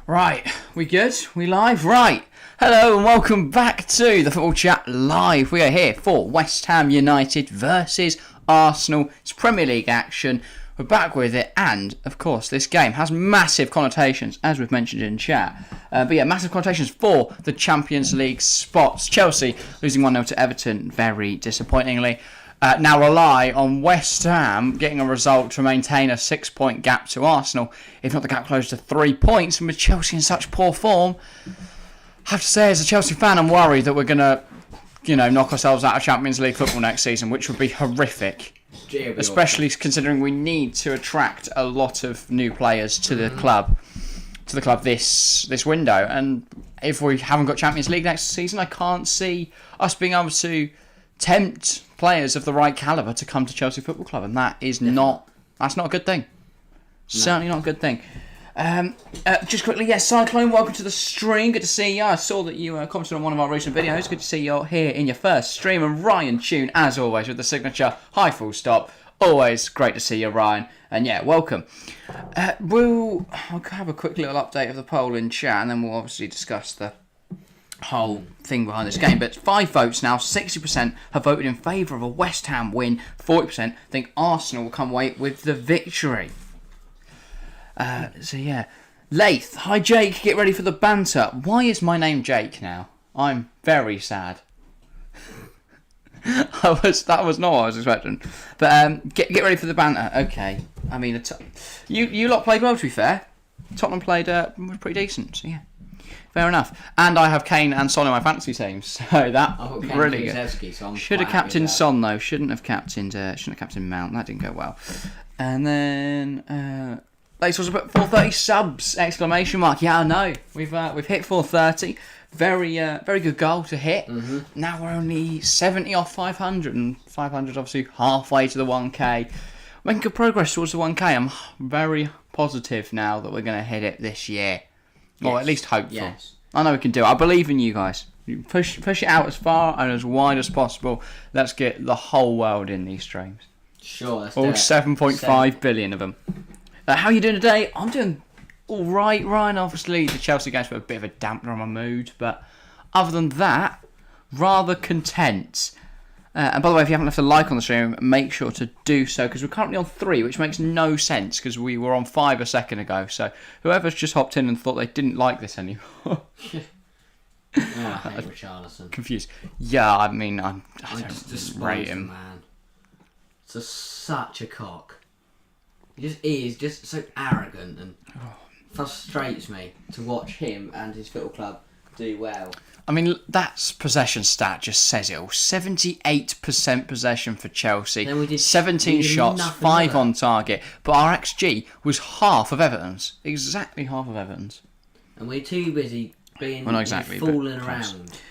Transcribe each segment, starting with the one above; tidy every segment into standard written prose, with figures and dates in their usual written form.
Right, we good? We live? Right. Hello and welcome back to the Football Chat Live. We are here for West Ham United versus Arsenal. It's Premier League action. We're back with it, and of course this game has massive connotations, as we've mentioned in chat. Massive connotations for the Champions League spots. Chelsea losing 1-0 to Everton, very disappointingly. Now rely on West Ham getting a result to maintain a 6-point gap to Arsenal, if not the gap close to 3 points. And with Chelsea in such poor form, I have to say, as a Chelsea fan, I'm worried that we're going to, knock ourselves out of Champions League football next season, which would be horrific. Especially considering we need to attract a lot of new players to the club, this window. And if we haven't got Champions League next season, I can't see us being able to tempt players of the right calibre to come to Chelsea Football Club, and that's not a good thing. No. Certainly not a good thing. Just quickly, Cyclone, welcome to the stream. Good to see you. I saw that you commented on one of our recent videos. Good to see you here in your first stream. And Ryan Tune, as always, with the signature high full stop. Always great to see you, Ryan. And welcome. I'll have a quick little update of the poll in chat, and then we'll obviously discuss the whole thing behind this game. But 5 votes now. 60% have voted in favour of a West Ham win. 40% think Arsenal will come away with the victory. Lath, hi Jake, get ready for the banter. Why is my name Jake now? I'm very sad. That was not what I was expecting. But get ready for the banter. Okay. I mean, you lot played well, to be fair. Tottenham played pretty decent, so yeah. Fair enough. And I have Kane and Son in my fantasy teams, so that really good. Should have captained Son though. Shouldn't have captained Mount. That didn't go well. And then Lace was about 430 subs! Exclamation mark. Yeah, I know. We've hit 430. Very good goal to hit. Mm-hmm. Now we're only 70 off 500, and 500 obviously halfway to the 1k. Making good progress towards the 1k. I'm very positive now that we're going to hit it this year. Yes. Or at least hopeful. Yes. I know we can do it. I believe in you guys. You push it out as far and as wide as possible. Let's get the whole world in these streams. Sure, let's all do it. 7.5 billion of them. How are you doing today? I'm doing all right, Ryan. Obviously, the Chelsea game's put a bit of a dampener on my mood, but other than that, rather content. And by the way, if you haven't left a like on the stream, make sure to do so, because we're currently on 3, which makes no sense, because we were on 5 a second ago. So whoever's just hopped in and thought they didn't like this anymore. I hate Richarlison. Confused. Yeah, I mean, I just rate him. Man. It's such a cock. He is just so arrogant and frustrates me to watch him and his football club do well. I mean, that possession stat just says it all. 78% possession for Chelsea. 17 shots, 5 on target. But our XG was half of Everton's. Exactly half of Everton's. And we're too busy being fooling around.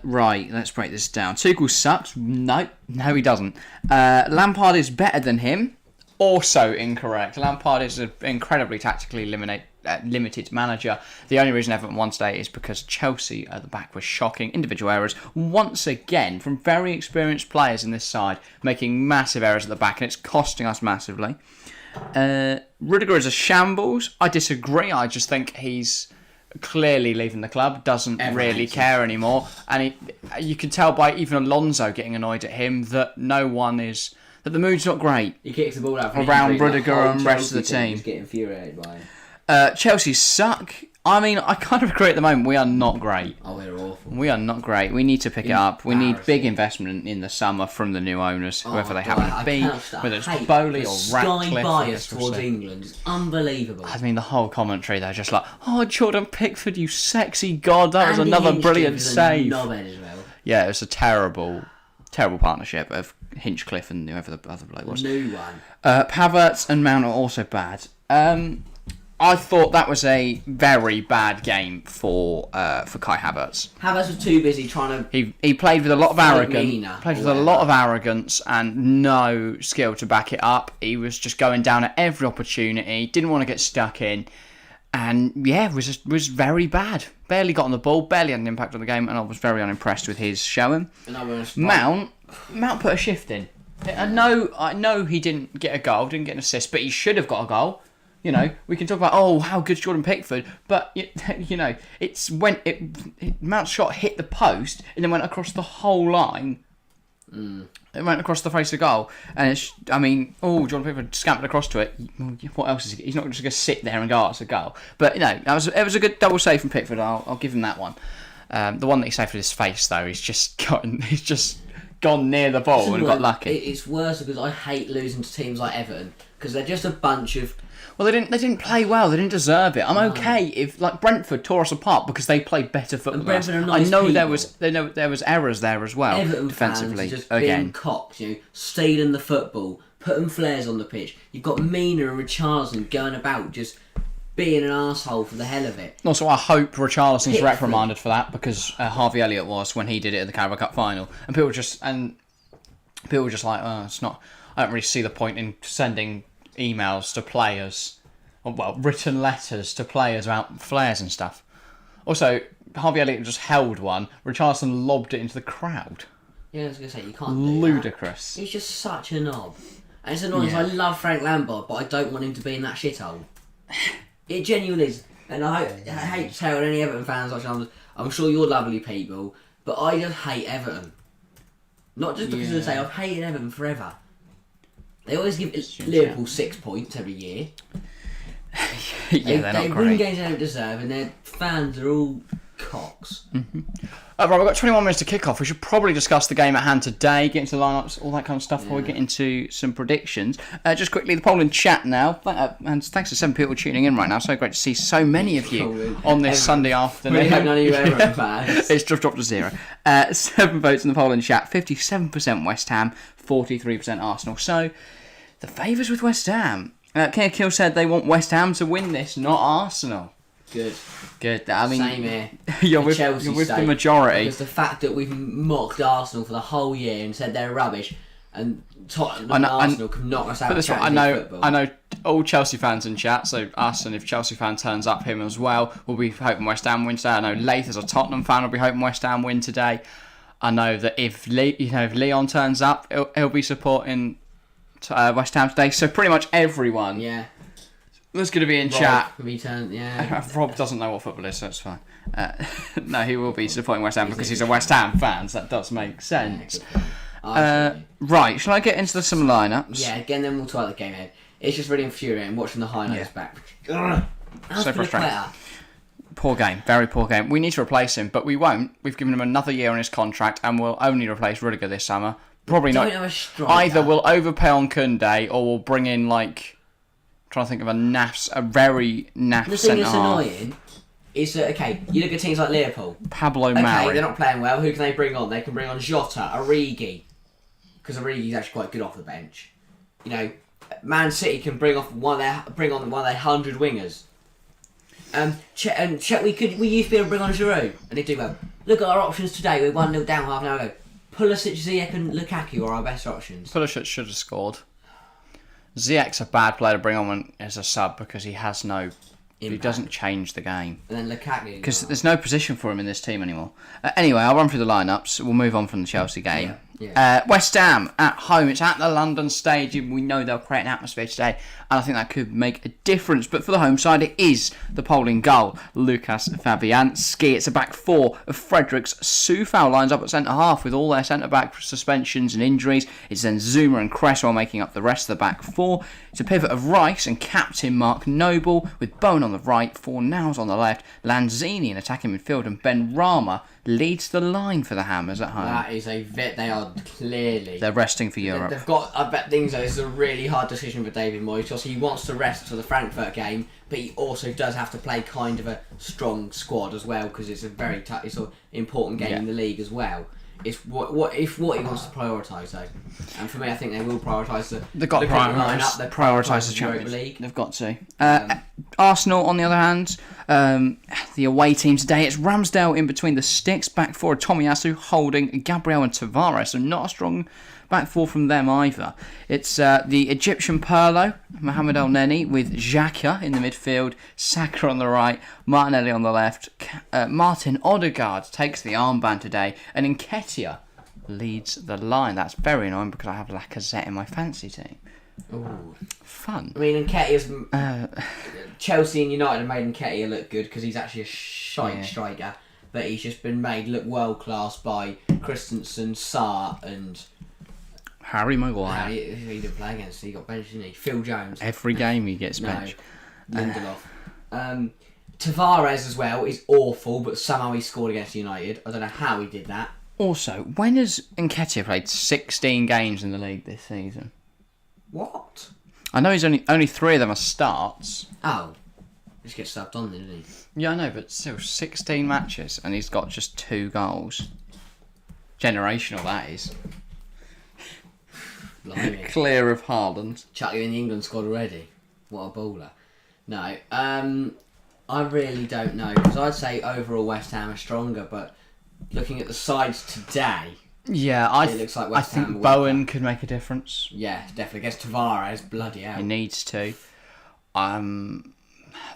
Right, let's break this down. Tuchel sucks. No, he doesn't. Lampard is better than him. Also incorrect. Lampard is an incredibly tactically limited manager. The only reason Everton won today is because Chelsea at the back were shocking. Individual errors, once again, from very experienced players in this side, making massive errors at the back, and it's costing us massively. Rudiger is a shambles. I disagree. I just think he's clearly leaving the club, doesn't really care anymore. And you can tell by even Alonso getting annoyed at him that that the mood's not great. He kicks the ball out around Rudiger and the rest of the team. He's getting infuriated by him. Chelsea suck. I mean, I kind of agree at the moment. We are not great. Oh, we're awful. We are not great. We need to pick it up. We need big investment in the summer from the new owners, whoever they happen to be, whether it's Bowley or Ratcliffe. Sky bias towards England is unbelievable. I mean, the whole commentary, they're just like, oh, Jordan Pickford, you sexy god. That was another brilliant save. Yeah, it was a terrible partnership of Hinchcliffe and whoever the other bloke was. New one. Havertz and Mount are also bad. I thought that was a very bad game for Kai Havertz. Havertz was too busy trying to. He played with a lot of arrogance and no skill to back it up. He was just going down at every opportunity. Didn't want to get stuck in, and was very bad. Barely got on the ball. Barely had an impact on the game, and I was very unimpressed with his showing. Mount put a shift in. I know he didn't get a goal, didn't get an assist, but he should have got a goal. You know, we can talk about, oh, how good's Jordan Pickford, but, you know, it's when Mount's shot hit the post and then went across the whole line. It went across the face of goal. And, Jordan Pickford scampered across to it. What else is he? He's not just going to sit there and go, oh, it's a goal. But, you know, it was a good double save from Pickford. I'll give him that one. The one that he saved with his face, though, he's just gone near the ball and got lucky. It's worse because I hate losing to teams like Everton because they're just a bunch of. Well, they didn't play well. They didn't deserve it. I'm okay if like Brentford tore us apart because they played better football. And Brentford are nice I know people. there was errors there as well. Everton defensively, fans are just being cocks, stealing the football, putting flares on the pitch. You've got Mina and Richarlison going about just being an arsehole for the hell of it. Also, I hope Richarlison's reprimanded for that because Harvey Elliott was when he did it at the Carabao Cup final, and people were just like, oh, it's not. I don't really see the point in sending emails to players, written letters to players about flares and stuff. Also, Harvey Elliott just held one. Richarlison lobbed it into the crowd. Yeah, I was going to say, you can't do ludicrous. That. He's just such a knob. And it's annoying because I love Frank Lampard, but I don't want him to be in that shithole. It genuinely is. And I hate to tell any Everton fans, I'm sure you're lovely people, but I just hate Everton. Not just because of I've hated Everton forever. They always give Liverpool 6 points every year. They're not great. They win games they don't deserve, and their fans are all cocks. Mm-hmm. Right, we've got 21 minutes to kick off. We should probably discuss the game at hand today, get into the lineups, all that kind of stuff before we get into some predictions. Just quickly, the poll in chat now, and thanks to 7 people tuning in right now. So great to see so many of you on this Sunday afternoon. We have none of you Everton fans. It's just dropped to 0. 7 votes in the poll in chat. 57% West Ham, 43% Arsenal. So the favours with West Ham. King Kill said they want West Ham to win this, not Arsenal. Good. I mean, same here. you're with the majority. Because the fact that we've mocked Arsenal for the whole year and said they're rubbish, and Tottenham and Arsenal can knock us out of Champions League football. I know all Chelsea fans in chat, so us, and if Chelsea fan turns up, him as well, we'll be hoping West Ham win today. I know Lath, as a Tottenham fan, will be hoping West Ham win today. I know that if Leon turns up, he'll be supporting West Ham today. So pretty much everyone. Yeah. That's going to be in chat. Rob doesn't know what football is, so it's fine. No, he will be supporting West Ham because he's a West Ham fan, so that does make sense. Right, shall I get into some lineups? Yeah, again, then we'll talk about the game ahead. It's just really infuriating watching the highlights back. So frustrating. Poor game, very poor game. We need to replace him, but we won't. We've given him another year on his contract, and we'll only replace Rudiger this summer. Probably not. Either we'll overpay on Koundé, or we'll bring in trying to think of a very naff The thing that's annoying is that, you look at teams like Liverpool. Pablo Mari. They're not playing well. Who can they bring on? They can bring on Jota, Origi, because Origi's actually quite good off the bench. Man City can bring on one of their 100 wingers. We used to be able to bring on Giroud, and they do well. Look at our options today. We're 1-0 down half an hour ago. Pulisic, Ziyech and Lukaku are our best options. Pulisic should have scored. Ziyech's a bad player to bring on as a sub because he has no impact. He doesn't change the game. And then Lukaku. Because there's no position for him in this team anymore. Anyway, I'll run through the lineups. We'll move on from the Chelsea game. West Ham at home. It's at the London Stadium. We know they'll create an atmosphere today, and I think that could make a difference. But for the home side, it is the polling goal. Lucas Fabianski. It's a back four of Fredericks. Soufal lines up at centre half with all their centre back suspensions and injuries. It's then Zuma and Cresswell making up the rest of the back four. It's a pivot of Rice and captain Mark Noble with Bowen on the right, Fornals on the left, Lanzini in attacking midfield, and Ben Rama leads the line for the Hammers at home. That is they are clearly... They're resting for Europe. They've got, I bet this is a really hard decision for David Moyes because he wants to rest for the Frankfurt game, but he also does have to play kind of a strong squad as well because it's a very it's an important game in the league as well. It's what he wants to prioritise though, and for me, I think they will prioritise They've got to prioritise the Champions League. They've got to. Arsenal, on the other hand, the away team today, it's Ramsdale in between the sticks, back four Tomiyasu holding Gabriel and Tavares, so not a strong back four from them either. It's the Egyptian Pirlo, Mohamed El Neni, with Xhaka in the midfield, Saka on the right, Martinelli on the left. Martin Odegaard takes the armband today, and Nketiah leads the line. That's very annoying because I have Lacazette in my fancy team. Ooh. Fun. I mean, Nketiah's... Chelsea and United have made Nketiah look good because he's actually a shite striker. But he's just been made look world class by Christensen, Sarr and... Harry Maguire. He didn't play against. He got benched, didn't he? Phil Jones. Every game he gets benched. Lindelof. Tavares as well is awful, but somehow he scored against United. I don't know how he did that. Also, when has Nketiah played 16 games in the league this season? What? I know he's only 3 of them are starts. Oh. Just get subbed on then, didn't he? Yeah, I know, but still 16 matches and he's got just 2 goals. Generational, that is. Clear of Haaland. Chuck you in the England squad already. What a baller. No, I really don't know, because I'd say overall West Ham are stronger, but looking at the sides today, yeah, it looks like West I Ham think are Bowen weaker. could make a difference. Yeah, definitely. Against Tavares, bloody hell. He needs to. Ben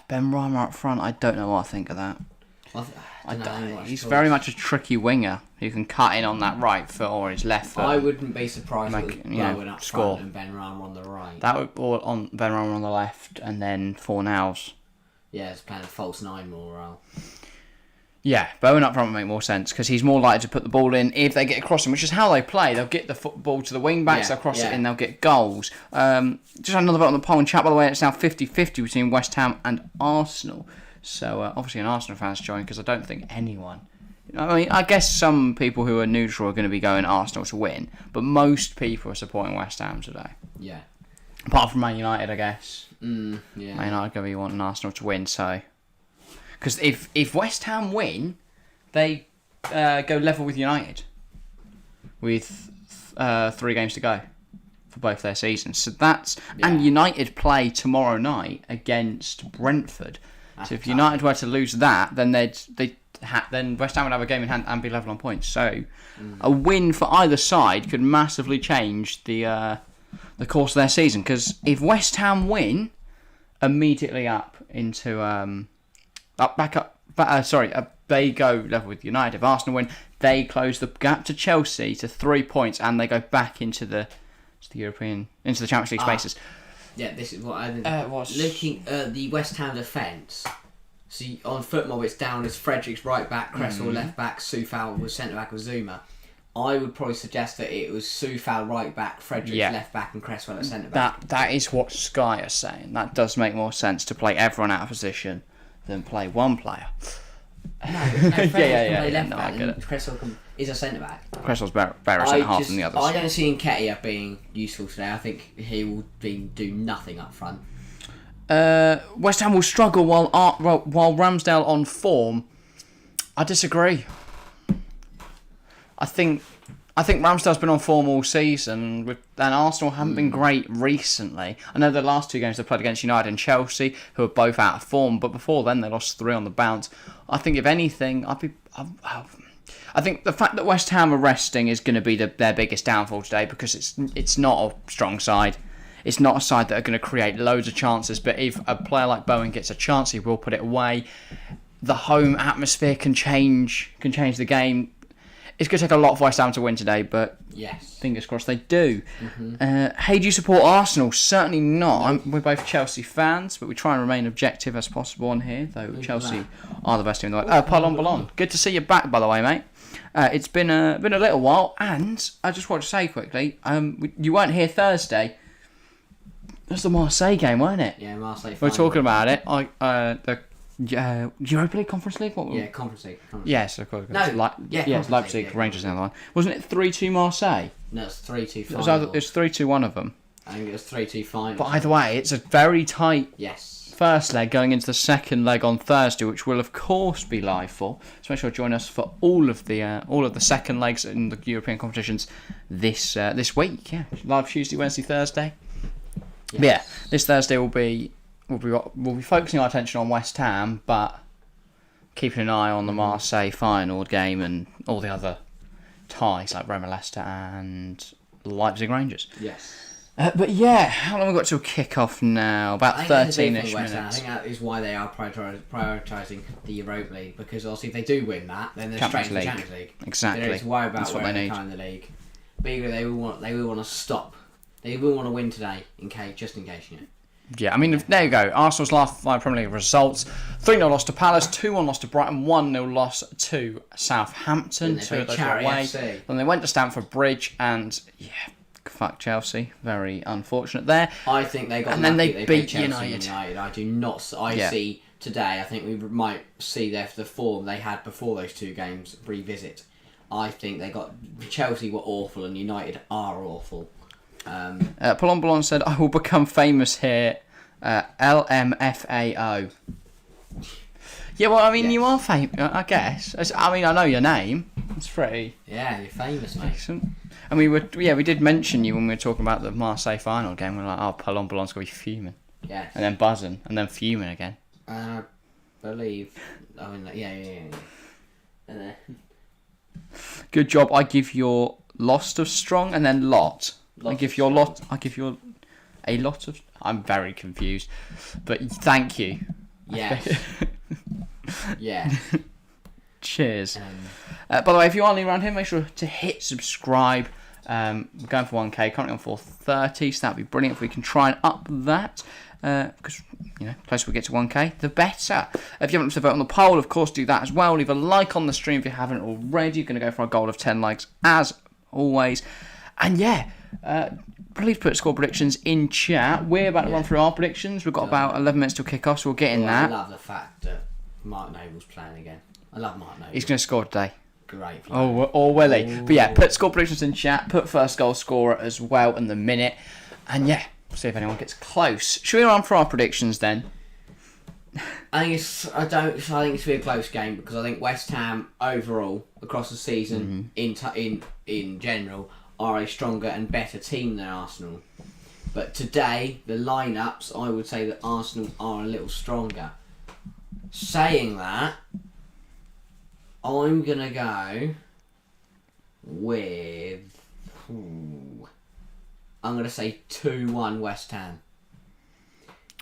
Rhymer up front, I don't know what I think of that. I don't know. He's very much a tricky winger who can cut in on that right foot or his left foot. I wouldn't be surprised if it was Bowen up score. front and Ben Rhymer on the right. That would be on Ben Rhymer on the left and then Fornals. Yeah, it's playing a false 9 more role. Yeah, Bowen up front would make more sense because he's more likely to put the ball in if they get across him, which is how they play. They'll get the football to the wing backs, they'll cross it in, they'll get goals. Just another vote on the poll and chat, by the way, it's now 50-50 between West Ham and Arsenal. So obviously an Arsenal fan's joined because I don't think anyone... I mean, I guess some people who are neutral are going to be going Arsenal to win, but most people are supporting West Ham today. Yeah. Apart from Man United, I guess. Yeah. Man United are going to be wanting Arsenal to win, so... Because if West Ham win, they go level with United with 3 games to go for both their seasons. So that's and United play tomorrow night against Brentford. So if United were to lose that, then then West Ham would have a game in hand and be level on points. So a win for either side could massively change the course of their season. Because if West Ham win, immediately up into they go level with United. If Arsenal win, they close the gap to Chelsea to 3 points, and they go back into the Champions League spaces. Yeah, this is what I think. Looking at the West Ham defence, see on FootMob it's down as Fredericks right back, Cresswell left back, Soufal was centre back with Zuma. I would probably suggest that it was Soufal right back, Fredericks left back, and Cresswell at centre back. That is what Sky are saying. That does make more sense to play everyone out of position than play one player. No, Fredericks can play left No, back, I get and it. Cresswell is a centre back. Cresswell's better centre half than the others. I don't see Nketiah being useful today. I think he will do nothing up front. West Ham will struggle while Ramsdale on form. I disagree. I think Ramsdale's been on form all season, and Arsenal haven't been great recently. I know the last 2 games they played against United and Chelsea, who are both out of form, but before then they lost 3 on the bounce. I think if anything, I think the fact that West Ham are resting is going to be their biggest downfall today, because it's not a strong side. It's not a side that are going to create loads of chances, but if a player like Bowen gets a chance, he will put it away. The home atmosphere can change the game. It's going to take a lot for West Ham to win today, but fingers crossed they do. Hey, do you support Arsenal? Certainly not. We're both Chelsea fans, but we try and remain objective as possible on here, though Chelsea are the best team in the world. Palon Ballon, good to see you back, by the way, mate. It's been a little while, and I just want to say quickly, you weren't here Thursday. It was the Marseille game, weren't it? Yeah, Marseille. We were talking about it. The Europa League, Conference League? Conference League. Yes, of course. No, Leipzig, League, Rangers, and the other one. Wasn't it 3-2 Marseille? No, it's 3-2 final. It was 3-2 one of them. I think it was 3-2 final. But either way, it's a very tight first leg going into the second leg on Thursday, which will of course be live for. So make sure to join us for all of the second legs in the European competitions this week. Yeah, live Tuesday, Wednesday, Thursday. Yes. Yeah, this Thursday we'll be focusing our attention on West Ham, but keeping an eye on the Marseille final game and all the other ties like Roma, Leicester and Leipzig Rangers. Yes. But yeah, how long have we got till kick-off now? About 13-ish minutes. I think that is why they are prioritising the Europa League, because obviously if they do win that, then they're straight to the Champions League. Exactly. They don't need to worry about That's what they need. in the league. But they will want to stop They will want to win today, just in case, Yeah, I mean, there you go. Arsenal's last 5 Premier League results. 3-0 loss to Palace, 2-1 loss to Brighton, 1-0 loss to Southampton. Then they beat Charity FC. Then they went to Stamford Bridge and, fuck Chelsea. Very unfortunate there. I think they got and then they beat Chelsea United. I do not... see today, I think we might see the form they had before those 2 games revisit. I think they got... Chelsea were awful and United are awful. Palombalon said, I will become famous here. LMFAO. Yeah, well, I mean, Yes. you are famous, I guess. I mean, I know your name. It's pretty... Yeah, you're famous, mate. Excellent. And we did mention you when we were talking about the Marseille final game. We were like, oh, Palombalon's going to be fuming. Yes. And then buzzing. And then fuming again. I believe... I mean, yeah. And then... Good job. I give your lost of strong and then lot. I give you a lot of... I'm very confused. But thank you. Yes. Yeah. Cheers. By the way, if you are new around here, make sure to hit subscribe. We're going for 1k, currently on 430, so that'd be brilliant if we can try and up that. Because, the closer we get to 1k, the better. If you haven't to vote on the poll, of course, do that as well. Leave a like on the stream if you haven't already. You're going to go for a goal of 10 likes, as always. And please put score predictions in chat. We're about to run through our predictions. We've got about 11 minutes till kick off, so we'll get in that. I love the fact that Mark Noble's playing again. I love Mark Noble. He's going to score today. Great. Or will he? Ooh. But yeah, put score predictions in chat. Put first goal scorer as well in the minute. And see if anyone gets close. Should we run for our predictions then? I think it's going to be a close game because I think West Ham overall across the season in general are a stronger and better team than Arsenal. But today the lineups, I would say that Arsenal are a little stronger. Saying that, I'm gonna go with. I'm gonna say 2-1 West Ham.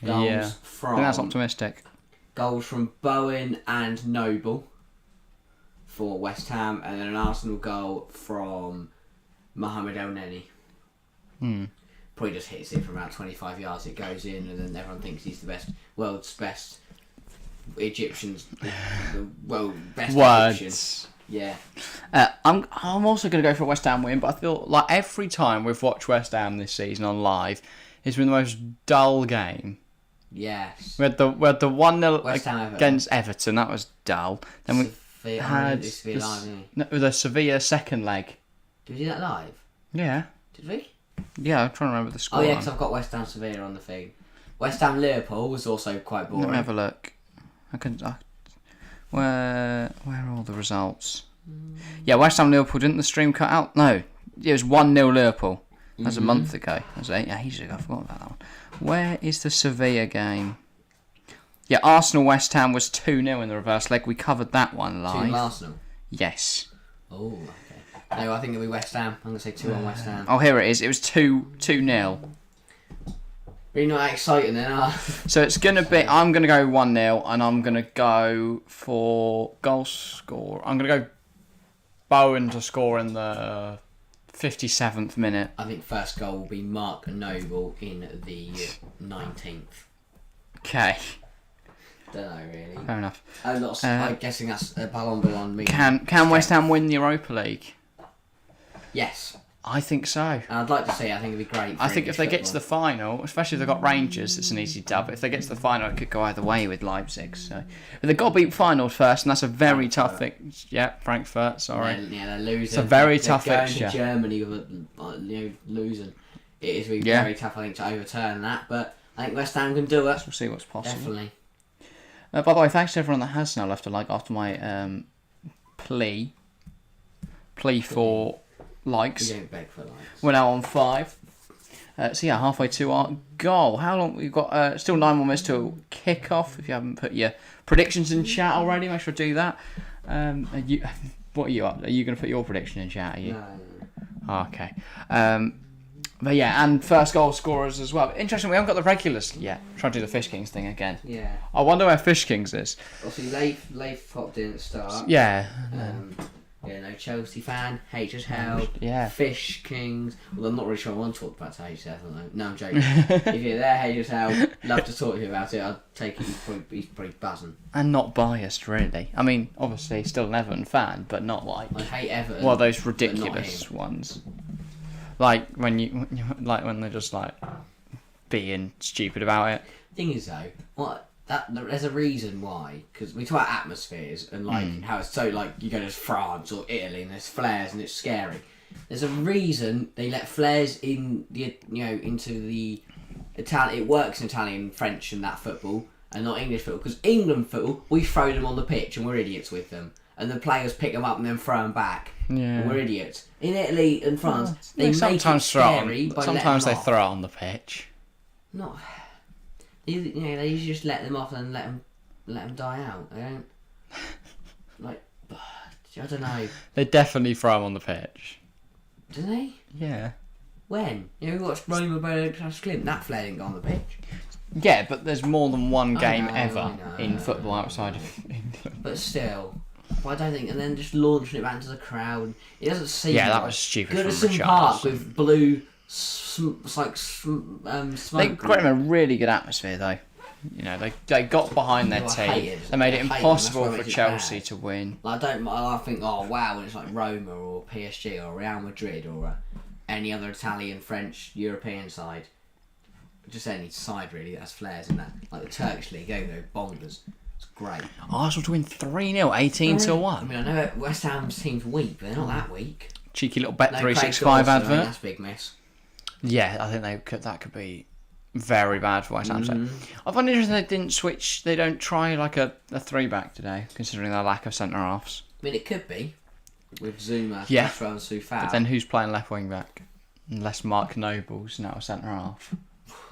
Goals from. I think that's optimistic. Goals from Bowen and Noble for West Ham, and then an Arsenal goal from Mohamed El Neni. Probably just hits it from about 25 yards. It goes in, and then everyone thinks he's the world's best Egyptians. Best Egyptians. Yeah. I'm also going to go for a West Ham win, but I feel like every time we've watched West Ham this season on live, it's been the most dull game. Yes. We had the 1-0 against Everton. That was dull. Then we had the Sevilla second leg. Did we do that live? Yeah. Did we? Yeah, I'm trying to remember the score. Oh yeah, because I've got West Ham Sevilla on the thing. West Ham Liverpool was also quite boring. Let me have a look. Where are all the results? Yeah, West Ham Liverpool. Didn't the stream cut out? No, it was 1-0 Liverpool. That was a month ago. That was ages ago. I forgot about that one. Where is the Sevilla game? Yeah, Arsenal West Ham was 2-0 in the reverse leg. We covered that one live. 2 Arsenal. Yes. Oh, okay. No, I think it'll be West Ham. I'm gonna say 2 on West Ham. Oh, here it is. It was 2-0. Really not that exciting then, are So it's gonna be. I'm gonna go 1-0, and I'm gonna go for goal score. I'm gonna go Bowen to score in the 57th minute. I think first goal will be Mark Noble in the 19th. Okay. Don't know really. Fair enough. I'm guessing that's Ballon d'Or me. Can West Ham win the Europa League? Yes. I think so. And I'd like to see. I think it'd be great. I think if they get to the final, especially if they've got Rangers, it's an easy dub. If they get to the final, it could go either way with Leipzig. So, but they've got to beat finals first, and that's a very tough thing. Yeah, Frankfurt. Sorry. They're losing. It's a very tough fixture. fixture. Germany with losing. It is really very tough, I think, to overturn that. But I think West Ham can do it. We'll see what's possible. Definitely. By the way, thanks to everyone that has now left a like after my plea for likes. We don't beg for likes. We're now on 5. So yeah, halfway to our goal. How long we've got? Still 9 more minutes till kick off. If you haven't put your predictions in chat already, make sure to do that. What are you up? Are you going to put your prediction in chat? Are you? No. Oh, okay. But yeah, and first goal scorers as well. Interesting, we haven't got the regulars yet. Trying to do the Fish Kings thing again. Yeah. I wonder where Fish Kings is. Obviously, Leif popped in at the start. Yeah. Yeah, no Chelsea fan, hate as hell. Yeah. Fish Kings. Well, I'm not really sure I want to talk about HSF. No, I'm joking. If you're there, hate as hell, love to talk to you about it. I'd take it. He's probably buzzing. And not biased, really. I mean, obviously, still an Everton fan, but not like. I hate Everton. Well, those ridiculous ones. Like when they're just like being stupid about it. Thing is though, there's a reason why, because we talk about atmospheres and like how it's so like you go to France or Italy and there's flares and it's scary. There's a reason they let flares in the into the Italian. It works in Italian, French, and that football, and not English football. Because England football, we throw them on the pitch and we're idiots with them, and the players pick them up and then throw them back. Yeah, and we're idiots. In Italy and France, they sometimes make it scary by sometimes they letting them throw it on the pitch. Not. They usually just let them off and let them die out. They don't. Like, I don't know. They definitely throw them on the pitch. Do they? Yeah. When? We watched Roma Clash Clint. That flare didn't go on the pitch. Yeah, but there's more than one game I know, ever in football outside of England. But still. I don't think, and then just launching it back into the crowd. It doesn't seem. Yeah, that was stupid. Goodison Park with blue, smoke. They created a really good atmosphere, though. They got behind their team. They made it impossible for Chelsea to win. I think, oh wow, when it's like Roma or PSG or Real Madrid or any other Italian, French, European side. Just any side really that has flares in that. Like the Turkish league, they go bonkers. It's great. Arsenal to win 3-0, 18-1. I mean, I know West Ham's team's weak, but they're not that weak. Cheeky little Bet365 advert. I mean, that's a big miss. Yeah, I think that could be very bad for West Ham. So I find it interesting they didn't switch. They don't try like a 3-back today, considering their lack of centre halves. I mean, it could be with Zuma, yeah. Rashford, and Soufal. But then who's playing left wing back? Unless Mark Noble's now a centre half.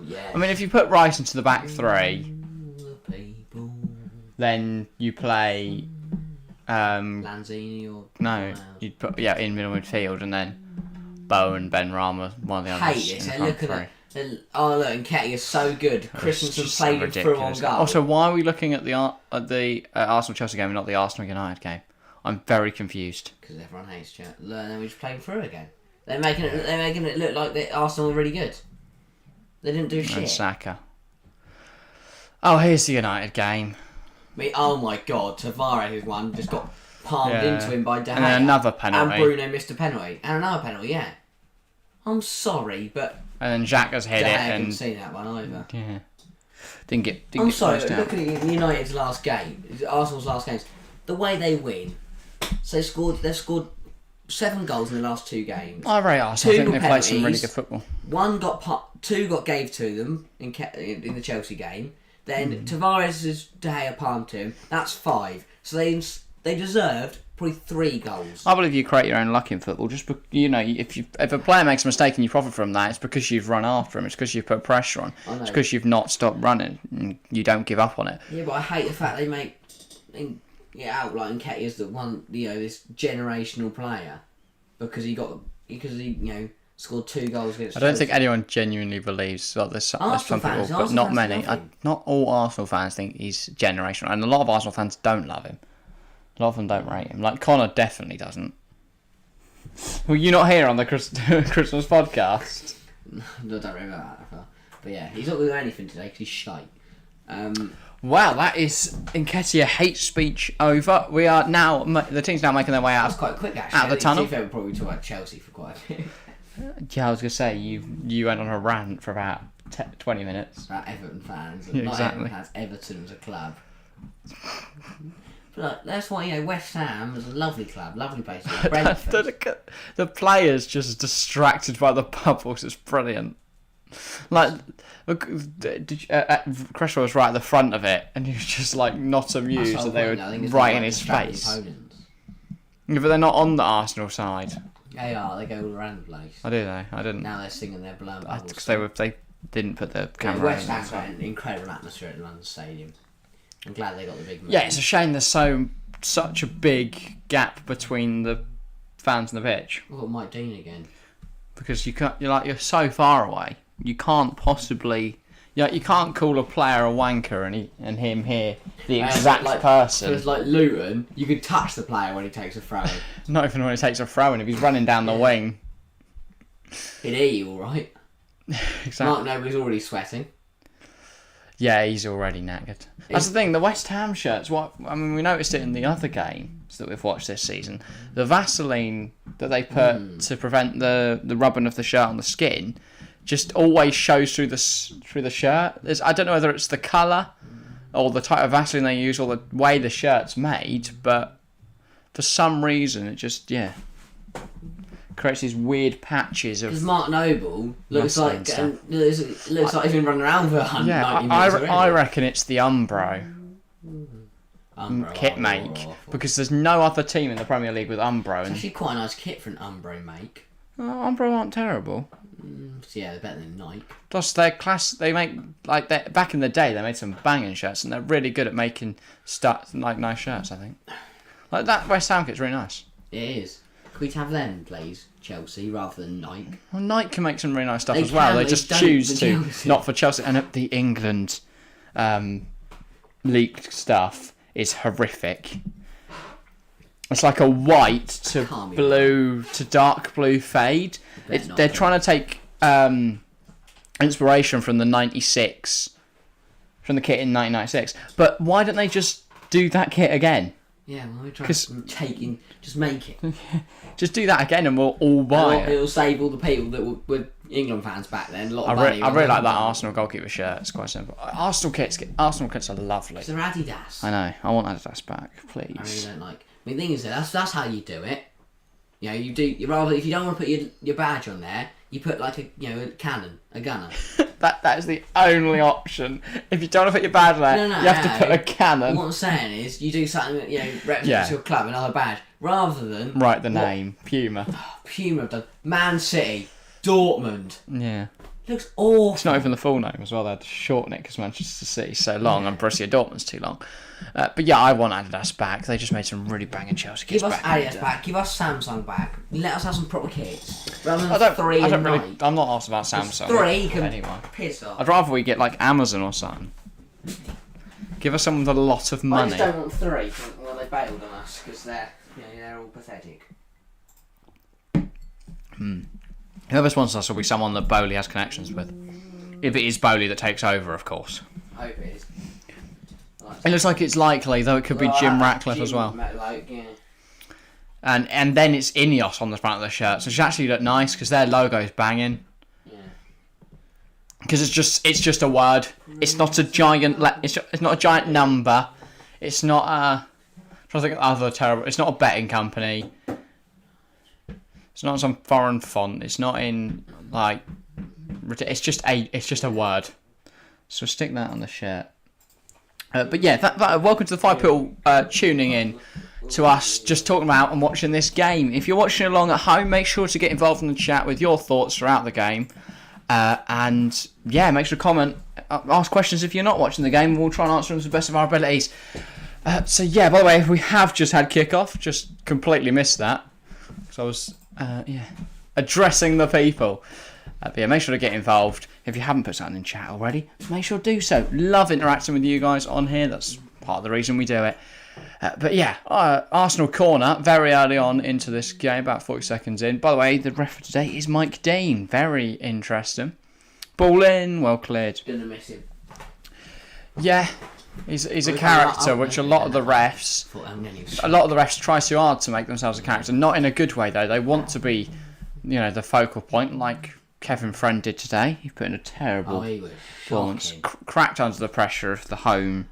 Yeah. I mean, if you put Rice into the back three, then you play Lanzini or no, you'd put in middle midfield, and then Bowen, Ben Rama, one of the others. Hate this. Look at it. Oh look, Nketiah is so good. Christensen played him through on goal. Also, why are we looking at the Arsenal Chelsea game and not the Arsenal United game? I'm very confused. Because everyone hates Chelsea. Then we just play him through again. They're making it look like Arsenal are really good. They didn't do shit. And Saka. Oh, here's the United game. Oh my god, Tavares one just got palmed into him by De Gea. And then another penalty. And Bruno missed a penalty. And another penalty, yeah. I'm sorry, but... And then Xhaka's hit it and... I didn't see that one either. Yeah. Didn't get I'm sorry, looking at United's last game, Arsenal's last games, the way they win, so they've scored 7 goals in the last 2 games. I rate Arsenal. I think they played some really good football. Two got gave to them in the Chelsea game. Then Tavares' De Gea palmed to him. That's 5. So they deserved probably 3 goals. I believe you create your own luck in football. Just if a player makes a mistake and you profit from that, it's because you've run after him. It's because you've put pressure on. It's because you've not stopped running and you don't give up on it. Yeah, but I hate the fact they make out like Nketiah's the one, this generational player because he scored 2 goals against. I don't think anyone genuinely believes that there's some people, but not many. Not all Arsenal fans think he's generational, and a lot of Arsenal fans don't love him. A lot of them don't rate him. Like Connor definitely doesn't. Well, you're not here on the Christmas podcast. I don't remember that. But yeah, he's not going to do anything today because he's shite. Wow, that is Nketiah hate speech over. We are now, the team's now making their way out. That's quite quick actually. Out of the tunnel. To be fair, we'll probably talk about Chelsea for quite a bit. Yeah, I was going to say, you went on a rant for about 20 minutes. About Everton fans. Yeah, exactly. Not Everton fans, Everton as a club. But like, that's why, West Ham is a lovely club, lovely place. The players just distracted by the bubbles, it's brilliant. Like, Cresswell was right at the front of it, and he was just like not amused that they were right in his face. Yeah, but they're not on the Arsenal side. They are. They go all around the place. Oh, do they? I didn't. Now they're singing their blown bubbles. Because they didn't put the camera. West Ham's got an incredible atmosphere at London Stadium. I'm glad they got the big. Yeah, it's a shame there's such a big gap between the fans and the pitch. We've got Mike Dean again. Because you're so far away. You can't possibly. Yeah, you can't call a player a wanker and him here the exact person. So it's like Luton, you could touch the player when he takes a throw. Not even when he takes a throw in, if he's running down the wing. He'd eat you, alright. Exactly. Mark Noble's already sweating. Yeah, he's already knackered. That's the thing, the West Ham shirts, we noticed it in the other games that we've watched this season. The Vaseline that they put to prevent the rubbing of the shirt on the skin just always shows through the shirt. I don't know whether it's the colour or the type of Vaseline they use or the way the shirt's made, but for some reason it just, creates these weird patches of... Because Mark Noble looks like he's been running around for 90 minutes already. I reckon it's the Umbro kit make, because there's no other team in the Premier League with Umbro. It's actually quite a nice kit for an Umbro make. Umbro aren't terrible. Yeah, they're better than Nike. Plus, they make, back in the day, they made some banging shirts, and they're really good at making nice shirts, I think. Like, that West Ham kit's really nice. It is. Could we have them, please, Chelsea, rather than Nike? Well, Nike can make some really nice stuff as well. They just choose to, not for Chelsea. And the England leaked stuff is horrific. It's like a white to blue to dark blue fade. They're trying to take inspiration from the 96, from the kit in 1996. But why don't they just do that kit again? Yeah, well, we try just make it. Just do that again and we'll all buy it. It'll save all the people that were England fans back then a lot of money. I really like that Arsenal goalkeeper shirt. It's quite simple. Arsenal kits are lovely. It's Adidas. I know. I want Adidas back, please. I really don't like. I mean, the thing is, that's how you do it. You know, you rather, if you don't want to put your badge on there, you put like a cannon, a gunner. that is the only option. If you don't want to put your badge on there, you have to put a cannon. What I'm saying is, you do something that represents your club, another badge, rather than write the name Puma. Puma have done Man City, Dortmund. Yeah. Looks awful. It's not even the full name as well. They had to shorten it because Manchester City's so long and Borussia Dortmund's too long. But yeah, I want Adidas back. They just made some really banging Chelsea kits. Give us Adidas back. Give us Samsung back. Let us have some proper kits. Rather than I'm not asked about Samsung. Three can anyway. Piss off. I'd rather we get like Amazon or something. Give us someone with a lot of money. I just don't want three. Well, they bailed on us because they're all pathetic. Whoever sponsors us will be someone that Bowley has connections with. If it is Bowley that takes over, of course. I hope it is. It looks like it's likely, though it could be Jim Ratcliffe as well. And then it's Ineos on the front of the shirt, so it should actually look nice because their logo's banging. Because it's just a word. It's not a giant. It's not a giant number. It's not a. I'm trying to think of other terrible. It's not a betting company. It's not some foreign font. It's not in like. It's just a word. So stick that on the shirt. But yeah, welcome to the 5 people tuning in to us just talking about and watching this game. If you're watching along at home, make sure to get involved in the chat with your thoughts throughout the game. And yeah, make sure to comment, ask questions if you're not watching the game, and we'll try and answer them to the best of our abilities. So yeah, by the way, we have just had kickoff. Just completely missed that. So I was addressing the people. But yeah, make sure to get involved. If you haven't put something in chat already, make sure to do so. Love interacting with you guys on here. That's part of the reason we do it. But yeah, Arsenal corner very early on into this game, about 40 seconds in. By the way, the ref for today is Mike Dean. Very interesting. Ball in, well cleared. Gonna miss him. Yeah, he's a character, which a lot of the refs try too hard to make themselves a character. Not in a good way though. They want to be, the focal point, like Kevin Friend did today. He put in a terrible performance, cracked under the pressure of the home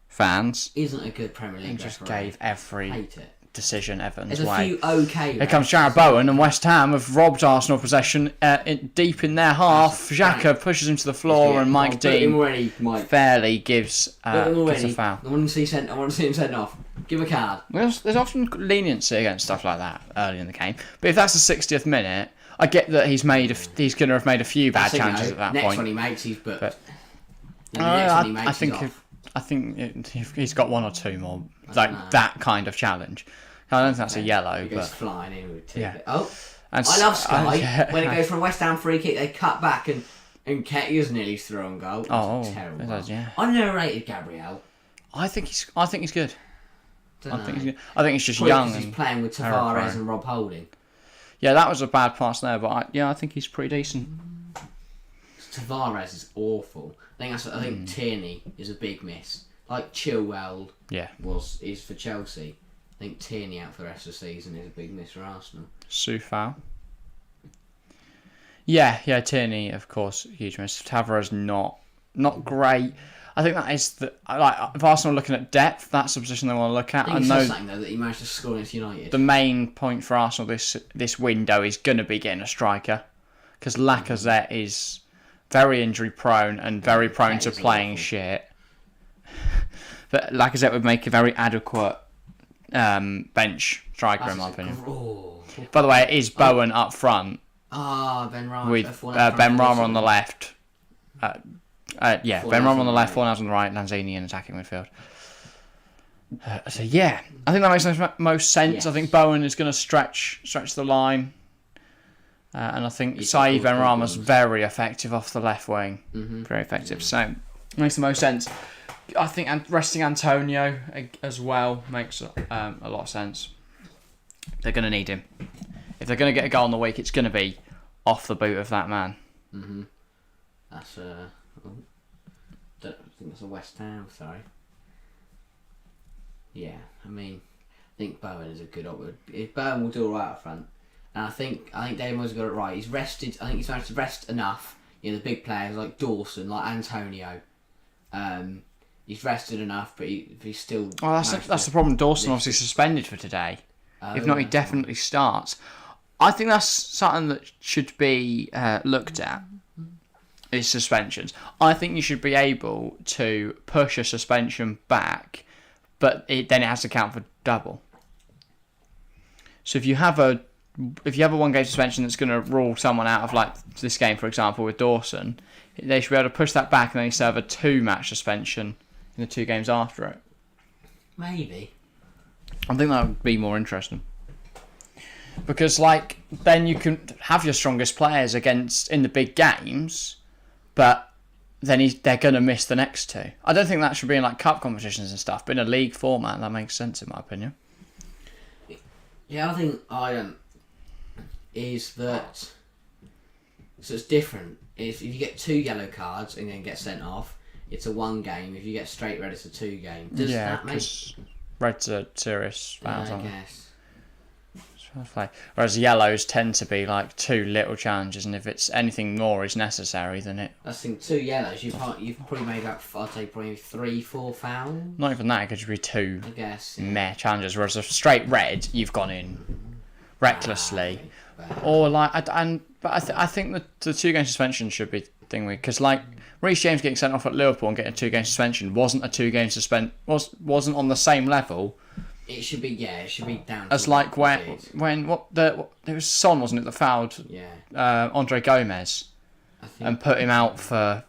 fans. Isn't a good Premier League. And just gave every decision Everton's There's way. A few okay. Here comes Jarrod Bowen, and West Ham have robbed Arsenal possession deep in their half. Saka pushes him to the floor, and Mike Dean fairly gives a foul. I want to see him sent off. Give a card. There's often leniency against stuff like that early in the game, but if that's the 60th minute, I get that he's going to have made a few bad challenges at that point. Next one he makes, he's booked. I think he's got one or two more that kind of challenge. I don't think that's a yellow. He goes but flying in with two. Yeah. Oh, I love Sky. When it goes from West Ham free kick, they cut back and And Nketiah's nearly through on goal. That's a terrible it does, yeah. I never rated Gabriel. I think he's good. I think he's just Probably young. 'cause he's and playing with error Tavares prone. and Rob Holding. Yeah, that was a bad pass there, but I think he's pretty decent. Tavares is awful. I think Tierney is a big miss. Like Chilwell is for Chelsea. I think Tierney out for the rest of the season is a big miss for Arsenal. Soufal. Yeah, Tierney, of course, huge miss. Tavares not great. I think that is if Arsenal are looking at depth, that's the position they want to look at. I know something though that he managed to score against United. The main point for Arsenal this window is going to be getting a striker, because Lacazette is very injury prone and very prone to playing shit. But Lacazette would make a very adequate bench striker in my opinion. By the way, it is Bowen up front. Ben Rama With Ben Rama on the left. Ben Rama on the left, Fornals on the right, Lanzini in attacking midfield. I think that makes most sense. Yes. I think Bowen is going to stretch the line. And I think Saïd Benrahma's very effective off the left wing. Mm-hmm. Very effective. So, it makes the most sense. I think resting Antonio as well makes a lot of sense. They're going to need him. If they're going to get a goal in the week, it's going to be off the boot of that man. Mm-hmm. That's I think that's a West Ham, sorry. Yeah, I think Bowen is a good option. If Bowen will do alright up front. And I think Damon's got it right. He's rested. I think he's managed to rest enough. The big players like Dawson, like Antonio. He's rested enough, but he's still. Oh, that's the problem. Dawson obviously suspended for today. If not, he definitely starts. I think that's something that should be looked at. Is suspensions. I think you should be able to push a suspension back, but then it has to count for double. So if you have a 1-game suspension that's going to rule someone out of like this game, for example, with Dawson, they should be able to push that back and then serve a 2-match suspension in the 2 games after it. Maybe. I think that would be more interesting. Because then you can have your strongest players in the big games, but then they're going to miss the next 2. I don't think that should be in cup competitions and stuff, but in a league format, that makes sense in my opinion. Yeah, I think is that so it's different. If you get 2 yellow cards and then get sent off, it's a 1 game. If you get straight red, it's a 2 game. Does that make red's are serious fouls, I guess. Whereas yellows tend to be 2 little challenges, and if it's anything more is necessary, then it. I think 2 yellows. You've probably made up. I'd say probably 3-4 fouls. Not even that. It could just be 2. I guess. Meh challenges. Whereas a straight red, you've gone in recklessly, or but I think the 2-game suspension should be thing because Reece James getting sent off at Liverpool and getting a 2-game suspension wasn't a 2-game wasn't on the same level. It should be down. As when it was Son, wasn't it, that fouled Andre Gomez and put him out for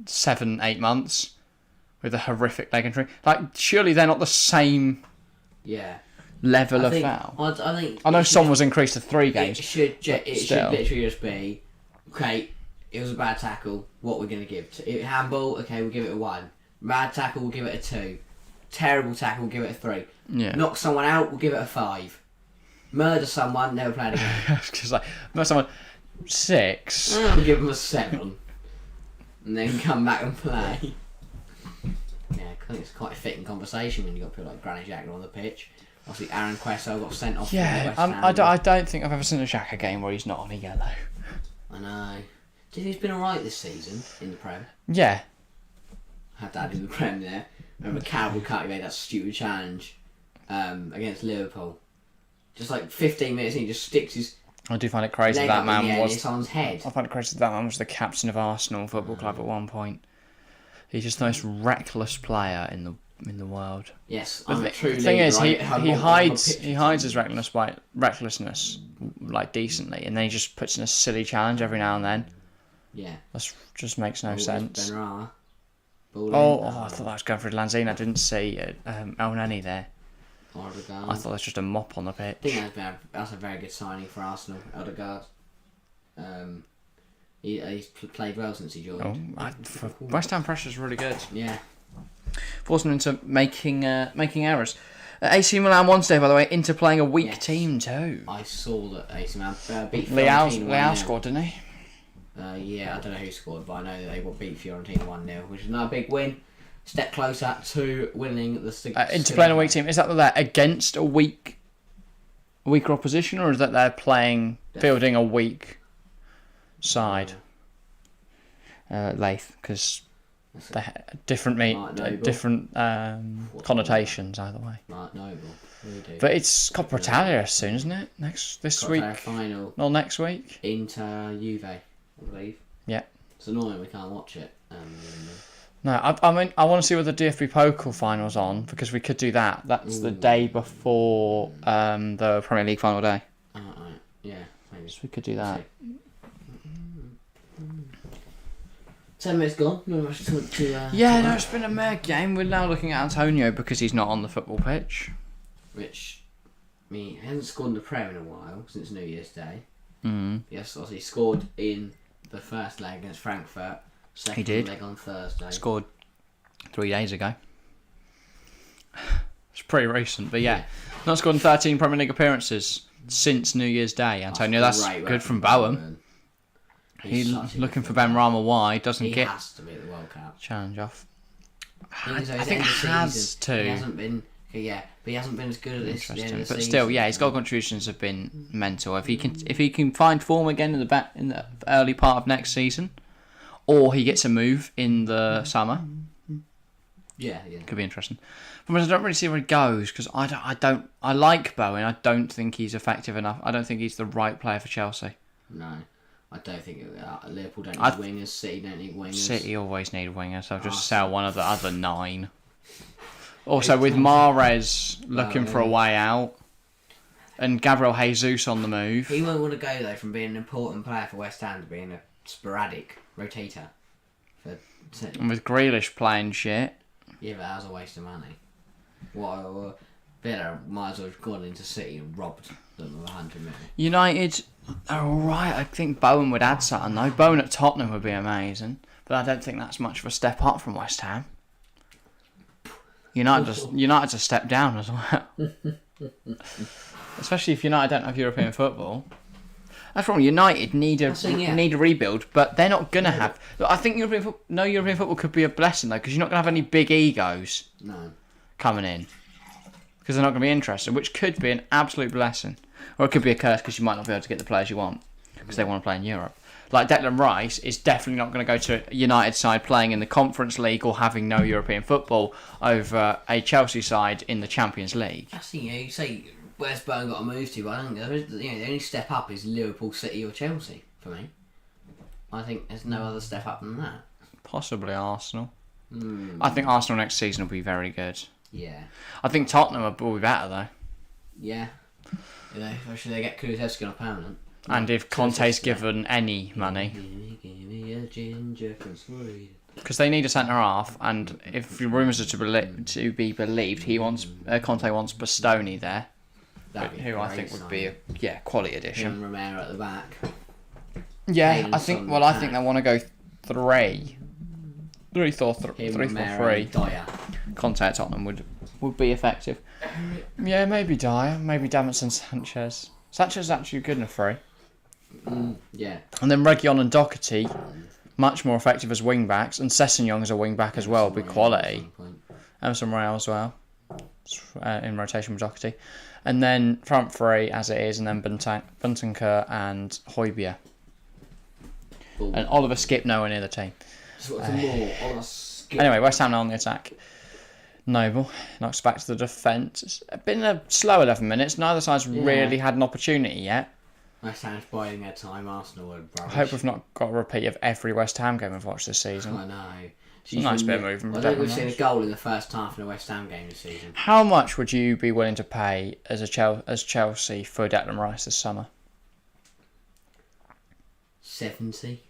7-8 months with a horrific leg injury. Surely they're not the same level of foul. I know Son was increased to 3 games. It should literally just be okay. It was a bad tackle. What we're going to give to handball? Okay, we'll give it a 1. Bad tackle, we'll give it a 2. Terrible tackle, we'll give it a 3. Yeah. Knock someone out, we'll give it a 5. Murder someone, never play it again. Because murder someone 6. We'll give them a 7. And then come back and play. Yeah, I think it's quite a fitting conversation when you've got people like Granit Xhaka on the pitch. Obviously, Aaron Queso got sent off. Yeah, I don't think I've ever seen a Xhaka game where he's not on a yellow. I know. Do you think he's been alright this season in the Prem? Yeah. Had that in the Prem there. Remember Carroll Cut, he made that stupid challenge against Liverpool. Just 15 minutes and he just sticks his I do find it crazy that man was someone's head. I find it crazy that man was the captain of Arsenal Football Club at one point. He's just the most reckless player in the world. Yes, the thing is, he hides his recklessness decently, and then he just puts in a silly challenge every now and then. Yeah, that just makes no sense. I thought that was going for Lanzini. I didn't see El Neni there. Odegaard. I thought that's just a mop on the pitch. I think that's a very good signing for Arsenal, Odegaard. He's played well since he joined. West Ham pressure's really good. Yeah. Forcing them into making errors. AC Milan Wednesday, by the way, into playing a weak team too. I saw that AC Milan beat Leao Fiorentina. scored, didn't he? Yeah, I don't know who scored, but I know that they beat Fiorentina 1-0, which is another big win. Step closer to winning the into playing a weak team. Is that they're against a weaker opposition, or is that they're fielding a weak side? Leith, because they different connotations either way. Mark Noble, really do. But it's Coppa Italia soon, isn't it? This week? Final. Not next week. Inter Juve, I believe. Yeah. It's annoying we can't watch it. No, I mean, I want to see what the DFB Pokal final's on, because we could do that. That's the day before the Premier League final day. Right. Yeah, maybe. So we could do that. 10 minutes gone. It's been a mere game. We're now looking at Antonio because he's not on the football pitch. Which, he hasn't scored in the Prem in a while, since New Year's Day. Mm. Yes, obviously he scored in the first leg against Frankfurt. Second leg on Thursday. Scored 3 days ago. It's pretty recent, but yeah. Not scored in 13 Premier League appearances since New Year's Day. Antonio, that's good from Bowen. He's looking for Ben Rama wide, doesn't he get... He has to be at the World Cup. Challenge off. I think he has to. He hasn't been... Yeah, but he hasn't been as good at this. But still, his goal contributions have been mental. If he can find form again in the early part of next season, or he gets a move in the summer, could be interesting. But I don't really see where he goes, because I like Bowen. I don't think he's effective enough. I don't think he's the right player for Chelsea. No, I don't think Liverpool don't need wingers. City don't need wingers. City always need wingers. So I'll just sell one of the other 9. Also, with Mahrez looking for a way out, and Gabriel Jesus on the move. He won't want to go, though, from being an important player for West Ham to being a sporadic rotator. And with Grealish playing shit. Yeah, but that was a waste of money. Villa might as well have gone into City and robbed them of 100 million. United are alright. I think Bowen would add something, though. Bowen at Tottenham would be amazing. But I don't think that's much of a step up from West Ham. United's a step down as well. Especially if United don't have European football. That's wrong. United need a rebuild, but they're not gonna have. I think European football could be a blessing though, because you're not gonna have any big egos coming in, because they're not gonna be interested, which could be an absolute blessing, or it could be a curse because you might not be able to get the players you want because they want to play in Europe. Like Declan Rice is definitely not going to go to a United side playing in the Conference League or having no European football over a Chelsea side in the Champions League. That's you say where's Bowen got to move to, but I don't know. The only step up is Liverpool, City, or Chelsea for me. I think there's no other step up than that. Possibly Arsenal. I think Arsenal next season will be very good. Yeah. I think Tottenham will be better though. Yeah. Especially they get Kulusevski on a permanent. And if Conte's given any money, because they need a centre half, and if rumours are to be believed, Conte wants Bastoni there, who I think would be a quality addition. And Romero at the back. Yeah, I think they want to go 3-4-3. Conte at Tottenham would be effective. Yeah, maybe Dyer, maybe Davinson Sanchez. Sanchez is actually good in a 3. Yeah. And then Reguilon and Doherty, much more effective as wing backs, and Sessegnon as a wing back as well, big quality. Emerson Royale as well, in rotation with Doherty. And then front 3 as it is, and then Bentancur and Højbjerg. And Oliver Skip nowhere near the team. Anyway, West Ham now on the attack. Noble knocks back to the defence. It's been a slow 11 minutes. Neither side's really had an opportunity yet. West Ham's biding their time. Arsenal are rubbish. I hope we've not got a repeat of every West Ham game we've watched this season. I know. It's a nice bit of movement. I think we've seen a goal in the first half in a West Ham game this season. How much would you be willing to pay as Chelsea for Declan Rice this summer? 70.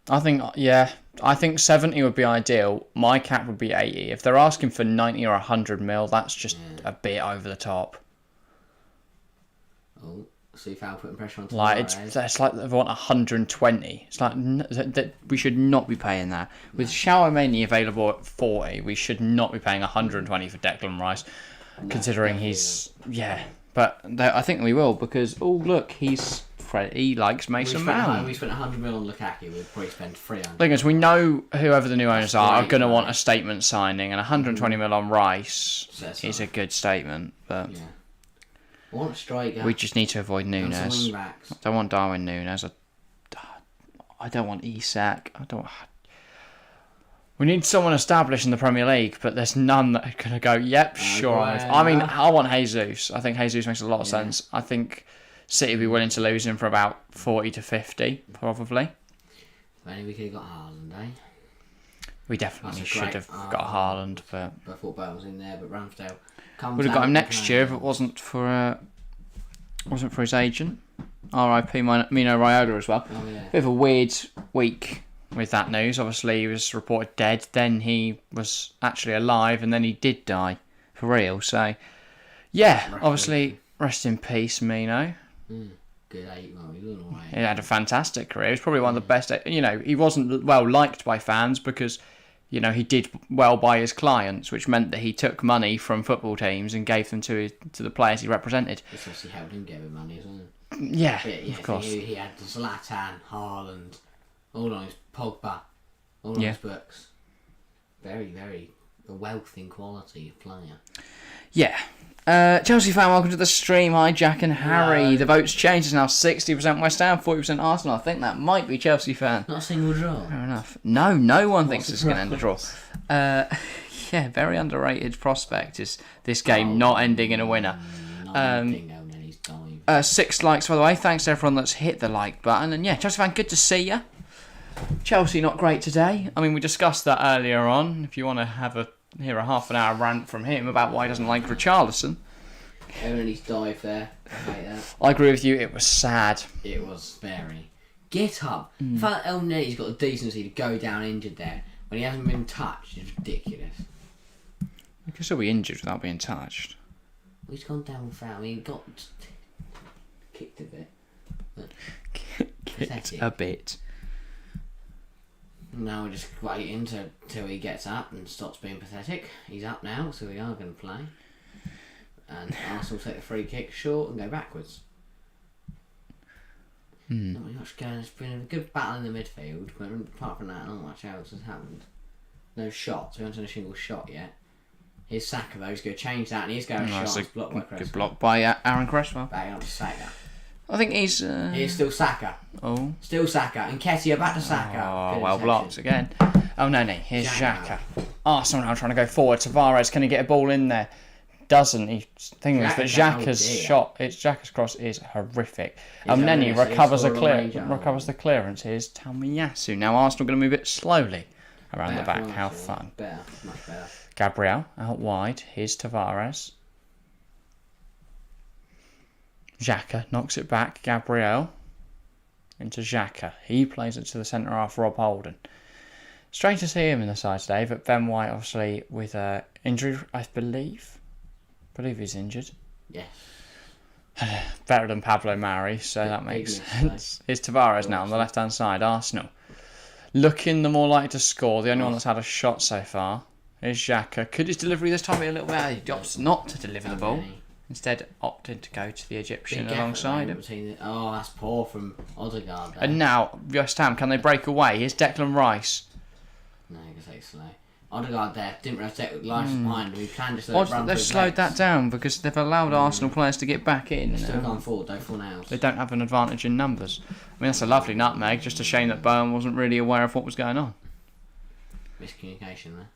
I think 70 would be ideal. My cap would be 80. If they're asking for 90 or 100 mil, that's just a bit over the top. Oh, Soufal putting pressure on It's like they want 120. It's like that we should not be paying that. With Tchouaméni available at 40, we should not be paying 120 for Declan Rice, considering he's But I think we will because look, he likes Mason Mount. We spent 100 million on Lukaku. We'll probably spend 300. Thing is, we know whoever the new owners are going to want a statement signing, and 120 million on Rice is a good statement, but. Yeah. I want a striker. We just need to avoid Nunes. I don't want Darwin Nunes. I don't want Isak. We need someone established in the Premier League, but there's none that are going to go, yep, sure. I want Jesus. I think Jesus makes a lot of sense. I think City would be willing to lose him for about 40 to 50, probably. Maybe we could have got Haaland, eh? We definitely should have got Haaland, but I thought Bowen was in there, but Ramsdale would have got him next year if it wasn't for his agent. R.I.P. Mino Raiola as well. Oh, yeah. Bit of a weird week with that news. Obviously, he was reported dead. Then he was actually alive, and then he did die for real. So, yeah, obviously, rest in peace, Mino. Good 8 months. He had a fantastic career. He was probably one of the best. He wasn't well liked by fans because. He did well by his clients, which meant that he took money from football teams and gave them to the players he represented. It's obviously helped him get him money, isn't it? Yeah, of course. He had Zlatan, Haaland, all on his Pogba, all on his books. Very, very a wealth in quality of player. Yeah. Chelsea fan, welcome to the stream. Hi, Jack and Harry. Hello. The votes changed. It's now 60% West Ham, 40% Arsenal. I think that might be Chelsea fan. Not a single draw. Fair enough. No one thinks it's going to end a draw. Very underrated prospect is this game not ending in a winner. 6 likes, by the way. Thanks to everyone that's hit the like button. And Chelsea fan, good to see you. Chelsea not great today. I mean, we discussed that earlier on. If you want to hear a half an hour rant from him about why he doesn't like Richarlison. Everybody's dive there. I hate that. I agree with you. It was sad. It was very. Get up. The fact that El Nenny's got the decency to go down injured there when he hasn't been touched is ridiculous. He could still be injured without being touched. He's gone down without. I mean, he got kicked a bit. Kicked a bit. Now we're just waiting till he gets up and stops being pathetic. He's up now, so we are going to play. And Arsenal take the free kick short and go backwards. Not really much going. It's been a good battle in the midfield, but apart from that, not much else has happened. No shots. We haven't done a single shot yet. Here's Saka though. He's going to change that, and he's going to shot. It's blocked by Cresswell. Good block by Aaron Cresswell. Back up to Saka. I think he's... Here's still Saka. Oh. Still Saka. And Nketiah back to Saka. Oh, well blocked again. Oh, no. Here's Xhaka. Arsenal now trying to go forward. Tavares, can he get a ball in there? Doesn't. The thing is that Xhaka's cross is horrific. Nenny recovers the clearance. Here's Tomiyasu. Now Arsenal going to move it slowly around the back. How fun. Better. Much better. Gabriel out wide. Here's Tavares. Xhaka knocks it back. Gabriel into Xhaka. He plays it to the centre half, Rob Holden. Strange to see him in the side today, but Ben White obviously with an injury, I believe. I believe he's injured. Yes. Better than Pablo Mari, so that makes sense. Here's Tavares now on the left-hand side. Arsenal looking the more likely to score. The only one that's had a shot so far. Here's Xhaka. Could his delivery this time be a little bit? He opts not to deliver the ball. Instead, opted to go to the Egyptian alongside him. That's poor from Odegaard there. And now, West Ham, can they break away? Here's Declan Rice. No, you can take slow. Odegaard there, didn't realise Declan Rice was behind. We can just let it run. They've slowed that down because they've allowed Arsenal players to get back in. They've still gone forward, though, 4 now. They don't have an advantage in numbers. I mean, that's a lovely nutmeg, just a shame that Bowen wasn't really aware of what was going on. Miscommunication there.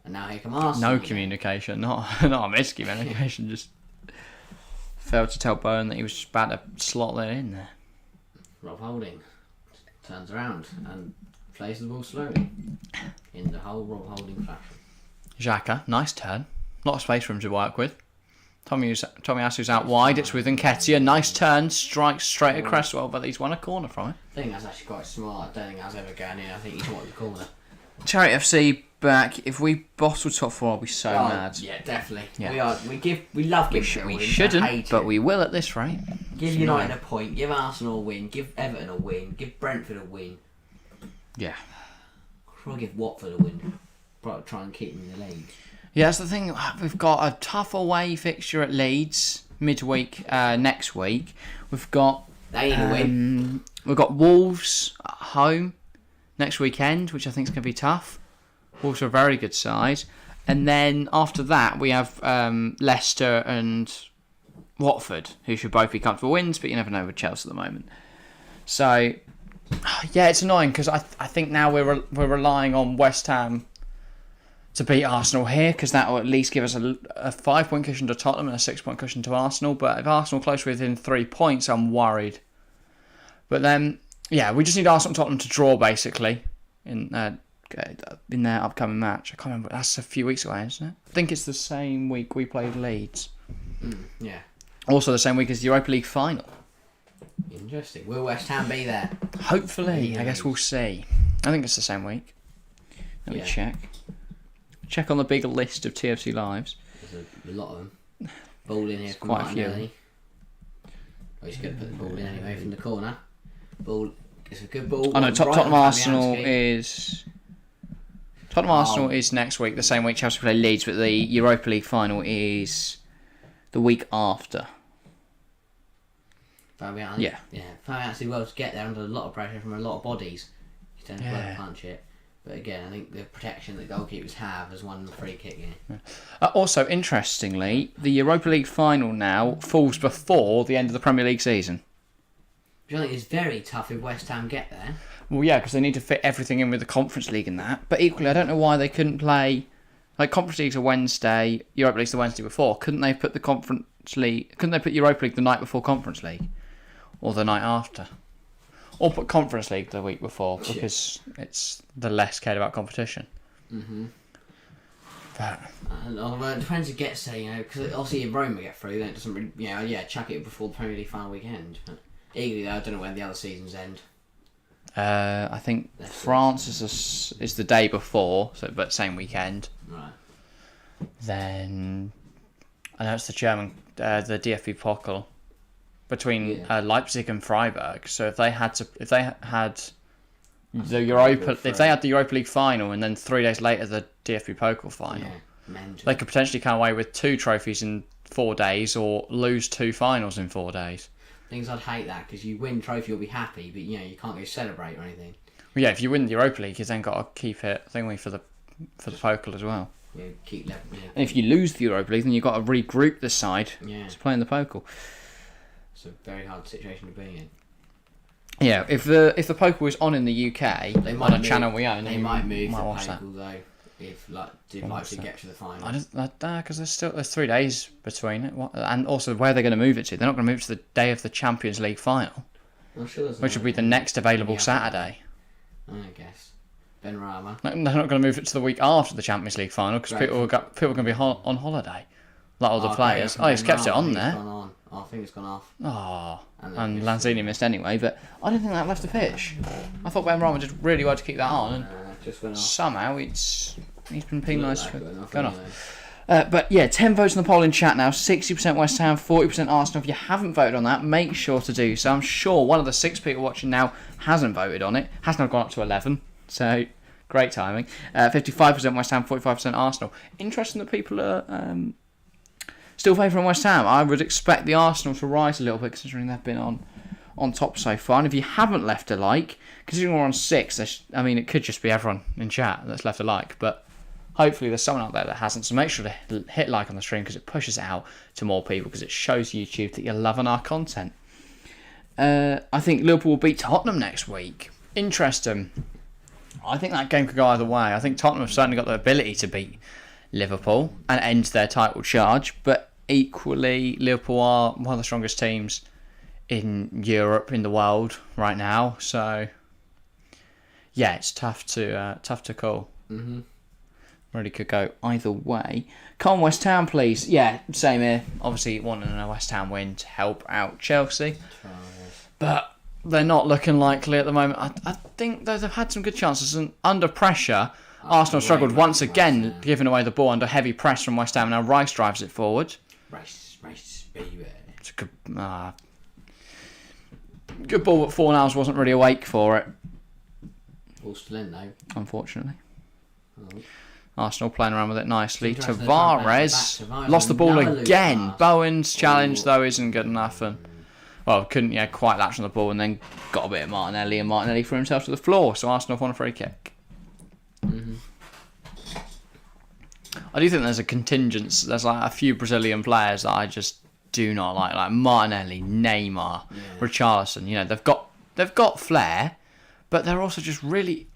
And now here come Arsenal. No communication, not a miscommunication, just... failed to tell Bowen that he was just about to slot that in there. Rob Holding turns around and plays the ball slowly in the whole Rob Holding fashion. Xhaka, nice turn. A lot of space for him to work with. Tomiyasu's out wide. It's with Nketiah. Nice turn. Strikes straight at Cresswell, but he's won a corner from it. I think that's actually quite smart. I don't think that's ever going in. I think he's wanted the corner. Charity FC back. If we bottle top 4, I'll be so mad. Yeah, definitely. Yeah. We love giving it a We win. shouldn't, but we will at this rate. Give United a point. Give Arsenal a win. Give Everton a win. Give Brentford a win. Yeah. I'll give Watford a win. Probably try and keep them in the league. Yeah, that's the thing. We've got a tough away fixture at Leeds midweek next week. We've got They need a win. We've got Wolves at home next weekend, which I think is going to be tough. Wolves are a very good side. And then after that, we have Leicester and Watford, who should both be comfortable wins, but you never know with Chelsea at the moment. So, yeah, it's annoying because I think now we're relying on West Ham to beat Arsenal here, because that will at least give us a 5-point cushion to Tottenham and a 6-point cushion to Arsenal. But if Arsenal close within 3 points, I'm worried. But then, yeah, we just need Arsenal and Tottenham to draw, basically, in their upcoming match. I can't remember. That's a few weeks away, isn't it? I think it's the same week we played Leeds. Yeah. Also the same week as the Europa League final. Interesting. Will West Ham be there? Hopefully. I guess we'll see. I think it's the same week. Let me check. Check on the bigger list of TFC Lives. There's a lot of them. Ball in here from quite a few. Martinelli. Oh, he's going to put the ball in anyway from the corner. Ball. It's a good ball. Oh no, Right Tottenham on Arsenal Fabianski. is... Tottenham Arsenal is next week, the same week Chelsea play Leeds, but the Europa League final is the week after. Fabianski. Yeah. Yeah. Fabianski well to get there under a lot of pressure from a lot of bodies. He's done well to punch it. But again, I think the protection that goalkeepers have has won the free kick here. Also, interestingly, the Europa League final now falls before the end of the Premier League season. Which I think is very tough if West Ham get there. Well, yeah, because they need to fit everything in with the Conference League and that. But equally, I don't know why they couldn't play... Like, Conference League's a Wednesday, Europa League's the Wednesday before. Couldn't they put the Conference League... Couldn't they put Europa League the night before Conference League? Or the night after? Or put Conference League the week before, because it's the less cared about competition. Mm-hmm. But... Well, it depends who gets there, because obviously if Roma get through, then it doesn't really... chuck it before the Premier League final weekend. But equally, though, I don't know when the other seasons end. I think France is the day before, but same weekend. Right. Then I know it's the German, the DFB Pokal between Leipzig and Freiburg. So if they had the Europa League final and then 3 days later the DFB Pokal final, they could potentially come away with 2 trophies in 4 days or lose 2 finals in 4 days. Things I'd hate that, because you win trophy, you'll be happy, but you can't go celebrate or anything. Well, yeah, if you win the Europa League, you've then got to keep it thingy for the Pokal as well. Yeah, keep level. Yeah. And if you lose the Europa League, then you've got to regroup the side to play in the Pokal. It's a very hard situation to be in. Yeah, if the Pokal was on in the UK on a channel we own, they might move the watch that. Pokal though. If did Leipzig get to the final? I don't because there's 3 days between it, and also where they're going to move it to. They're not going to move it to the day of the Champions League final, which will be the next available Saturday. I guess Benrahma. They're not going to move it to the week after the Champions League final because people are going to be on holiday, like all the players. Oh, he's kept it on there. I think it's gone off. Oh, and Lanzini missed anyway, but I didn't think that left the pitch. I thought Benrahma did really well to keep that on, and just went off. Somehow he's been penalised for going off. But yeah, 10 votes on the poll in chat now. 60% West Ham, 40% Arsenal. If you haven't voted on that, make sure to do so. I'm sure one of the 6 people watching now hasn't voted on it. Has now gone up to 11. So, great timing. 55% West Ham, 45% Arsenal. Interesting that people are still favouring West Ham. I would expect the Arsenal to rise a little bit considering they've been on top so far. And if you haven't left a like, considering we're on 6, it could just be everyone in chat that's left a like. But hopefully there's someone out there that hasn't. So make sure to hit like on the stream because it pushes it out to more people because it shows YouTube that you're loving our content. I think Liverpool will beat Tottenham next week. Interesting. I think that game could go either way. I think Tottenham have certainly got the ability to beat Liverpool and end their title charge. But equally, Liverpool are one of the strongest teams in Europe, in the world right now. So, yeah, it's tough to call. Mm-hmm. Really could go either way. Come West Ham, please. Yeah, same here. Obviously, wanting a West Ham win to help out Chelsea. But they're not looking likely at the moment. I think they've had some good chances. And under pressure, Arsenal struggled great once run from again, West Ham. giving away the ball under heavy press from West Ham. Now Rice drives it forward. Rice, baby. It's a good ball, but Fornals wasn't really awake for it, All still in though. unfortunately. Oh. Arsenal playing around with it nicely. Interesting, they're trying to play Tavares it back. Tavares lost the ball another loose again. pass. Bowen's challenge, Ooh. though, isn't good enough. And couldn't quite latch on the ball, and then got a bit of Martinelli, and Martinelli threw himself to the floor. So Arsenal won a free kick. Mm-hmm. I do think there's a contingent. There's like a few Brazilian players that I just do not like Martinelli, Neymar, Richarlison. They've got flair, but they're also just really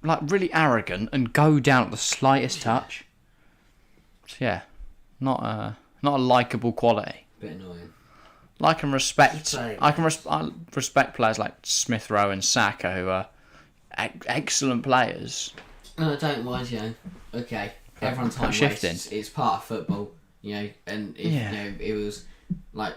arrogant and go down at the slightest touch. So yeah, not a likable quality. Bit annoying. I respect players like Smith Rowe and Saka, who are excellent players. No, I don't mind, Okay, everyone's time shifting. wastes. It's part of football, and if, it was like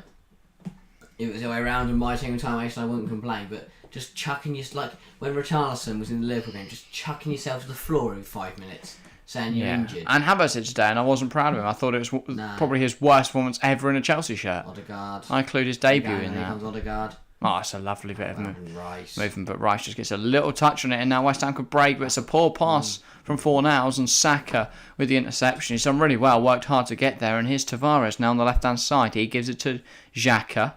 it was the way around in my team time wasted, I wouldn't complain. But just chucking like when Richarlison was in the Liverpool game, just chucking yourself to the floor in 5 minutes, saying you're injured. And Havertz today, and I wasn't proud of him. I thought it was probably his worst performance ever in a Chelsea shirt. Odegaard. I include his debut in Here that. comes Odegaard. Oh, it's a lovely bit of Rice. movement, but Rice just gets a little touch on it, and now West Ham could break, but it's a poor pass from Fornals, and Saka with the interception. He's done really well, worked hard to get there, and here's Tavares now on the left-hand side. He gives it to Xhaka.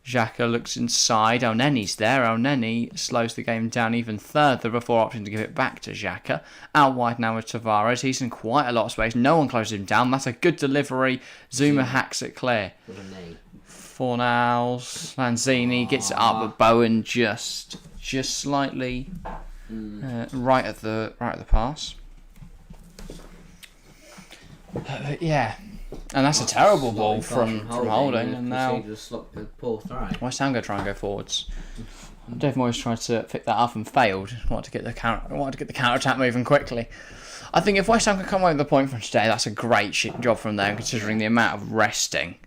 Xhaka looks inside. Elneny's there. Elneny slows the game down even further before opting to give it back to Xhaka. Out wide now with Tavares. He's in quite a lot of space. No one closes him down. That's a good delivery. Zuma hacks it clear. With a knee. Fornals, Lanzini gets it up, but Bowen just slightly right at the pass. And that's a terrible ball from Holding, and now West Ham try and go forwards. Dave Moyes tried to pick that up and failed. Wanted to get the counter attack moving quickly. I think if West Ham can come away with the point from today, that's a great job from them, considering the amount of resting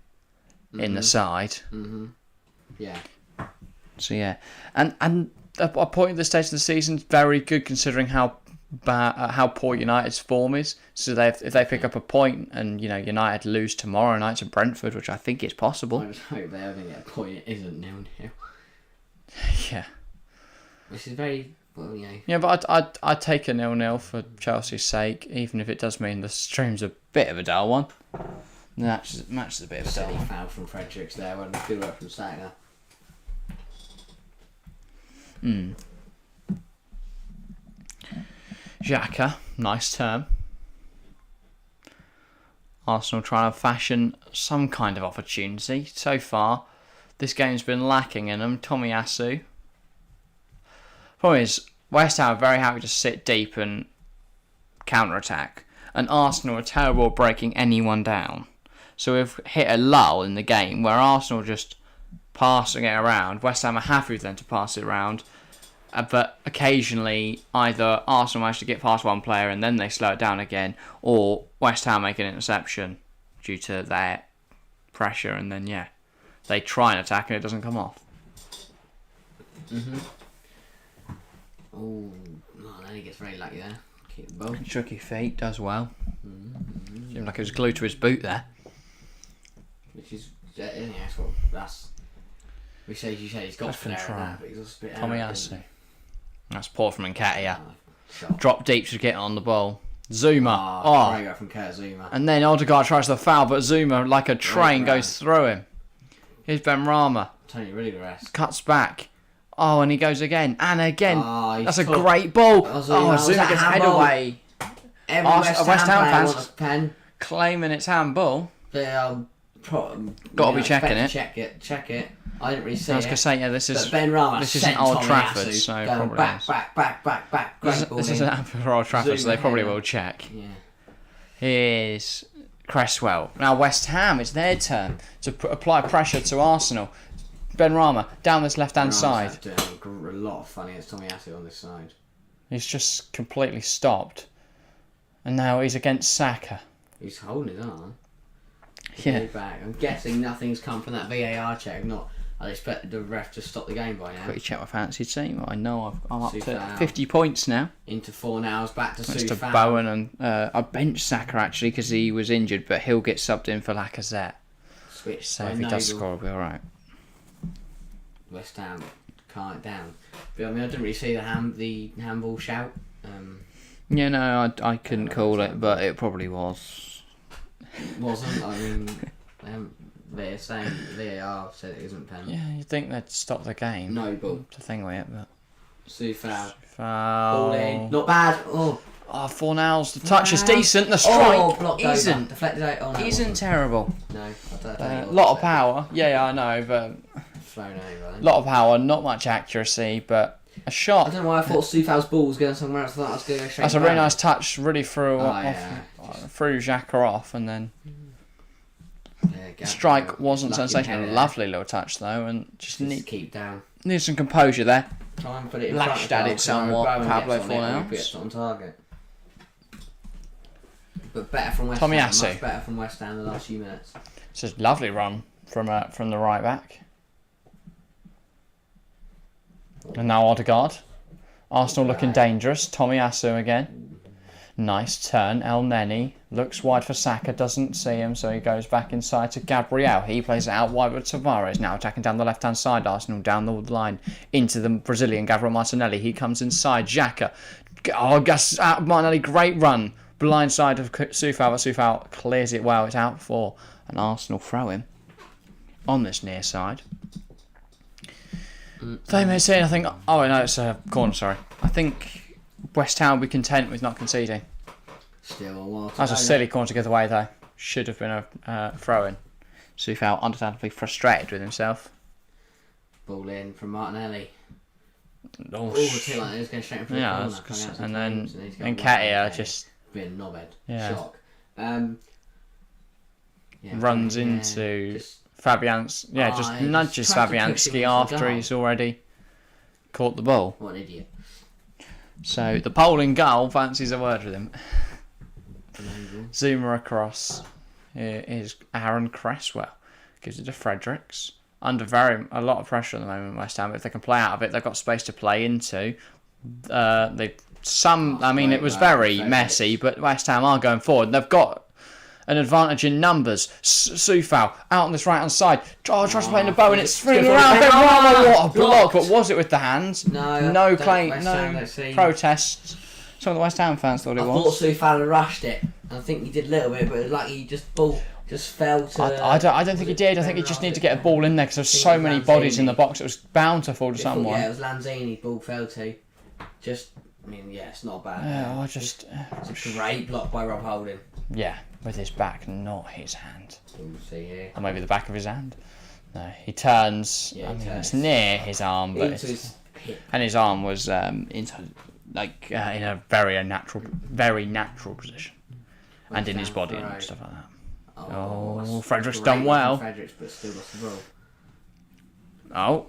in the side. Mm-hmm. Yeah. So yeah, and a point at this stage of the season is very good considering how poor United's form is. So if they pick up a point and United lose tomorrow night to Brentford, which I think is possible. I just hope they ever get a point. It isn't 0-0. Yeah. Which is very Yeah, but I'd take a 0-0 for Chelsea's sake, even if it does mean the stream's a bit of a dull one. The match is a bit of a dull silly one. foul from Fredericks there, when the good work from Saka. Xhaka, nice term. Arsenal trying to fashion some kind of opportunity. So far, this game's been lacking in them. Tomiyasu. Problem is, West Ham are very happy to sit deep and counter-attack. And Arsenal are terrible at breaking anyone down. So we've hit a lull in the game where Arsenal just passing it around. West Ham are happy with them to pass it around. But occasionally, either Arsenal manage to get past one player and then they slow it down again, or West Ham make an interception due to their pressure, and then they try and attack and it doesn't come off. Oh, then he gets very lucky there. Keep the ball. Tricky feet, does well. Seemed like it was glued to his boot there. Which is, that's. You say he's got flair in that, but he's also a bit Tomiyasu. That's poor from Nketiah. Shot. Drop deep to get on the ball. Zuma. Great work from Kurt Zuma. And then Odegaard tries the foul, but Zuma, like a train, goes through him. Here's Benrahma. Tony really the rest. Cuts back. Oh, and he goes again. And again. That's a took- great ball. Zuma Zuma gets head handball. away. Every West Ham fans wants a pen. claiming it's handball. They Got to be checking it. Check it. I didn't really see I was going to say, But Benrahma this sent isn't Old Tomiyasu Trafford, so going probably back. Great ball this in. isn't happening for Old Trafford, so they Zuma probably header. will check. Yeah. Here's Cresswell. Now West Ham, it's their turn to apply pressure to Arsenal. Benrahma down this left-hand side. Doing a lot of fun against Tomiyasu on this side. He's just completely stopped. And now he's against Saka. He's holding his arm. Yeah. Back. I'm guessing nothing's come from that VAR check. Not I'd expect the ref to stop the game by now. Quickly check my fantasy team. I know I'm up to Sufal. 50 points now. Into 4 nows, back to Thanks to Sufal. Bowen, and I benched Saka actually because he was injured, but he'll get subbed in for Lacazette. Switch So by if he does Noble. score, he'll be alright. West Ham calm it down. But I mean, I didn't really see the handball shout. Yeah, no, I couldn't call it, but it probably was. Wasn't. I mean, they're saying VAR said it isn't penalty. Yeah, you'd think they'd stop the game. Noble. To thing with it, but. Sufal. Foul. Ball in. Not bad. Oh. Oh, 4 nows. The touch is decent. The strike blocked isn't. over. Deflected out. Oh, no, Isn't terrible. No, I don't A think lot of power. Yeah, I know, but thrown over. a lot of power, not much accuracy, but a I shot. don't know why I thought Sufal's ball was going somewhere else. I thought I was going to go straight. That's a really back. nice touch, really threw yeah. threw Xhaka off, and then Yeah, Gabriel. strike wasn't Lucky sensational. penny there. Lovely little touch though, and just Just keep down. need some composure there. Try and put it in Lashed front at of it somewhat, Bowen Pablo gets on it, Fornals. and gets on target. But better from West Tommy Ham. Asu. Much better from West Ham the last few minutes. It's just a lovely run from the right back. And now Odegaard. Arsenal looking dangerous. Tommy Asu again. Nice turn. El Neni looks wide for Saka, doesn't see him, so he goes back inside to Gabriel. He plays it out wide with Tavares. Now attacking down the left-hand side. Arsenal down the line into the Brazilian Gabriel Martinelli. He comes inside. Xhaka. Oh, Gus Martinelli, great run. Blind side of Sufal, but Sufal clears it well. It's out for an Arsenal throw-in on this near side. 30 minutes in, I think. Oh no, it's a corner. Sorry, I think West Ham will be content with not conceding. Still a while to That's a go. silly corner to give away, though. Should have been a throw-in. Sufal understandably frustrated with himself. Ball in from Martinelli. Oh, The two like it's going straight in for the yeah, corner. that's coming out good. to And then James, he's going Nketiah right, just being knobhead. Yeah. Shock. Yeah, runs yeah, into just- Fabianski. Yeah, Oh, just he nudges just tried to push him Fabianski into the after goal. he's already caught the ball. What an idiot. So the bowling goal fancies a word with him. Amazing. Zuma across. Here is Aaron Cresswell. Gives it to Fredericks. Under a lot of pressure at the moment, West Ham. If they can play out of it, they've got space to play into. I mean, it was very messy, but West Ham are going forward. They've got an advantage in numbers. Sufal out on this right hand side. Oh, tries to play in the Bowen. It's swinging around. What a block! But was it with the hands? No, No don't- claim. West Ham No don't see. protest. Some of the West Ham fans thought it I was. thought Sufal had rushed it. I think he did a little bit, but like he just fell to. I don't think he did. I think he just needed to get a ball in there because there's so many bodies in the box. It was bound to fall to someone. Yeah, it was Lanzini. Ball fell to. I mean, yeah, it's not bad. Yeah, I just. It's a great block by Rob Holding. Yeah, with his back, not his hand. We'll see here. Or maybe the back of his hand. No, he turns. Yeah, I he mean, turns. it's near his arm, but Into his hip. and his arm was in a very natural position, and in his body and stuff like that. Oh, Fredericks done well. Fredericks, but still lost the ball. Oh,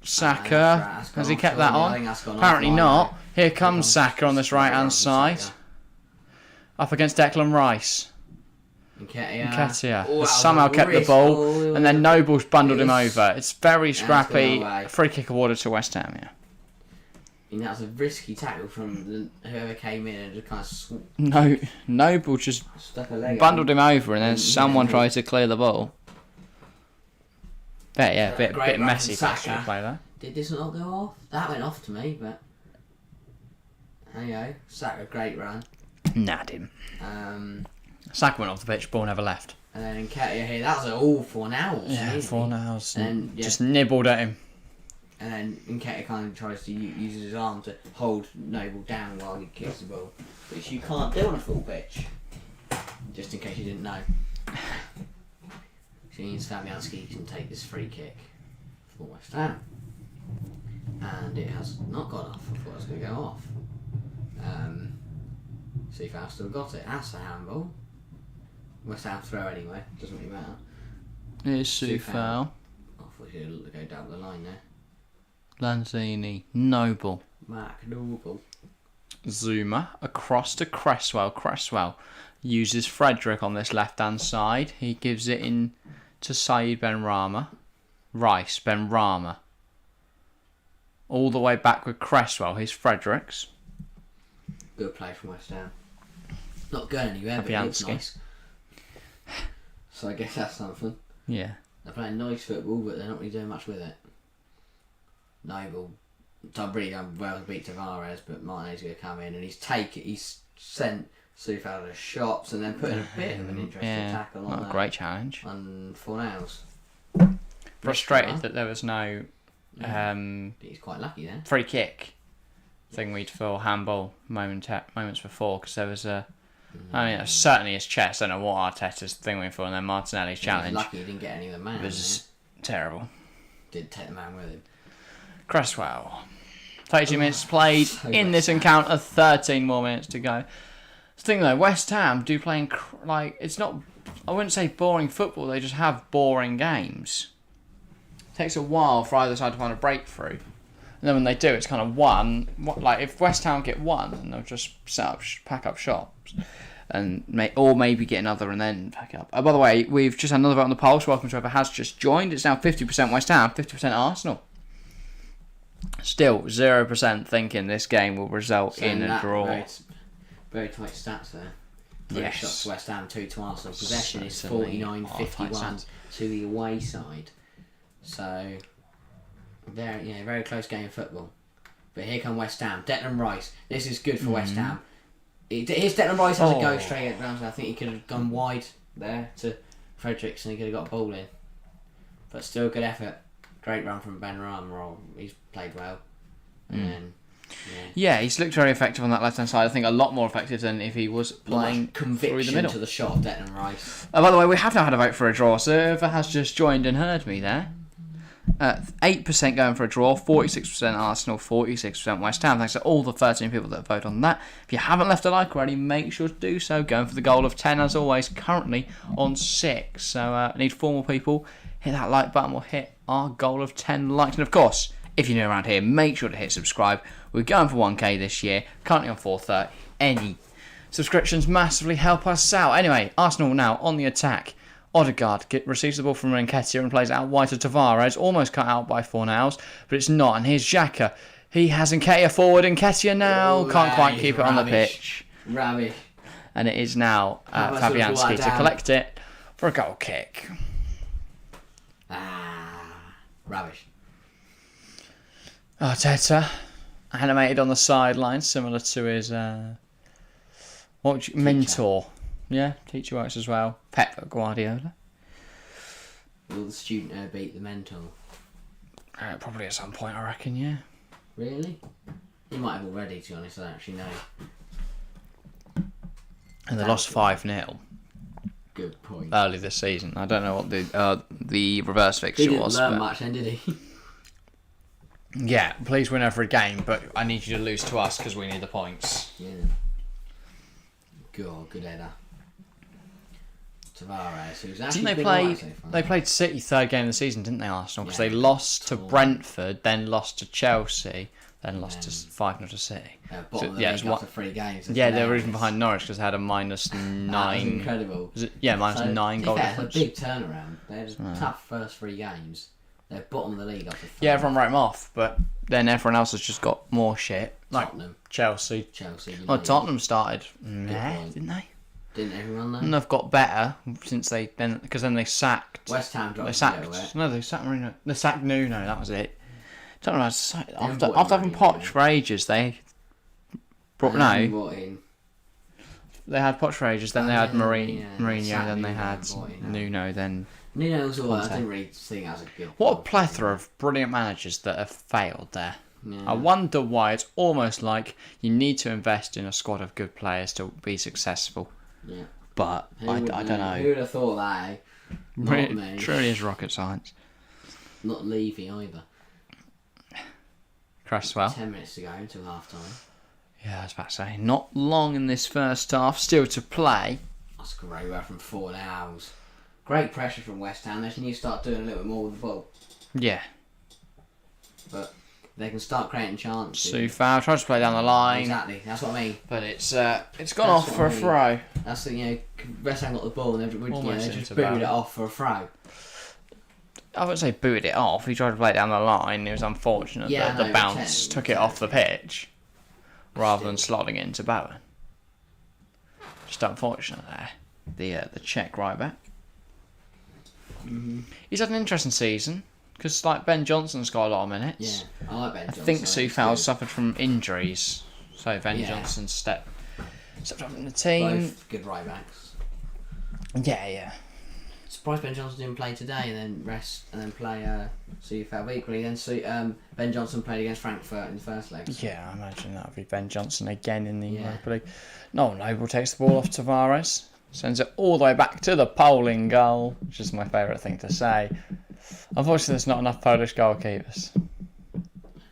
Saka, That's has he gone kept off, that I on? think that's gone Apparently offline, not. though. Here comes Saka on this right hand side, Saka. up against Declan Rice. Nketiah. Has somehow kept the ball, and then Noble's bundled him Yes. over. It's very scrappy. gone away. Free kick awarded to West Ham. Yeah. And that was a risky tackle from whoever came in and just kind of No, Noble just stuck a leg bundled out. him over, and then Yeah. someone tried to clear the ball. Yeah, Great bit run messy from pass Saka. play there. Did this not go off? That went off to me, but there you go. Saka, great run. Nah, didn't. And Saka went off the pitch, ball never left. then Nketiah here. That was an all 4 nows. Yeah, really. 4 nows. And, yeah. Just nibbled at him. And then Nketiah kind of tries to use his arm to hold Noble down while he kicks the ball, which you can't do on a full pitch. Just in case you didn't know. Which means Fabianski can take this free kick for West Ham. And it has not gone off. I thought it was going to go off. Sufal still got it. That's a handball. West Ham throw anyway. Doesn't really matter. Here's Sufal. Sufal. I thought he should go down the line there. Lanzini. Noble. Mark Noble. Zuma across to Cresswell. Cresswell uses Frederick on this left hand side. He gives it in to Saeed Benrahma. Rice, Benrahma. All the way back with Cresswell. Here's Fredericks. Good play from West Ham. Not going anywhere, but it looks nice. So I guess that's something. Yeah. They're playing nice football, but they're not really doing much with it. Noble. Done really well to beat Tavares, but Martinez going to come in and he's sent Souf out of the shops and then put in a bit of an interesting tackle on not a great challenge. On Fornals. Frustrated that there was no he's quite lucky then. free kick thing we'd for handball moments before, because there was a I mean, certainly his chest. I don't know what Arteta's thing went for, and then Martinelli's challenge. He was lucky he didn't get any of the man. It was terrible. Did take the man with him. Cresswell. 32 minutes played in this encounter, 13 more minutes to go. The thing though, West Ham do play it's not, I wouldn't say boring football, they just have boring games. It takes a while for either side to find a breakthrough. And then when they do, it's kind of one. Like if West Ham get one, then they'll just pack up shops, and maybe get another and then pack up. By the way, we've just had another vote on the polls. Welcome to whoever has just joined. It's now 50% West Ham, 50% Arsenal. Still 0% thinking this game will result in a draw. Very tight stats there. 3 shots to West Ham, 2 to Arsenal. Possession is 49-51 to the away side. So. Very close game of football. But here come West Ham. Declan Rice. This is good for West Ham. Here's Declan Rice has a go straight at Ramsey. I think he could have gone wide there to Fredericks and he could have got a ball in. But still good effort. Great run from Benrahma. He's played well. And then, he's looked very effective on that left hand side. I think a lot more effective than if he was playing through the middle. To the shot, Declan Rice. By the way, we have now had a vote for a draw. So whoever has just joined and heard me there. 8% going for a draw, 46% Arsenal, 46% West Ham. Thanks to all the 13 people that vote on that. If you haven't left a like already, make sure to do so. Going for the goal of 10 as always, currently on 6. So I need 4 more people. Hit that like button, we'll hit our goal of 10 likes. And of course, if you're new around here, make sure to hit subscribe. We're going for 1k this year, currently on 430. Any subscriptions massively help us out. Anyway, Arsenal now on the attack. Odegaard receives the ball from Nketiah and plays it out wide to Tavares, almost cut out by Fornals, but it's not. And here's Xhaka. He has Nketiah forward. Nketiah now can't quite keep it on the pitch. Rubbish. And it is now Fabianski to collect it for a goal kick. Rubbish. Arteta, animated on the sideline, similar to his mentor. Yeah, teacher works as well. Pep Guardiola. Will the student beat the mentor? Probably at some point, I reckon, yeah. Really? He might have already, to be honest, I don't actually know. And they lost 5-0. Good point. Early this season. I don't know what the reverse fixture was. He didn't learn much then, did he? Yeah, please win every game, but I need you to lose to us because we need the points. Yeah. Good header. Tavares, who's actually didn't they play? So they played City third game of the season, didn't they, Arsenal? Because they lost to Brentford, then lost to Chelsea, then lost to 5-0 to City. Bottom of the league after 3 games. Yeah, they were even behind Norwich because they had a -9. That's incredible. -9 goal difference. It's a big turnaround. They had a tough first 3 games. They're bottom of the league after 3. Yeah, everyone wrote them off, but then everyone else has just got more shit. Like Tottenham. Chelsea. Well, Tottenham started, didn't they? Didn't everyone know? And they've got better since they sacked. West Ham dropped. They sacked Mourinho. They sacked Nuno. That was it. Tottenham after having Poch for ages, they brought They had Poch for ages. Then they had Mourinho. Then they had Nuno. Then Nuno was all right. I didn't really think that was a good. What a plethora of brilliant managers that have failed there. Yeah. I wonder why it's almost like you need to invest in a squad of good players to be successful. Yeah. But I don't know. Who would have thought that, eh? Not me. Truly is rocket science. Not Levy either. Cresswell. 10 minutes to go until half time. Yeah, I was about to say. Not long in this first half. Still to play. That's great work from Fornals. Great pressure from West Ham. They need to start doing a little bit more with the ball. Yeah. But they can start creating chances. Soufal tries to play down the line. Exactly, that's what I mean. But it's gone off for a throw. That's West Ham got the ball and they just booted it off for a throw. I wouldn't say booted it off. He tried to play it down the line. It was unfortunate that the bounce took it off the pitch rather than slotting it into Bowen. Just unfortunate there. The Czech right back. Mm-hmm. He's had an interesting season because like Ben Johnson's got a lot of minutes. Yeah, I like Ben Johnson. I think Soufal's suffered from injuries, so Ben Johnson stepped up in the team. Both good right backs. Yeah. Surprised Ben Johnson didn't play today and then rest and then play Soufal. But equally, then Ben Johnson played against Frankfurt in the first leg. Yeah, I imagine that would be Ben Johnson again in the Europa League. Noble takes the ball off Tavares. Sends it all the way back to the Poland goal, which is my favourite thing to say. Unfortunately, there's not enough Polish goalkeepers.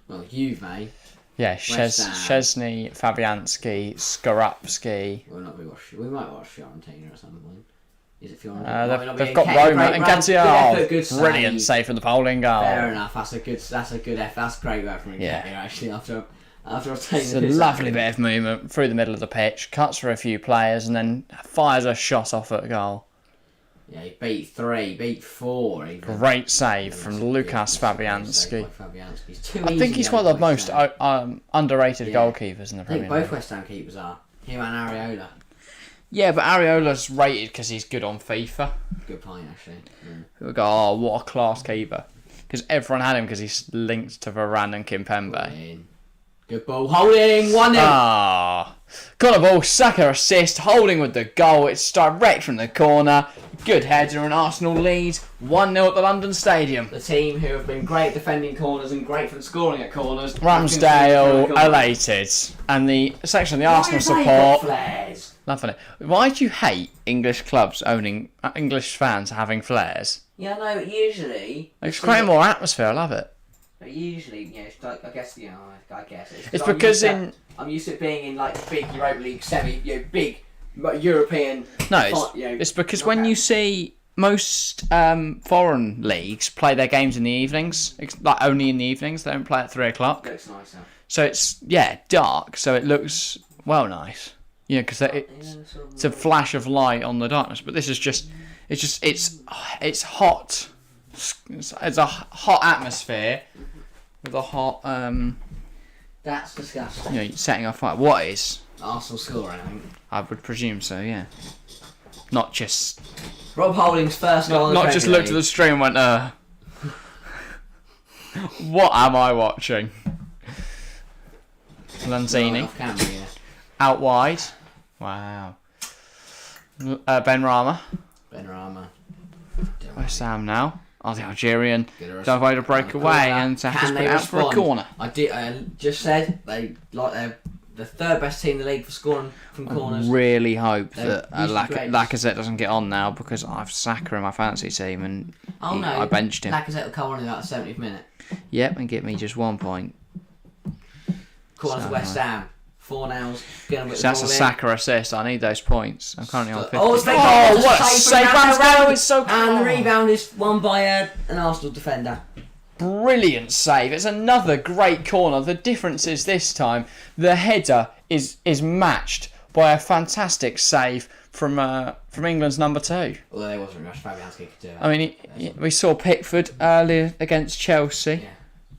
Well, you've made. Yeah, Szczesny, Fabianski, Skorupski. We might watch Fiorentina at some point. Is it Fiorentina? They've got Roma and Gatti. Brilliant save from the Poland goal. Fair enough. That's great work from Nketiah, actually. After I've taken it's a lovely bit of movement through the middle of the pitch, cuts for a few players, and then fires a shot off at goal. Yeah, he beat 4 even. Great save from Lukas Fabianski. I think he's one of the most underrated goalkeepers in the Premier League. I think both West Ham keepers are. Him and Areola. Yeah, but Areola's rated because he's good on FIFA. Good point, actually. We go, what a class keeper. Because everyone had him because he's linked to Varane and Kimpembe. Good ball. Holding. 1-0. Corner ball. Saka assist. Holding with the goal. It's direct from the corner. Good header and Arsenal lead 1-0 at the London Stadium. The team who have been great defending corners and great for scoring at corners. Ramsdale elated. And the section of the Arsenal support. Loving it. Why do you hate English clubs owning English fans having flares? Yeah, no, usually It's creating more atmosphere. I love it. But usually, it's like, I guess it's because I'm used to it being in like big Europa League big European. No, it's because when you see most foreign leagues play their games in the evenings, like only in the evenings, they don't play at 3:00. It looks nicer. So it's dark, so it looks nice. Yeah, because it's a flash of light on the darkness. But this is it's hot. It's a hot atmosphere with a hot. That's disgusting. Setting off fire. What is? Arsenal scoring, I think. I would presume so. Yeah. Not just. Rob Holding's first goal. Not just looked at the stream and went, what am I watching? Lanzini. Off camera, yeah. Out wide. Wow. Ben Rama. West Ham now. The Algerian divided to break away and to have to put it out for a corner. I just said they're the third best team in the league for scoring from corners. I really hope that Lacazette doesn't get on now because I've Saka in my fantasy team and I benched him. Lacazette will come on in about the 70th minute. Yep, and get me just 1 point. Corner for West Ham. 4-0. So that's a Saka assist. I need those points. I'm currently on 50. What a save! Ramsdale is so cool. And the rebound is won by an Arsenal defender. Brilliant save. It's another great corner. The difference is this time the header is matched by a fantastic save from England's number 2. Although there wasn't much Fabianski could do it. I mean, we saw Pickford earlier against Chelsea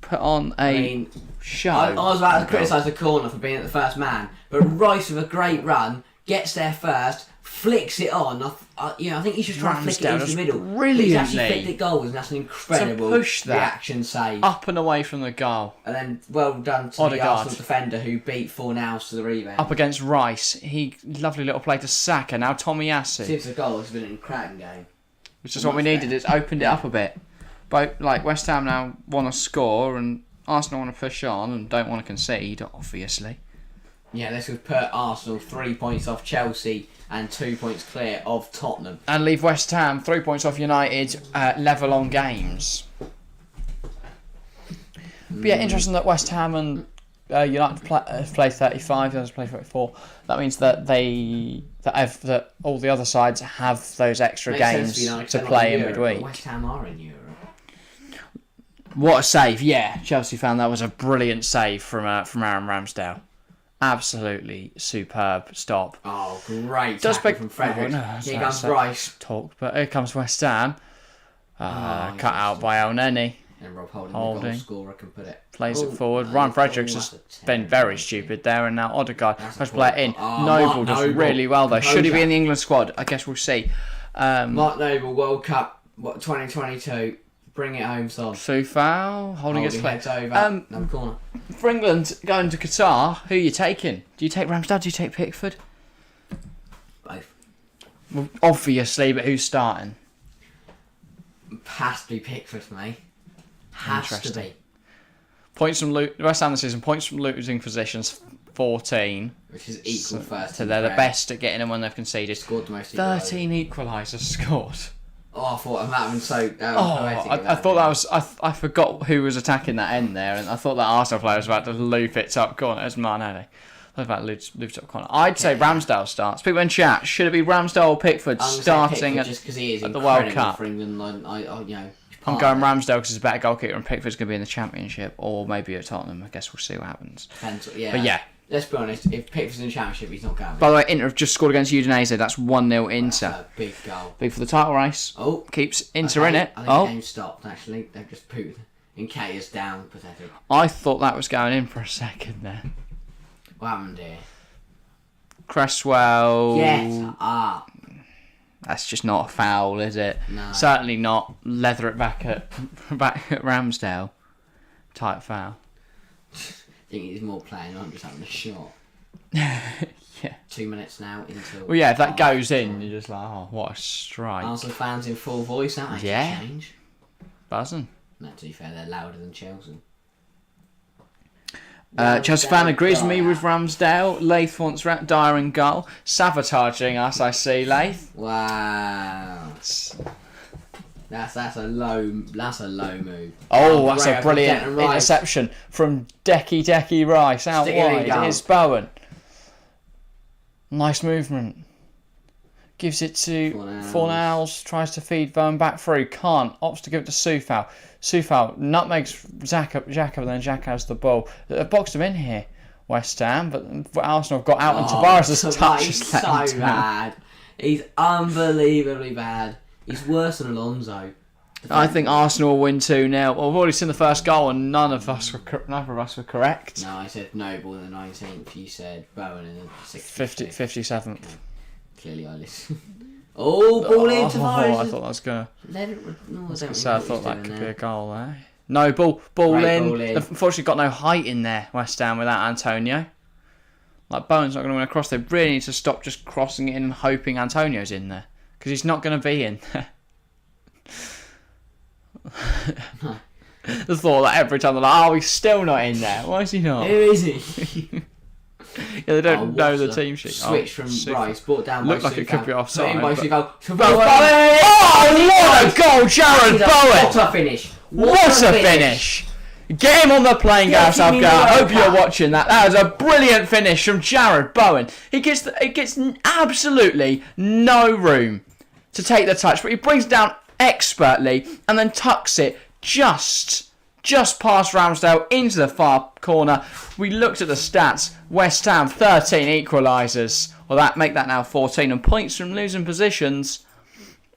put on a show. I was about to criticise the corner for being at the first man, but Rice with a great run gets there first, flicks it on. I think he's just trying to flick it into the middle. Brilliantly. He's actually flicked it goals, and that's an incredible reaction save. Up and away from the goal. And then well done to the Arsenal defender who beat 4-0 to the rebound. Up against Rice. Lovely little play to Saka. Now Tomiyasu. Since the goal, it's been an cracking game. Which is what we needed. It's opened it up a bit. But West Ham now want to score and Arsenal want to push on and don't want to concede, obviously. Yeah, this would put Arsenal 3 points off Chelsea and 2 points clear of Tottenham. And leave West Ham 3 points off United, level on games. But yeah, interesting that West Ham and United play 35, the others play 34. That means that that all the other sides have those extra games to play in midweek. West Ham are in Europe. What a save! Yeah, Chelsea found that was a brilliant save from Aaron Ramsdale. Absolutely superb stop. Oh, great tackle from Frederick. Here comes Rice. But here comes West Ham. Cut out by El Neni. And Rob Holding, the goal scorer, can put it. Plays it forward. Ryan Fredericks has been very stupid there, and now Odegaard has to play it in. Noble does really well though. Should he be in the England squad? I guess we'll see. Mark Noble, World Cup, 2022. Bring it home, son. Soufal holding its play. Over. No corner. For England going to Qatar, who are you taking? Do you take Ramsdale? Do you take Pickford? Both. Well, obviously, but who's starting? Has to be Pickford for me. Has to be. Points from West Ham this season. Points from losing positions, 14. Which is equal first. So they're the best at getting them when they've conceded. Scored the most. 13 equalisers scored. Oh, I thought that was so. I thought that was. I forgot who was attacking that end there, and I thought that Arsenal player was about to loop it top corner. It was Martinelli. I was about to loop top corner. I'd say Ramsdale starts. People in chat, should it be Ramsdale or Pickford starting Pickford just because he is at the World Cup? For England, I'm going Ramsdale because he's a better goalkeeper, and Pickford's going to be in the Championship or maybe at Tottenham. I guess we'll see what happens. Depends, yeah. But yeah. Let's be honest, if Pickford's in the Championship, he's not going. By the way, Inter have just scored against Udinese. That's 1-0 Inter. That's a big goal. Big for the title race. Oh. Keeps Inter in it. I think the game stopped, actually. They've just put Nketiah's down. Pathetic. I thought that was going in for a second there. What happened here? Cresswell. Get up. That's just not a foul, is it? No. Certainly not. Leather it back at Ramsdale. Type foul. I think he's more playing on, just having a shot. Yeah. 2 minutes now into. Well, yeah, if that goes in, you're just like, oh, what a strike. Arsenal fans in full voice, that makes a change. Buzzing. No, to be fair, they're louder than Chelsea. Chelsea fan agrees with me with Ramsdale. Lath wants Dyer and goal. Sabotaging us, I see, Lath. Wow. That's a low move. Oh, that's a brilliant interception from Decky Rice out wide. Here's Bowen. Nice movement. Gives it to Fornals. Tries to feed Bowen back through. Can't. Opts to give it to Soufal. Soufal nutmegs Xhaka, but then Xhaka has the ball. Boxed him in here, West Ham, but Arsenal have got out and Tavares' touch is so bad. He's unbelievably bad. He's worse than Alonso. I think Arsenal will win 2-0. Well, we've already seen the first goal, and neither of us were correct. No, I said Noble in the 19th. You said Bowen in the 57th. Clearly, I listened. Oh, ball in Tavares. I thought that was gonna. Let it. No, I thought that could be a goal there. No ball in. Unfortunately, got no height in there. West Ham without Antonio. Like Bowen's not going to win a cross. They really need to stop just crossing it in and hoping Antonio's in there because he's not going to be in there. The thought that every time they're like, oh, he's still not in there. Why is he not? Who is he? Yeah, they don't know the team sheet. Switch from Rice, brought down by Looked like it could be offside. Bowen! Oh, what a goal, Jared Bowen! What a finish! What a finish! Get him on the plane, Gareth Southgate. I hope you're watching that. That was a brilliant finish from Jared Bowen. He gets absolutely no room to take the touch, but he brings it down expertly and then tucks it just past Ramsdale into the far corner. We looked at the stats. West Ham 13 equalisers. Well, that make that now 14, and points from losing positions.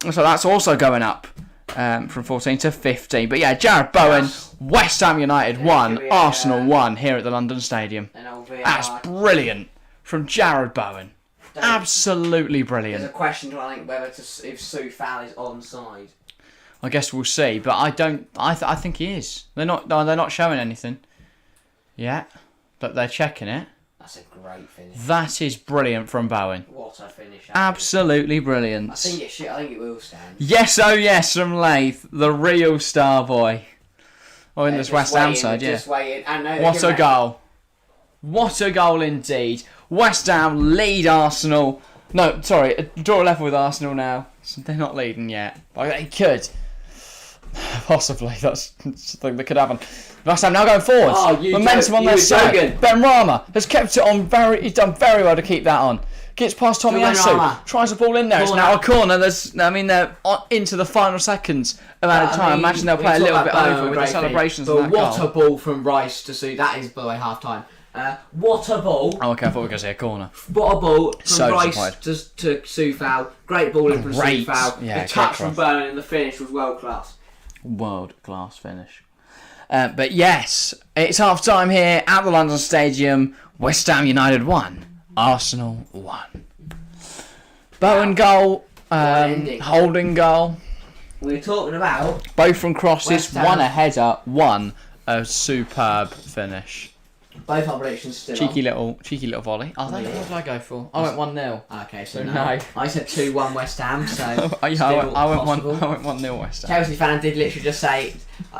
So that's also going up from 14 to 15. But yeah, Jared Bowen, West Ham United 1, Arsenal 1 here at the London Stadium. That's brilliant from Jared Bowen. Absolutely brilliant. There's a question, I think, whether if Soufal is onside. I guess we'll see, but I don't. I think he is. They're not showing anything yet, but they're checking it. That's a great finish. That is brilliant from Bowen. What a finish! Absolutely brilliant. I think it will stand. Yes, oh yes, from Lath, the real star boy. Oh, in this West Ham side, yeah. What a goal! What a goal indeed. West Ham lead Arsenal. No, sorry, draw level with Arsenal now. They're not leading yet, but they could. Possibly, that's something that could happen. West Ham now going forwards. Momentum on their side. Ben Rama has kept it on he's done very well to keep that on. Gets past Tomiyasu, tries the ball in there. It's now a corner. They're into the final seconds of added time. Imagine they'll play a little bit over with the celebrations. But what a ball from Rice to see. That is, by the way, half time. What a ball! Oh, okay, I thought we were going to say a corner. What a ball from So Rice to Soufal. Great ball in from Great. Soufal. Yeah, the touch great from Bowen and the finish was world class. World class finish. But yes, it's half time here at the London Stadium. West Ham United 1, Arsenal 1. Bowen goal, Holding goal. We were talking about Both from crosses, West Ham. one a header, one a superb finish. both our predictions still Cheeky little volley. Oh, what did I go for? I went 1-0. on. Okay, so No. no. I said 2-1 West Ham, so I went still 1-0 West Ham. Chelsea fan did literally just say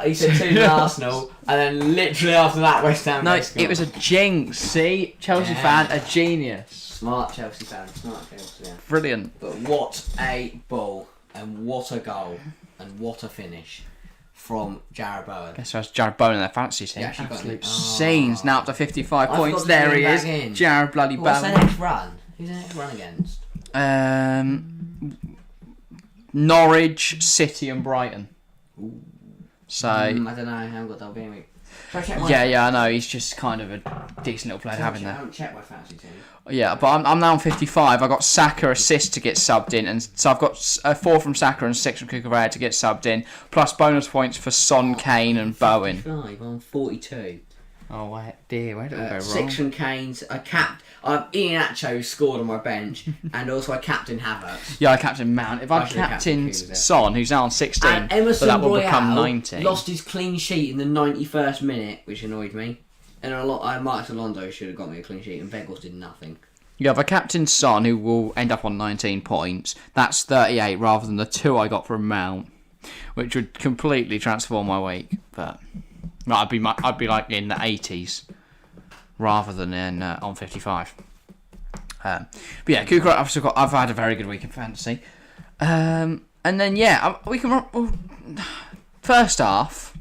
he said 2 Arsenal, and then literally after that West Ham. No, it was a jinx. See, Chelsea fan, a genius. Smart Chelsea fan, smart Chelsea. Yeah. Brilliant. But what a ball, and what a goal, and what a finish from Jarrod Bowen. Guess that's Jarrod Bowen in their fantasy team. Yeah, actually got Absolute him. scenes. Now up to 55 I points. forgot to There put he him is. back in. Jarrod bloody What's Bowen. their next run? Who's their next run against? Norwich, City, and Brighton. So I don't know. I haven't got double game week. Shall I check my yeah, I know. He's just kind of a decent little player to have in I there. haven't checked my fantasy team. Yeah, but I'm now on 55. I got Saka assist to get subbed in, and so I've got 4 from Saka and 6 from Kickoff to get subbed in, plus bonus points for Son, Kane, and Bowen. 55, I'm 42. Oh dear, where did it go wrong? 6 from Kane's. Ian Acho scored on my bench, and also I captain Havertz. Yeah, I captain Mount. If I should've captained captained Kuza. Son, who's now on 16, And but Emerson that will Royale become 19. lost his clean sheet in the 91st minute, which annoyed me. And Marcus Alonso should have got me a clean sheet, and Vegas did nothing. Yeah, if I captain Son, who will end up on 19 points, that's 38 rather than the 2 I got from Mount, which would completely transform my week. But I'd be like in the 80s rather than in on 55. But yeah, Kukra, I've had a very good week in fantasy. And then we can. First half,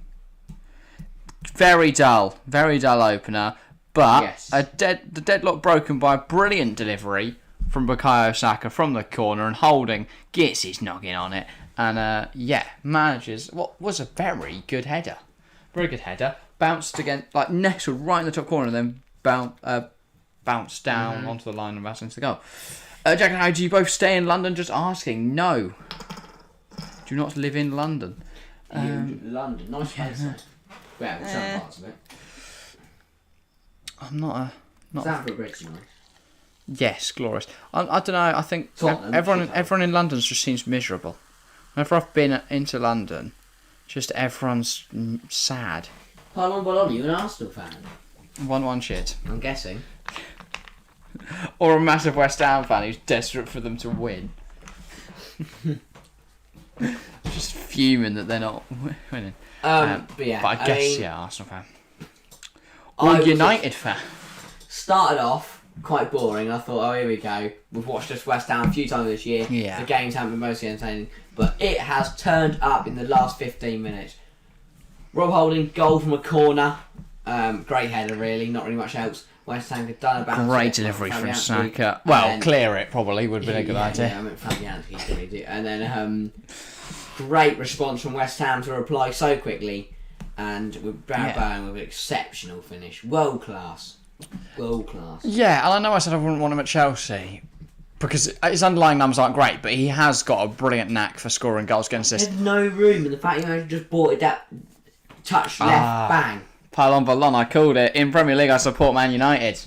very dull opener. But Yes. the deadlock broken by a brilliant delivery from Bukayo Saka from the corner, and Holding gets his noggin on it, and manages what was a very good header. Very good header. Bounced again, like nestled right in the top corner, and then bounced down onto the line and bounced into the goal. Jack and I, do you both stay in London? Just asking. No. Do not live in London. London, nice place. Though. Well, some parts of it. I'm not. Stamford Bridge, nice. Yes, glorious. I don't know. I think Tottenham, everyone in London just seems miserable. Whenever I've been into London, just everyone's sad. Pylon Bologna, you an Arsenal fan? 1-1 shit. I'm guessing. Or a massive West Ham fan who's desperate for them to win. Just fuming that they're not winning. But yeah, But I guess Arsenal fan. I Or was United fan. Started off quite boring. I thought, oh, here we go. We've watched this West Ham a few times this year. Yeah. The games haven't been mostly entertaining, but it has turned up in the last 15 minutes. Rob Holding, goal from a corner. Great header, really. Not really much else. West Ham had done about Great delivery from Saka. Well, clear it probably would be a good idea. Yeah, I mean, Fabianski really do. And then great response from West Ham to reply so quickly. And with Brad Bowen with an exceptional finish. World class. World class. Yeah, and I know I said I wouldn't want him at Chelsea because his underlying numbers aren't great, but he has got a brilliant knack for scoring goals against us. There's no room, and the fact you just bought it that touch left, bang. Pylon Ballon, I called it. In Premier League, I support Man United.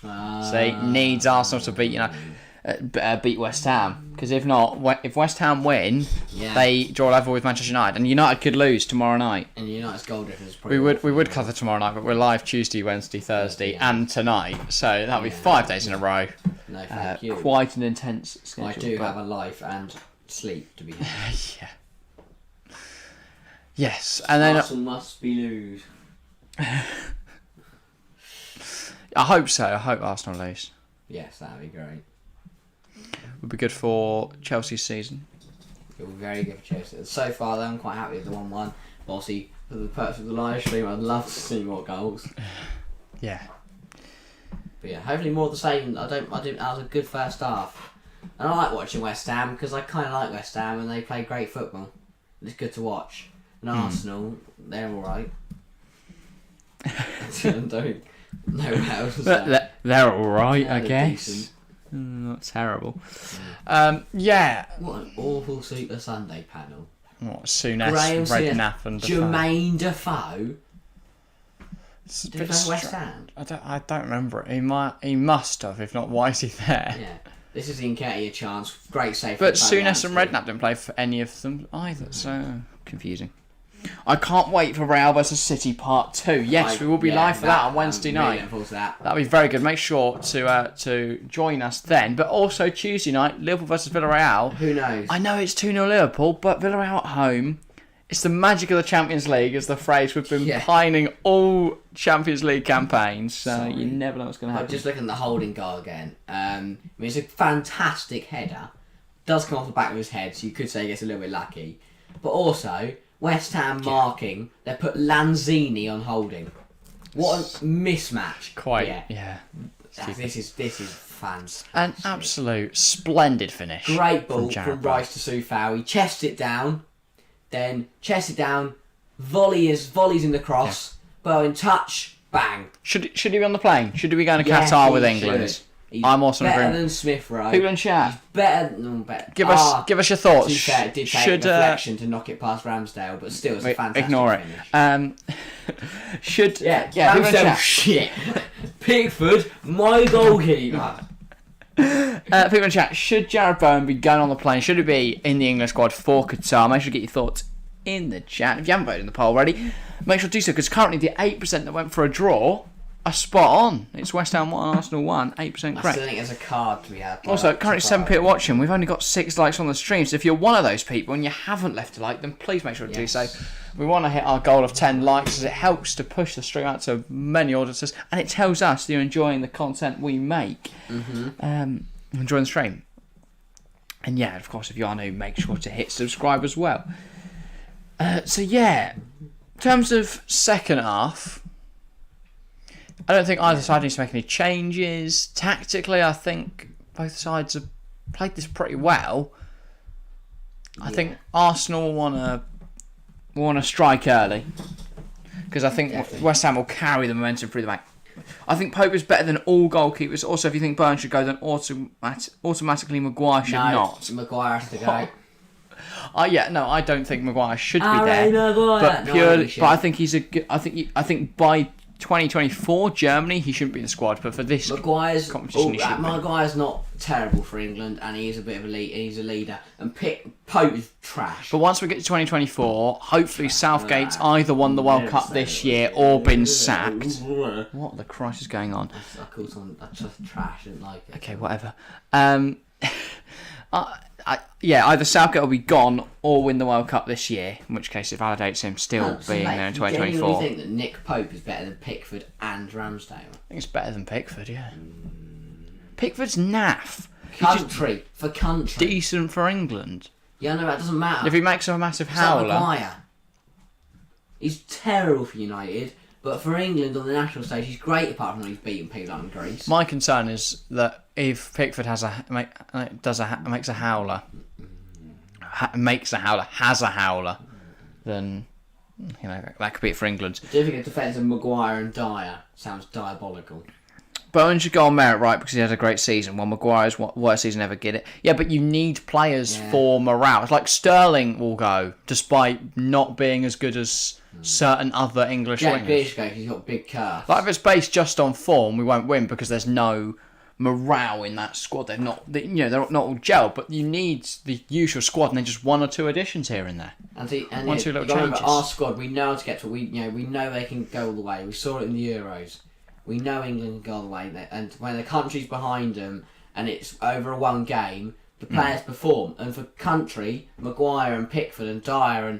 Ah. So he needs Arsenal to beat West Ham. Because if not, if West Ham win, they draw level with Manchester United, and United could lose tomorrow night. And United's goal difference is probably We would cover tomorrow night, but we're live Tuesday, Wednesday, Thursday, and tonight. So that'll be 5 days in a row. No, thank you. Quite an intense schedule. I do have a life and sleep to be had. Yeah. Yes, and then Arsenal must be lose. I hope so. I hope Arsenal lose. Yes, that'd be great. Would be good for Chelsea's season. It will be very good for Chelsea. So far, though, I'm quite happy with the 1-1. But obviously, for the purpose of the live stream, I'd love to see more goals. Yeah. But yeah, hopefully more of the same. That was a good first half. And I like watching West Ham because I kind of like West Ham and they play great football. It's good to watch. And Arsenal, they're alright. No, Wales. They're all right, I they're guess. decent. Not terrible. Yeah. What an awful Super Sunday panel. What, Souness, Graham Redknapp and Defoe. Jermaine Defoe. It's a Did bit he play West stra- Ham? I don't remember it. He must have. If not, why is he there? Yeah. This is Nketiah a chance. Great save. But Souness and Redknapp didn't play for any of them either, so confusing. I can't wait for Real vs City Part 2. Yes, we will be live for that on Wednesday night. Really looking forward to that. That'll be very good. Make sure to join us then. But also Tuesday night, Liverpool versus Villarreal. Who knows? I know it's 2-0 Liverpool, but Villarreal at home. It's the magic of the Champions League, is the phrase we've been pining all Champions League campaigns. So you never know what's going to happen. Just looking at the holding goal again. It's a fantastic header. Does come off the back of his head, so you could say he gets a little bit lucky. But also, West Ham marking, they put Lanzini on holding. What a mismatch. Quite, yeah. This is fantastic. An absolute splendid finish. Great ball from Rice to Soufal. He chests it down, then chests it down, volleys in the cross, Bowen touch, bang. Should he be on the plane? Should he be going to Qatar with England? Should. He's I'm also better than Smith Rowe. People in chat. He's better. Give us your thoughts. To be fair, it did take a deflection to knock it past Ramsdale, but still, it's a fantastic ignore finish. Should Ramsdale shit. Pickford, my goalkeeper. People in chat. Should Jarrod Bowen be going on the plane? Should he be in the England squad for Qatar? Make sure to get your thoughts in the chat. If you haven't voted in the poll already, make sure to do so, because currently the 8% that went for a draw are spot on. It's West Ham 1, Arsenal 1, 8% correct. I still think there's a card to be had. Also, currently 7 people watching. We've only got 6 likes on the stream, so if you're one of those people and you haven't left a like, then please make sure to do so. We want to hit our goal of 10 likes, as it helps to push the stream out to many audiences, and it tells us that you're enjoying the content we make. Enjoying the stream. And yeah, of course, if you are new, make sure to hit subscribe as well. In terms of second half, I don't think either side needs to make any changes. Tactically, I think both sides have played this pretty well. I think Arsenal want to strike early, because I think West Ham will carry the momentum through the back. I think Pope is better than all goalkeepers. Also, if you think Bowen should go, then automatically Maguire should not. Maguire has to go. I don't think Maguire should be there. But purely, but I think he's a good. I think by 2024 Germany he shouldn't be in the squad, but for this competition he should be. Maguire's not terrible for England, and he is a bit of a lead. He's a leader, and Pope is trash. But once we get to 2024, hopefully Southgate's either won the World Cup this year or been sacked. What the Christ is going on? I called someone just trash and like it. Okay, whatever. Either Southgate will be gone or win the World Cup this year, in which case it validates him still being there in 2024. Do you think that Nick Pope is better than Pickford and Ramsdale? I think it's better than Pickford, yeah. Pickford's naff. Country. Decent for England. Yeah, no, that doesn't matter. If he makes a massive howler. Maguire. He's terrible for United, but for England on the national stage, he's great, apart from when he's beaten people out in Greece. My concern is that if Pickford has a howler, then that could be it for England. The difficult defence of Maguire and Dyer sounds diabolical. Bowen should go on merit, right, because he had a great season, while Maguire's worst season ever get it. Yeah, but you need players for morale. It's like Sterling will go, despite not being as good as certain other English wingers. Jack Grealish, he's got big calves. Like, if it's based just on form, we won't win because there's no morale in that squad. They're not all gelled, but you need the usual squad and then just 1 or 2 additions here and there. And 2 little changes. Our squad, we know how to get to it. We know they can go all the way. We saw it in the Euros. We know England can go all the way, and when the country's behind them and it's over one game, the players perform. And for country, Maguire and Pickford and Dyer and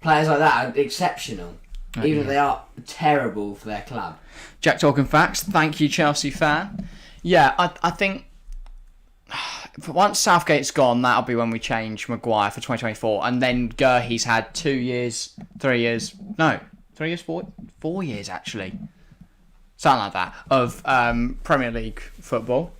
players like that are exceptional, even if they are terrible for their club. Jack talking facts. Thank you, Chelsea fan. Yeah, I think once Southgate's gone, that'll be when we change Maguire for 2024, and then Gurley's had 2 years, 3 years, 4 years actually. Something like that, of Premier League football.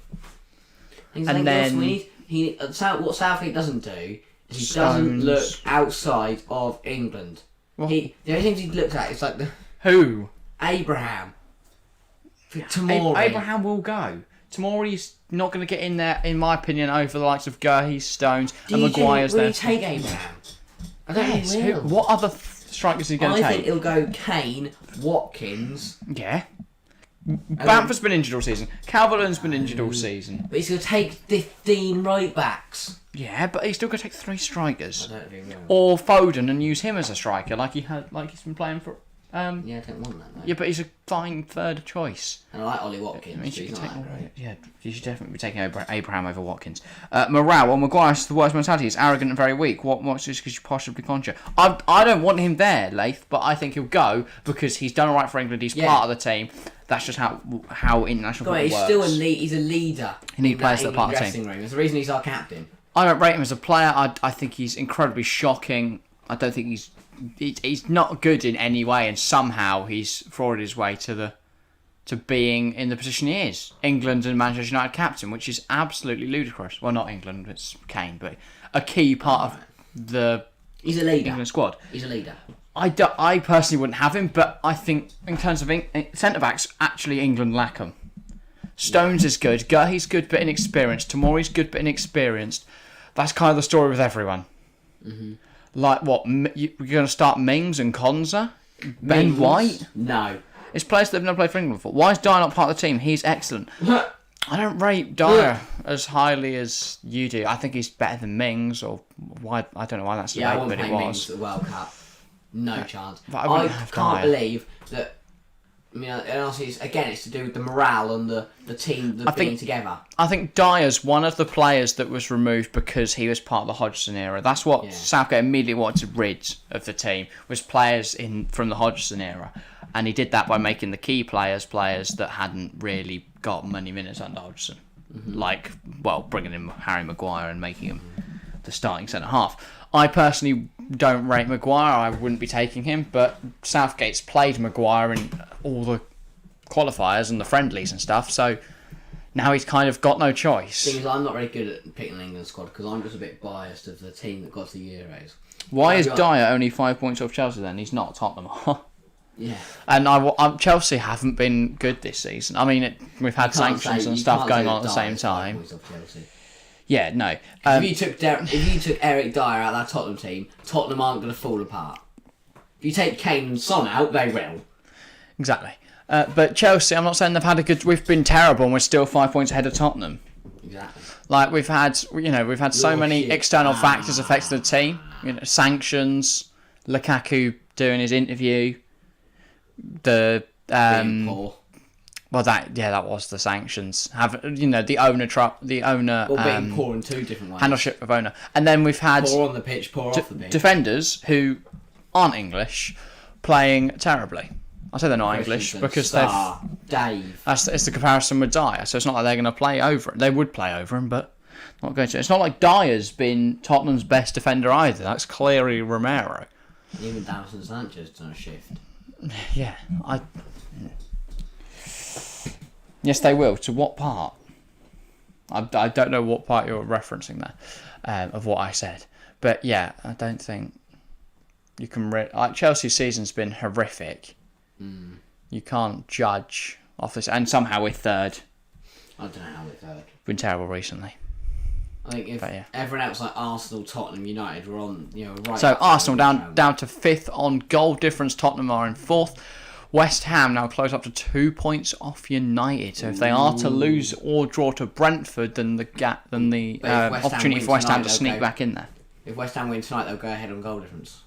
And then what Southgate doesn't do is he doesn't look outside of England. The only things he looks at is like Who? Abraham. Tomori. Abraham will go. Tomori's not going to get in there, in my opinion, over the likes of Gurley, Stones, and Maguire's there. Will he take Abraham? I don't think he will. What other strikers is he going to take? I think he'll go Kane, Watkins. Yeah. Bamford's been injured all season. Calvert-Lewin's been injured all season. But he's going to take 15 right backs. Yeah, but he's still going to take 3 strikers. I don't think he will. Or Foden and use him as a striker, like he's been playing for. Yeah, I don't want that, mate. Yeah, but he's a fine third choice. And I like Ollie Watkins. I mean, you, he's not that great. Yeah, you should definitely be taking Abraham over Watkins. Morale, Maguire's the worst mentality. He's arrogant and very weak. What's this because you possibly conjure? I don't want him there, Laith, but I think he'll go because he's done all right for England. He's part of the team. That's just how international football works. Still he's a leader. You need players that are part of the team. That's the reason he's our captain. I don't rate him as a player. I think he's incredibly shocking. I don't think he's not good in any way, and somehow he's frauded his way to being in the position he is. England and Manchester United captain, which is absolutely ludicrous. Well, not England, it's Kane, but a key part of the He's a leader. England squad. He's a leader. I personally wouldn't have him, but I think in terms of centre-backs, actually England lack them. Stones is good. Gurley's good but inexperienced. Tomori's good but inexperienced. That's kind of the story with everyone. Mm-hmm. Like what? You're going to start Mings and Konza? Ben White? No. It's players that have never played for England before. Why is Dyer not part of the team? He's excellent. I don't rate Dyer as highly as you do. I think he's better than Mings, or why? I don't know why that's the I way, won't but play it Mings was. at the World Cup. No chance. But I have can't Dyer. believe that. I mean, and also it's to do with the morale and the team being together. I think Dyer's one of the players that was removed because he was part of the Hodgson era. That's what Southgate immediately wanted rid of the team, was players from the Hodgson era. And he did that by making the key players that hadn't really got many minutes under Hodgson. Mm-hmm. Like, bringing in Harry Maguire and making him the starting centre-half. I personally don't rate Maguire. I wouldn't be taking him, but Southgate's played Maguire in all the qualifiers and the friendlies and stuff, so now he's kind of got no choice. The thing is, I'm not very good at picking an England squad because I'm just a bit biased of the team that got to the Euros. Why is Dyer only 5 points off Chelsea then? He's not Tottenham. Yeah. And Chelsea haven't been good this season. I mean, we've had sanctions and stuff going on at the same time. Yeah, no. If you took Eric Dyer out of that Tottenham team, Tottenham aren't going to fall apart. If you take Kane and Son out, they will. Exactly. But Chelsea, I'm not saying they've had we've been terrible and we're still 5 points ahead of Tottenham. Exactly. Like we've had so many external factors affecting the team. Sanctions, Lukaku doing his interview, the being poor. Well, that was the sanctions. The owner being poor in 2 different ways. Handlership of owner, and then we've had poor on the pitch, poor off the pitch. Defenders who aren't English playing terribly. I say they're not English because Dave. It's the comparison with Dyer, so it's not like they're going to play over it. They would play over him, but not going to. It's not like Dyer's been Tottenham's best defender either. That's clearly Romero. Even Davison Sanchez done a shift. Yeah, Yes, they will. To what part? I don't know what part you're referencing there of what I said. But yeah, I don't think you can... Chelsea's season's been horrific. Mm. You can't judge off this. And somehow we're third. I don't know how we're third. Been terrible recently. I think if everyone else like Arsenal, Tottenham, United were on, right. So Arsenal down to 5th on goal difference. Tottenham are in 4th. West Ham now close up to 2 points off United. So if they are to lose or draw to Brentford, then the opportunity for West Ham to sneak back in there. If West Ham win tonight, they'll go ahead on goal difference.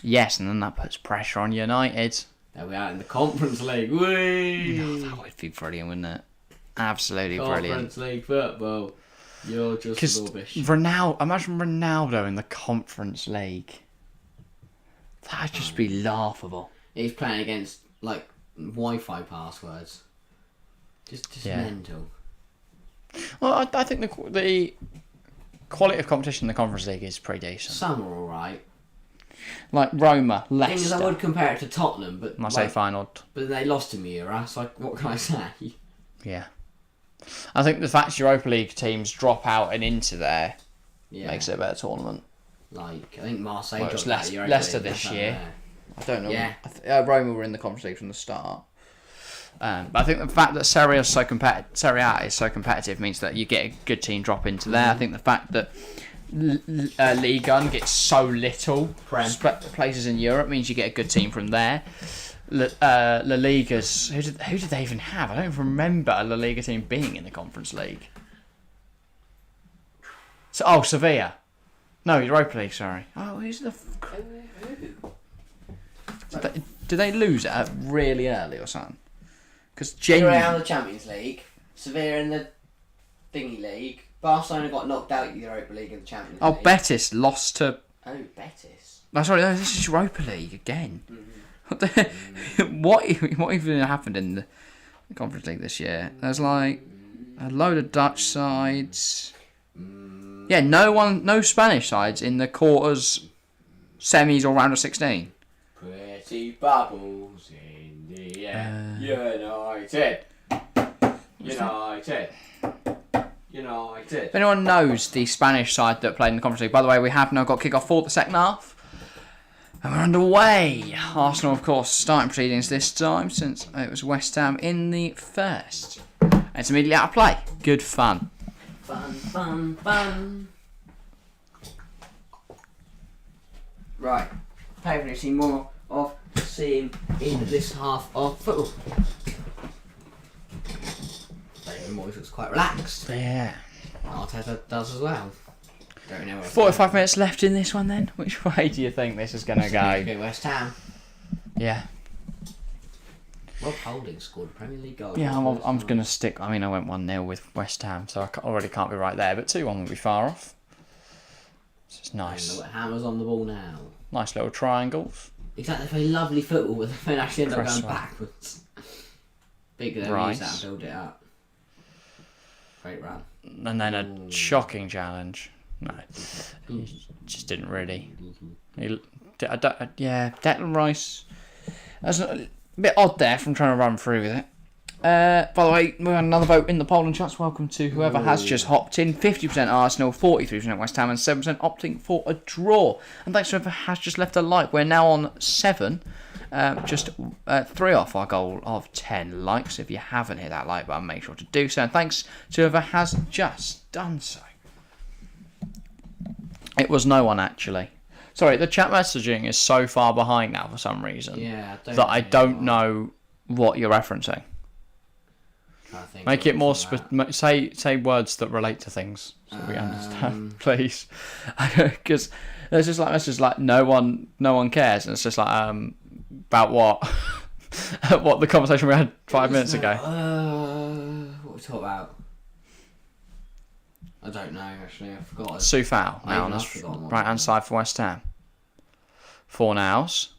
Yes, and then that puts pressure on United. They'll be out in the Conference League. Whee! No, that would be brilliant, wouldn't it? Absolutely brilliant. Conference League football. You're just rubbish. Imagine Ronaldo in the Conference League. That'd just be laughable. He's playing against Wi-Fi passwords. Just mental. Well, I think the quality of competition in the Conference League is pretty decent. Some are alright. Like Roma, Leicester. The thing is, I would compare it to Tottenham, but I say final. But they lost to Miura, so what can I say? Yeah. I think the fact Europa League teams drop out and into there makes it a better tournament. I think Marseille dropped out Leicester this year. I don't know. Yeah. Roma were in the Conference League from the start. But I think the fact that Serie A is so competitive means that you get a good team drop into there. I think the fact that Ligue 1 gets so little places in Europe means you get a good team from there. La Liga's... Who did they even have? I don't even remember a La Liga team being in the Conference League. Sevilla. No, Europa League, sorry. Oh, who's the... Did they lose it really early or something? Because genuinely... Sevilla in the Champions League. Sevilla in the Thingy League. Barcelona got knocked out of the Europa League and the Champions League. Oh, Betis lost to... Oh, Betis. No, sorry, this is Europa League again. What even happened in the Conference League this year? There's like a load of Dutch sides. Yeah, no Spanish sides in the quarters, semis or round of 16. Pretty bubbles in the air. United. If anyone knows the Spanish side that played in the Conference League, by the way, we have now got Kickoff for the second half. And we're underway. Arsenal, of course, starting proceedings this time since it was West Ham in the first. And it's immediately out of play. Good fun. Fun. Right. Hopefully see more of the scene in this half of football. David Moyes looks quite relaxed. Yeah. Arteta does as well. Don't know 45 minutes left in this one then. Which way do you think this is going to go? Go West Ham. Yeah. Rob Holding scored a Premier League goal. Yeah, I'm going to stick... I mean, I went 1-0 with West Ham, so I already can't be right there. But 2-1 would be far off. So it's nice. Hammer's on the ball now. Nice little triangles. Exactly, very lovely football, but then actually end up going backwards. Big use that and build it up. Great run. And then a shocking challenge. No, he just didn't really. Declan Rice. That's a bit odd there from trying to run through with it. By the way, we had another vote in the polling charts. Welcome to whoever has just hopped in. 50% Arsenal, 43% West Ham, and 7% opting for a draw. And thanks to whoever has just left a like. We're now on 7. Just 3 off our goal of 10 likes. If you haven't hit that like button, make sure to do so. And thanks to whoever has just done so. It was no one, actually. Sorry, the chat messaging is so far behind now for some reason I don't know what you're referencing. Make it more say words that relate to things so we understand, please. Because there's just like messages like no one cares, and it's just like about what what the conversation we had 5 minutes ago. What we talked about? I don't know, actually. I forgot. Soufal now on the right hand side for West Ham. Fornals.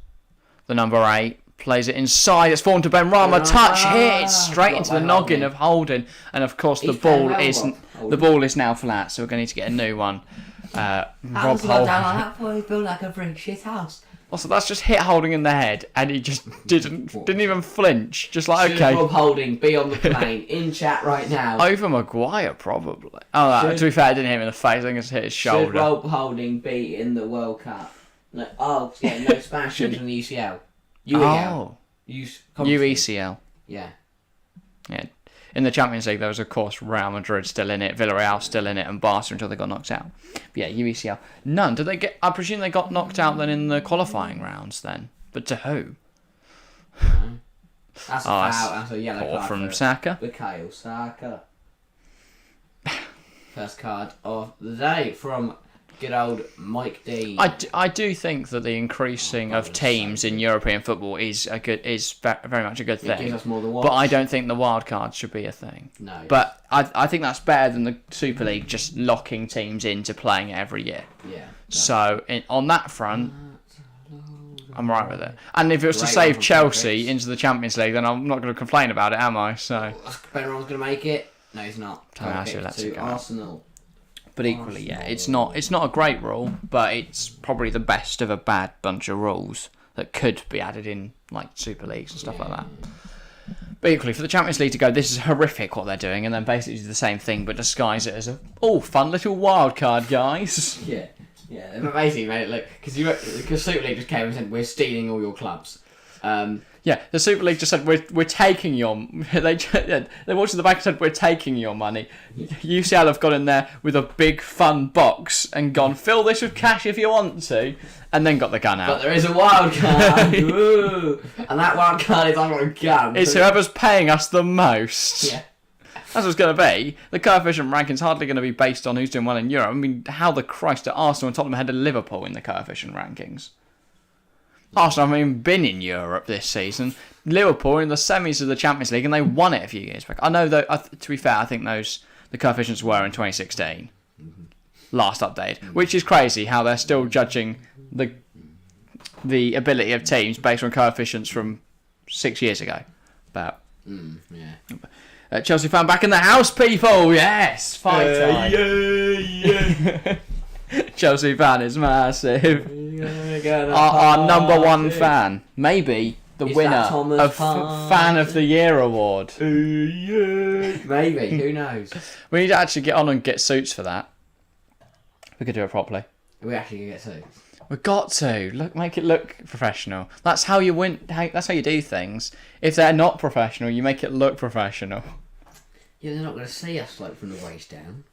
The number 8 plays it inside. It's fallen to Ben Rama. Touch hit straight into the noggin of Holding. And of course the ball is now flat, so we're going to need to get a new one. Rob Holding. That boy built like a brick shit house. Also, that's just hit Holding in the head, and he just didn't even flinch. Just like, okay. Rob Holding, be on the plane, in chat right now. Over Maguire, probably. Oh, to be fair, I didn't hit him in the face. I think it's hit his shoulder. Should Rob Holding be in the World Cup? No, no Spanish teams from the UCL. UECL. Yeah. In the Champions League, there was, of course, Real Madrid still in it, Villarreal still in it, and Barca until they got knocked out. But yeah, UECL. None. Did they get? I presume they got knocked out then in the qualifying rounds then. But to who? That's a foul. That's a yellow card from Saka. Bukayo Saka. First card of the day from good old Mike Dean. I do think that the increasing of teams in European football is very much a good thing. It gives us more to watch. But I don't think the wild cards should be a thing. No. But I think that's better than the Super League just locking teams into playing it every year. Yeah. So on that front, I'm right with it. And if it was to save Chelsea into the Champions League, then I'm not going to complain about it, am I? So Benro's going to make it. No, he's not. To Arsenal. But equally, yeah, it's not a great rule, but it's probably the best of a bad bunch of rules that could be added in, like Super Leagues and stuff like that. But equally, for the Champions League to go, this is horrific what they're doing, and then basically do the same thing, but disguise it as a fun little wild card, guys. Yeah, they basically made it look because Super League just came and said we're stealing all your clubs. Yeah, the Super League just said we're taking your. They watched the back and said we're taking your money. UCL have got in there with a big fun box and gone fill this with cash if you want to, and then got the gun out. But there is a wild card, Ooh. And that wild card is like a gun. It's whoever's paying us the most. Yeah. That's what it's going to be. The coefficient ranking's hardly going to be based on who's doing well in Europe. I mean, how the Christ are Arsenal and Tottenham ahead of Liverpool in the coefficient rankings? Arsenal haven't even been in Europe this season. Liverpool are in the semis of the Champions League and they won it a few years back. I know that, to be fair, I think the coefficients were in 2016. Last update. Which is crazy how they're still judging the ability of teams based on coefficients from 6 years ago. But Chelsea fan back in the house, people! Yes! Fight time! Yeah. Chelsea fan is massive. Our number one fan. Maybe the winner of Fan of the Year award. Maybe, who knows? We need to actually get on and get suits for that. We could do it properly. We actually get suits. We've got to. Make it look professional. That's how you win. That's how you do things. If they're not professional, you make it look professional. Yeah, they're not going to see us from the waist down.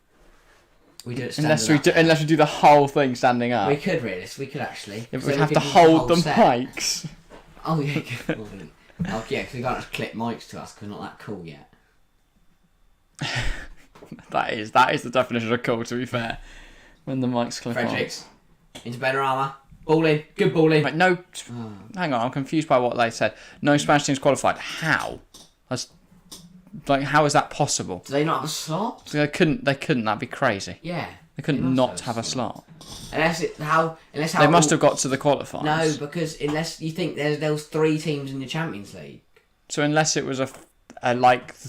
We do it unless we do the whole thing standing up. We could really. We could actually. Yeah, we'd have to hold the mics. Oh yeah. Oh yeah, because we can't just clip mics to us because we're not that cool yet. that is the definition of cool. To be fair, when the mics clip Fredericks, into better armour. Balling, good balling. But no, hang on, I'm confused by what they said. No Spanish teams qualified. How? How is that possible? Do they not have a slot? So they couldn't. That'd be crazy. Yeah. They couldn't not have a slot. Unless they must have got to the qualifiers. No, because unless you think there was 3 teams in the Champions League. So unless it was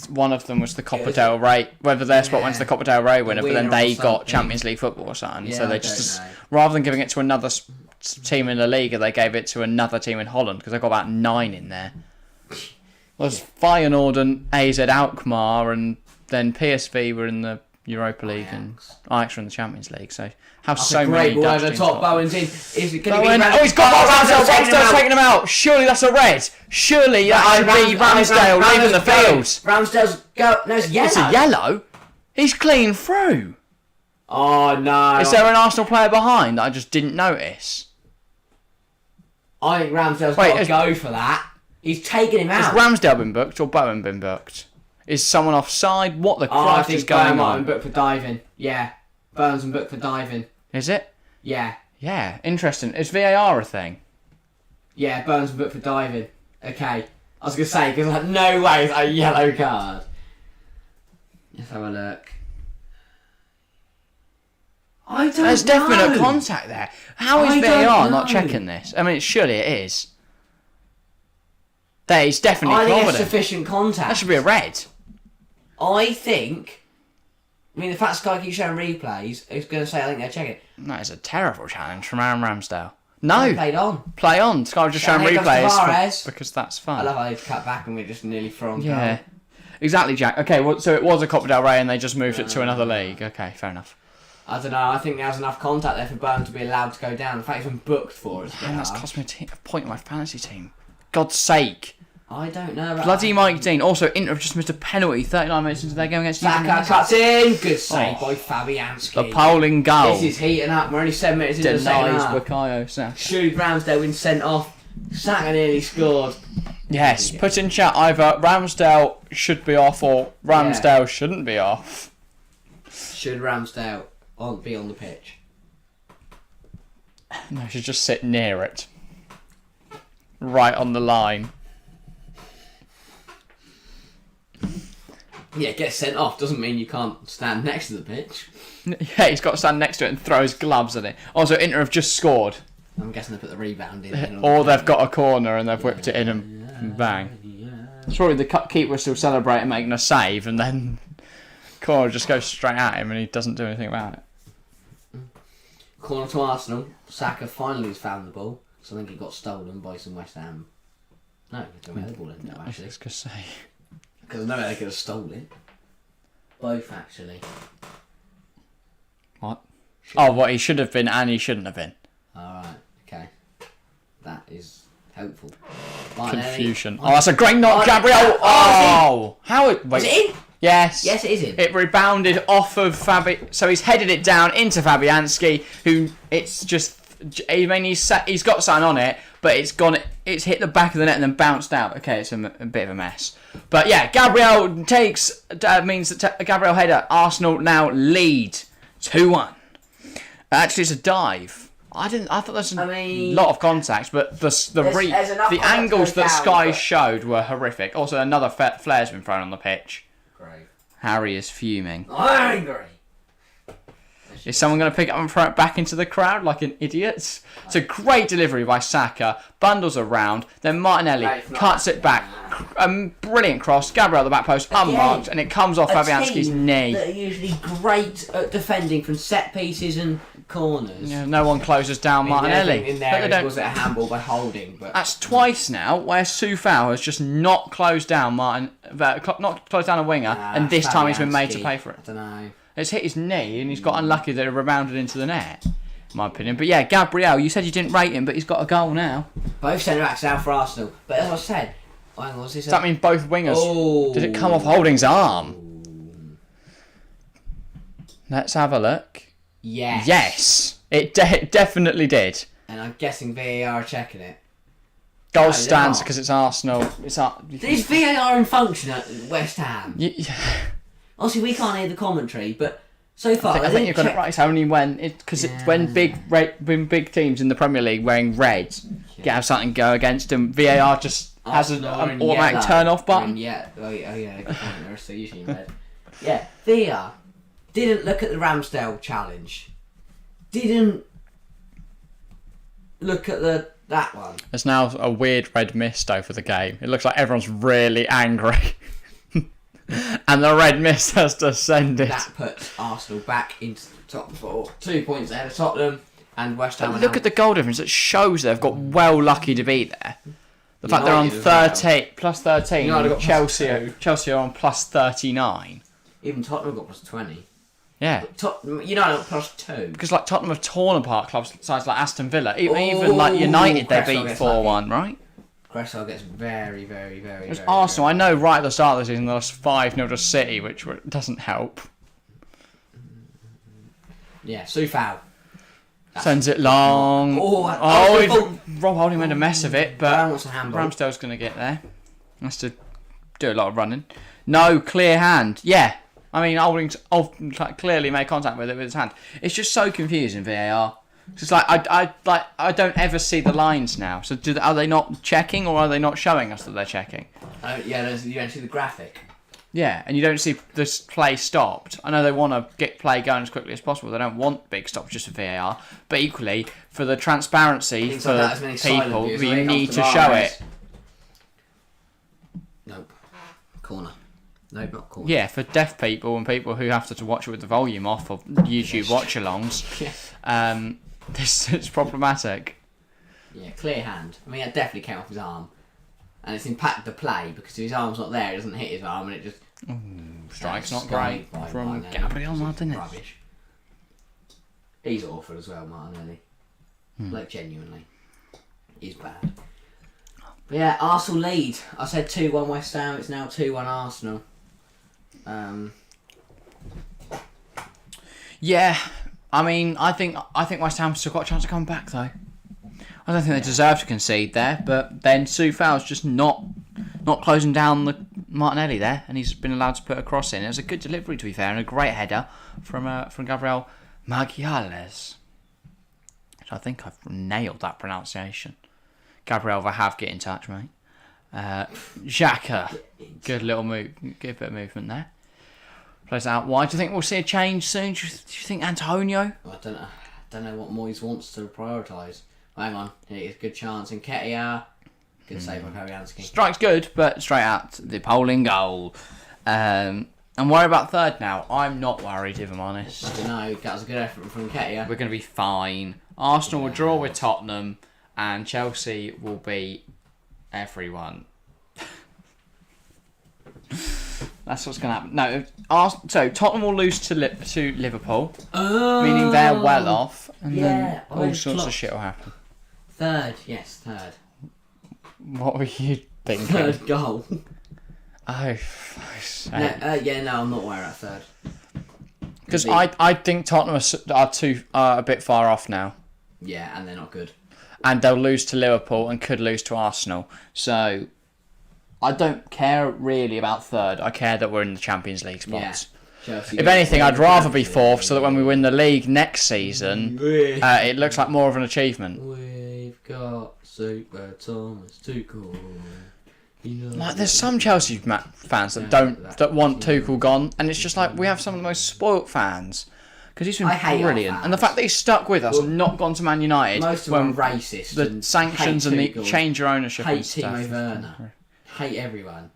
one of them was the Copa del Rey, whether their spot went to the Copa del Rey winner, but then they got Champions League football or something. Yeah, so they just rather than giving it to another team in the Liga, they gave it to another team in Holland because they got about 9 in there. Was Feyenoord and AZ Alkmaar, and then PSV were in the Europa League and Ajax were in the Champions League. So many Dutch teams. Top Bowen's in. Is it going Bowen? to be? He's got Ramsdale's taking him out. Surely that's a red. Surely that should be Ramsdale leaving the field. Ramsdale's go. No, it's yellow. It's a yellow. He's clean through. Oh no! Is there an Arsenal player behind that I just didn't notice? I think Ramsdale's got to go for that. He's taking him out. Has Ramsdale been booked or Bowen been booked? Is someone offside? What the Christ is going on? I think Bowen might have been booked for diving. Yeah. Bowen's been booked for diving. Is it? Yeah. Yeah, interesting. Is VAR a thing? Yeah, Bowen's been booked for diving. Okay. I was going to say, because no way is that a yellow card. Let's have a look. I don't know. There's definite contact there. How is VAR not checking this? I mean, surely it is. There is definitely I think provident. it's sufficient contact. That should be a red. I mean, the fact Sky keeps showing replays, it's going to say I think they're checking. That is a terrible challenge from Aaron Ramsdale. No. Played on. Play on. Sky was just showing replays because that's fun. I love how they've cut back and we're just nearly from goal. Yeah. Exactly, Jack. Okay, well, so it was a Copa del Rey and they just moved it to another league. Okay, fair enough. I don't know. I think there's enough contact there for Bowen to be allowed to go down. In fact, he's been booked for it. Man, that's cost me a point in my fantasy team. God's sake. I don't know. Bloody Mike Dean. Also, Inter have just missed a penalty 39 minutes into their game against Saka cuts in. Good save by Fabianski. The Pauling goal. This is heating up. We're only 7 minutes into the second half. Bukayo Saka. Shoot, Ramsdale been sent off. Saka nearly scored. Yes, put in chat either Ramsdale should be off or Ramsdale shouldn't be off. Should Ramsdale be on the pitch? No, he should just sit near it. Right on the line. Yeah, get sent off doesn't mean you can't stand next to the pitch. Yeah, he's got to stand next to it and throw his gloves at it. Also, Inter have just scored. I'm guessing they put the rebound in. Or they've got a corner and they've whipped it in and bang. Surely the keeper was still celebrating making a save and then corner just goes straight at him and he doesn't do anything about it. Corner to Arsenal. Saka finally has found the ball. So I think it got stolen by some West Ham. No, they don't have the ball in now, actually. I was going to say. Because I know they could have stolen it. Both, actually. What? Oh, what he should have been and he shouldn't have been. Alright, okay. That is Hopeful. Confusion. Oh, that's a great knock, Gabriel. Oh, how? Wait. Was it in? Yes. Yes, it is in. It rebounded off of Fabi. So he's headed it down into Fabianski, who it's just. I mean, he's got something on it, but it's gone. It's hit the back of the net and then bounced out. Okay, it's a bit of a mess. But yeah, Gabriel means that Gabriel header. Arsenal now lead 2-1. Actually, it's a dive. I thought there's a lot of contacts, but the angles that Sky showed were horrific. Also, another flare's been thrown on the pitch. Great. Harry is fuming. I'm angry. Is someone going to pick it up and throw it back into the crowd like an idiot? It's a great delivery by Saka. Bundles around. Then Martinelli cuts it back. Brilliant cross. Gabriel at the back post. Unmarked. And it comes off Fabianski's knee. They're usually great at defending from set pieces and corners. Yeah, no one closes down Martinelli. In there, was it a handball by Holding? But that's twice now where Soufal has just not closed down not closed down a winger. And this time he's been made to pay for it. I don't know. It's hit his knee and he's got unlucky that it rebounded into the net, in my opinion. But yeah, Gabriel, you said you didn't rate him, but he's got a goal now. Both centre-backs now for Arsenal. But as I said, does that mean both wingers? Oh. Did it come off Holding's arm? Let's have a look. Yes. Yes, it definitely did. And I'm guessing VAR are checking it. Goal stands because it's Arsenal. Is VAR in function at West Ham? Obviously, we can't hear the commentary, but so far I think you've got it right. It's only when when big teams in the Premier League wearing red have something go against them. VAR just has an automatic turn off button. They're so usually in red. Yeah, VAR didn't look at the Ramsdale challenge. Didn't look at that one. There's now a weird red mist over the game. It looks like everyone's really angry. And the red mist has descended. That puts Arsenal back into the top 4. 2 points ahead of Tottenham and West Ham. Look at the goal difference. It shows they've got well lucky to be there. The fact they're on 13, plus 13. Chelsea are on plus 39. Even Tottenham got plus 20. Yeah. United got plus 2. Because like Tottenham have torn apart clubs size like Aston Villa. Even like United, they beat 4-1, right? Cresswell gets very, very, very, very... Arsenal, I know right at the start of the season they lost 5-0 to City, which doesn't help. Yeah, Soufal. Sends it long. Rob Holding made a mess of it, but Ramsdale's going to get there. Has to do a lot of running. No, clear hand. Yeah. I mean, Holding's clearly made contact with it with his hand. It's just so confusing, VAR. It's like I don't ever see the lines now. So are they not checking or are they not showing us that they're checking? Yeah, you don't see the graphic. Yeah, and you don't see this play stopped. I know they want to get play going as quickly as possible. They don't want big stops just for VAR. But equally, for the transparency for people, you need to show it. Nope. Corner. Nope, not corner. Yeah, for deaf people and people who have to watch it with the volume off of YouTube watchalongs. Yeah. This is problematic. Yeah, clear hand. I mean, that definitely came off his arm. And it's impacted the play because if his arm's not there, it doesn't hit his arm and it just... Strike's not great from Gabriel Martinelli. Rubbish. He's awful as well, Martinelli. Like, genuinely. He's bad. But yeah, Arsenal lead. I said 2-1 West Ham, it's now 2-1 Arsenal. Yeah, I mean, I think West Ham's still got a chance to come back though. I don't think they deserve to concede there, but then Soufal's just not closing down the Martinelli there, and he's been allowed to put a cross in. It was a good delivery, to be fair, and a great header from Gabriel Magalhães. I think I've nailed that pronunciation. Gabriel Verhav, get in touch, mate. Xhaka, good little move, good bit of movement there. Plays out wide. Do you think we'll see a change soon? Do you think Antonio? I don't know what Moyes wants to prioritise. Hang on, it's a good chance. And Ketia, good save by Fabianski. Strike's good, but straight out the polling goal. I'm worried about third now. I'm not worried, if I'm honest. I don't know, that was a good effort from Ketia. We're going to be fine. Arsenal will draw with Tottenham, and Chelsea will beat everyone. That's what's going to happen. No, so Tottenham will lose to Liverpool, meaning they're well off, and then all sorts of shit will happen. Third. What were you thinking? Third goal. Oh, fuck's sake. No, I'm not aware of third. Because I think Tottenham are a bit far off now. Yeah, and they're not good. And they'll lose to Liverpool and could lose to Arsenal. So I don't care really about third. I care that we're in the Champions League spots. Yeah. If anything, I'd rather be fourth so that when we win the league next season, it looks like more of an achievement. We've got Super Thomas Tuchel. Like, there's some Chelsea fans that want Tuchel gone, and it's just like we have some of the most spoilt fans because he's been brilliant, and the fact that he's stuck with us and not gone to Man United. Most of them are racist. The sanctions and the change of ownership and stuff. Hate Timo Werner. Hate everyone.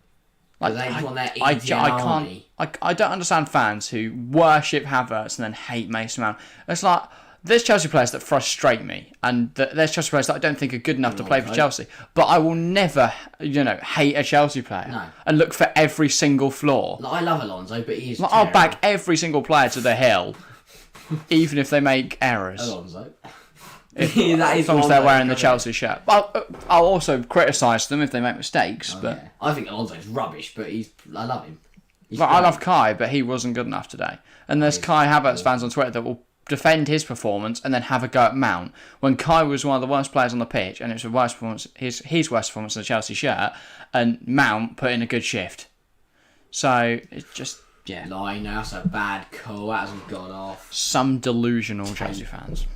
Like, they want their Indian army. I don't understand fans who worship Havertz and then hate Mason Mount. It's like, there's Chelsea players that frustrate me, and there's Chelsea players that I don't think are good enough to play for Chelsea. But I will never, hate a Chelsea player and look for every single flaw. Like, I love Alonso, but he's I'll back every single player to the hill, even if they make errors. Alonso. As long as they're wearing the Chelsea shirt. I'll also criticise them if they make mistakes. I think Alonso's rubbish, but I love him. I love Kai, but he wasn't good enough today. And there's Kai Havertz fans on Twitter that will defend his performance and then have a go at Mount when Kai was one of the worst players on the pitch, and it was the worst performance, his worst performance in the Chelsea shirt, and Mount put in a good shift. So it's just Lino, that's a bad call. That hasn't gone off. Some delusional Chelsea fans.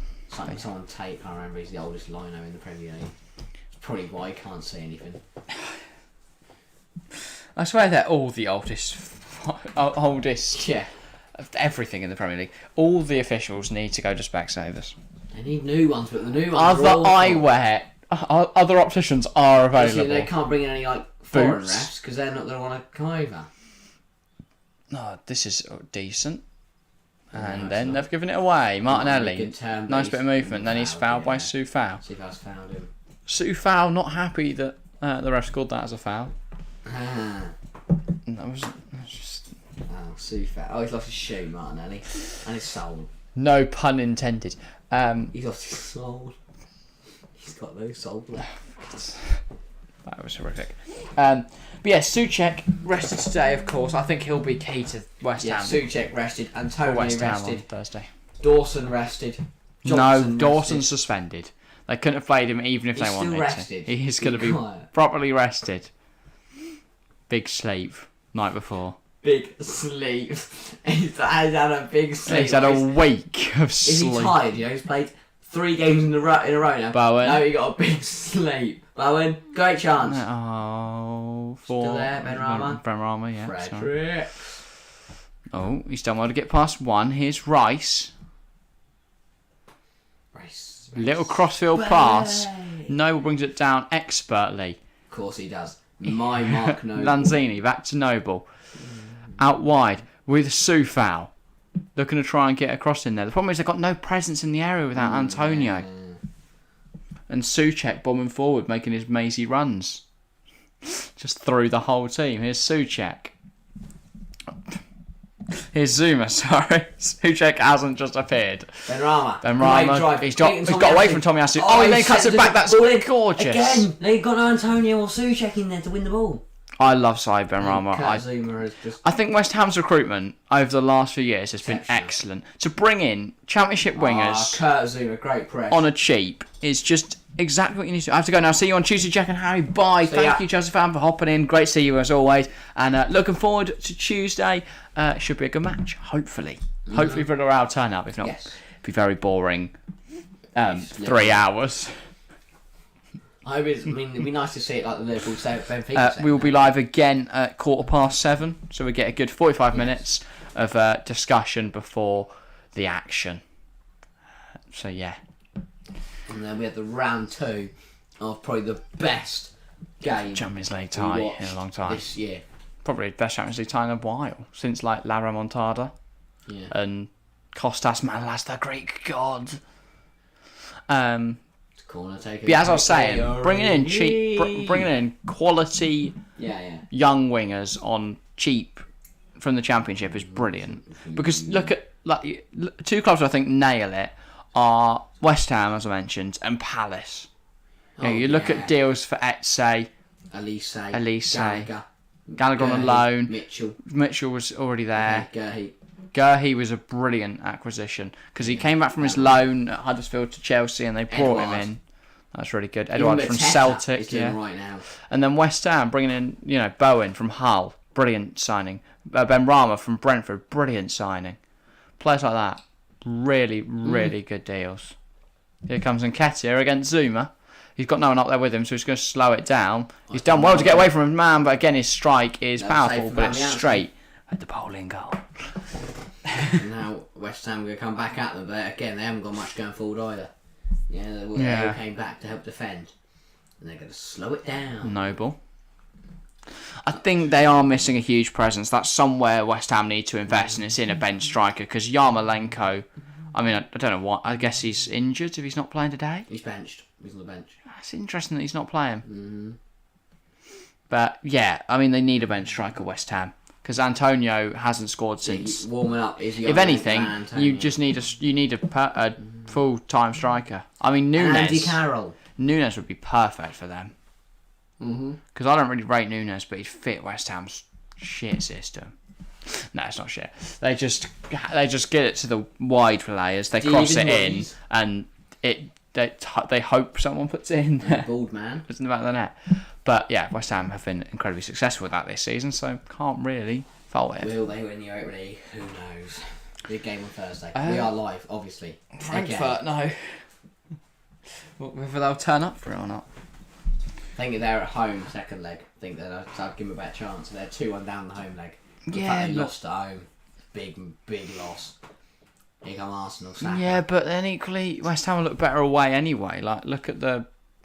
Someone Tate, I remember, he's the oldest Lino in the Premier League. It's probably why he can't say anything. I swear they're all the oldest of everything in the Premier League. All the officials need to go to Specsavers. They need new ones, but the new ones are awful. Eyewear, other opticians are available. Actually, they can't bring in any foreign refs because they're not going to want to come over. No, this is decent. And then they've given it away. Martinelli, nice bit of movement. Then he's fouled by Soufal. Soufal's fouled him. Soufal not happy that the ref scored that as a foul. That was just... Oh, Soufal. Oh, he's lost his shoe, Martinelli. And his soul. No pun intended. He's lost his soul. He's got no soul left. That was horrific. But yeah, Souček rested today, of course. I think he'll be key to West Ham. Souček rested. Antonio West Ham rested. on Thursday. Dawson rested. Dawson's suspended. They couldn't have played him even if they wanted to. He's going to be properly rested. Big sleep night before. Big sleep. He's had a big sleep. He's had a week of sleep. Is he tired? He's played 3 games in a row now. Bowen. Now he got a big sleep. Bowen, great chance. Still there, Benrahma. Benrahma, yeah. Frederick. Oh, he's done well to get past one. Here's Rice. Little crossfield pass. Noble brings it down expertly. Of course he does. My Mark Noble. Lanzini back to Noble. Out wide with Soufal. Looking to try and get across in there. The problem is they've got no presence in the area without Antonio. And Souček bombing forward, making his mazy runs. Just through the whole team. Here's Souček. Here's Zuma, sorry. Souček hasn't just appeared. Benrahma. He's got away from Tomiyasu. He then cuts it back. That's gorgeous. Again, they've got Antonio or Souček in there to win the ball. I love Said Benrahma. I think West Ham's recruitment over the last few years has been excellent. To bring in Championship wingers Kurt Zuma, great press. on a cheap is just exactly what you need to do. I have to go now. See you on Tuesday, Jack and Harry. Bye. Thank you, Chelsea fan, for hopping in. Great to see you as always. And looking forward to Tuesday. Should be a good match, hopefully. Hopefully Villarreal will turn up. If not, it'll be very boring 3 hours. It'd be nice to see it like the Liverpool Benfica. We will be live again at 7:15, so we get a good 45 minutes of discussion before the action. So yeah. And then we had the round 2 of probably the best game Champions League tie in a long time. This year. Probably the best Champions League tie in a while, since like La Remontada and Kostas Manolas, the Greek god. But as I was saying, bringing in quality young wingers on cheap from the Championship is brilliant. Because look at 2 clubs I think nail it are West Ham, as I mentioned, and Palace. You look at deals for Etse, Elise, Gallagher on a loan. Mitchell was already there. Gurhey was a brilliant acquisition because he came back from his loan at Huddersfield to Chelsea and they brought him in. That's really good. Edouard from Celtic, right now. And then West Ham bringing in, Bowen from Hull, brilliant signing. Ben Rama from Brentford, brilliant signing. Players like that, really, really good deals. Here comes Nketiah against Zuma. He's got no one up there with him, so he's going to slow it down. He's done well to get away from his man, but again, his strike is powerful, but it's straight at the bowling goal. Now West Ham are going to come back at them, but again, they haven't got much going forward either. They came back to help defend, and they're going to slow it down. Noble. I think they are missing a huge presence. That's somewhere West Ham need to invest, and it's in a bench striker, because Yarmolenko, I don't know what, I guess he's injured if he's not playing today. He's benched. He's on the bench. It's interesting that he's not playing. Mm-hmm. But yeah, they need a bench striker, West Ham, because Antonio hasn't scored since. Warming up is if anything, you just need a full-time striker. Nunes. And Andy Carroll. Nunes would be perfect for them. Mm-hmm. Because I don't really rate Nunes, but he'd fit West Ham's shit system. No, it's not shit. They just get it to the wide players. They cross it in, and they hope someone puts it in there. Bald man. It's in the back of the net. But yeah, West Ham have been incredibly successful with that this season, so can't really fault it. Will they win the Europa League? Who knows? Big game on Thursday. We are live, obviously. Frankfurt, no. Whether they'll turn up for it or not. I think they're at home, second leg. I think that I'd give them a better chance. They're 2-1 down the home leg. The fact they lost at home, big loss. Here come Arsenal. Saka. Yeah, but then equally, West Ham will look better away anyway. Like, look at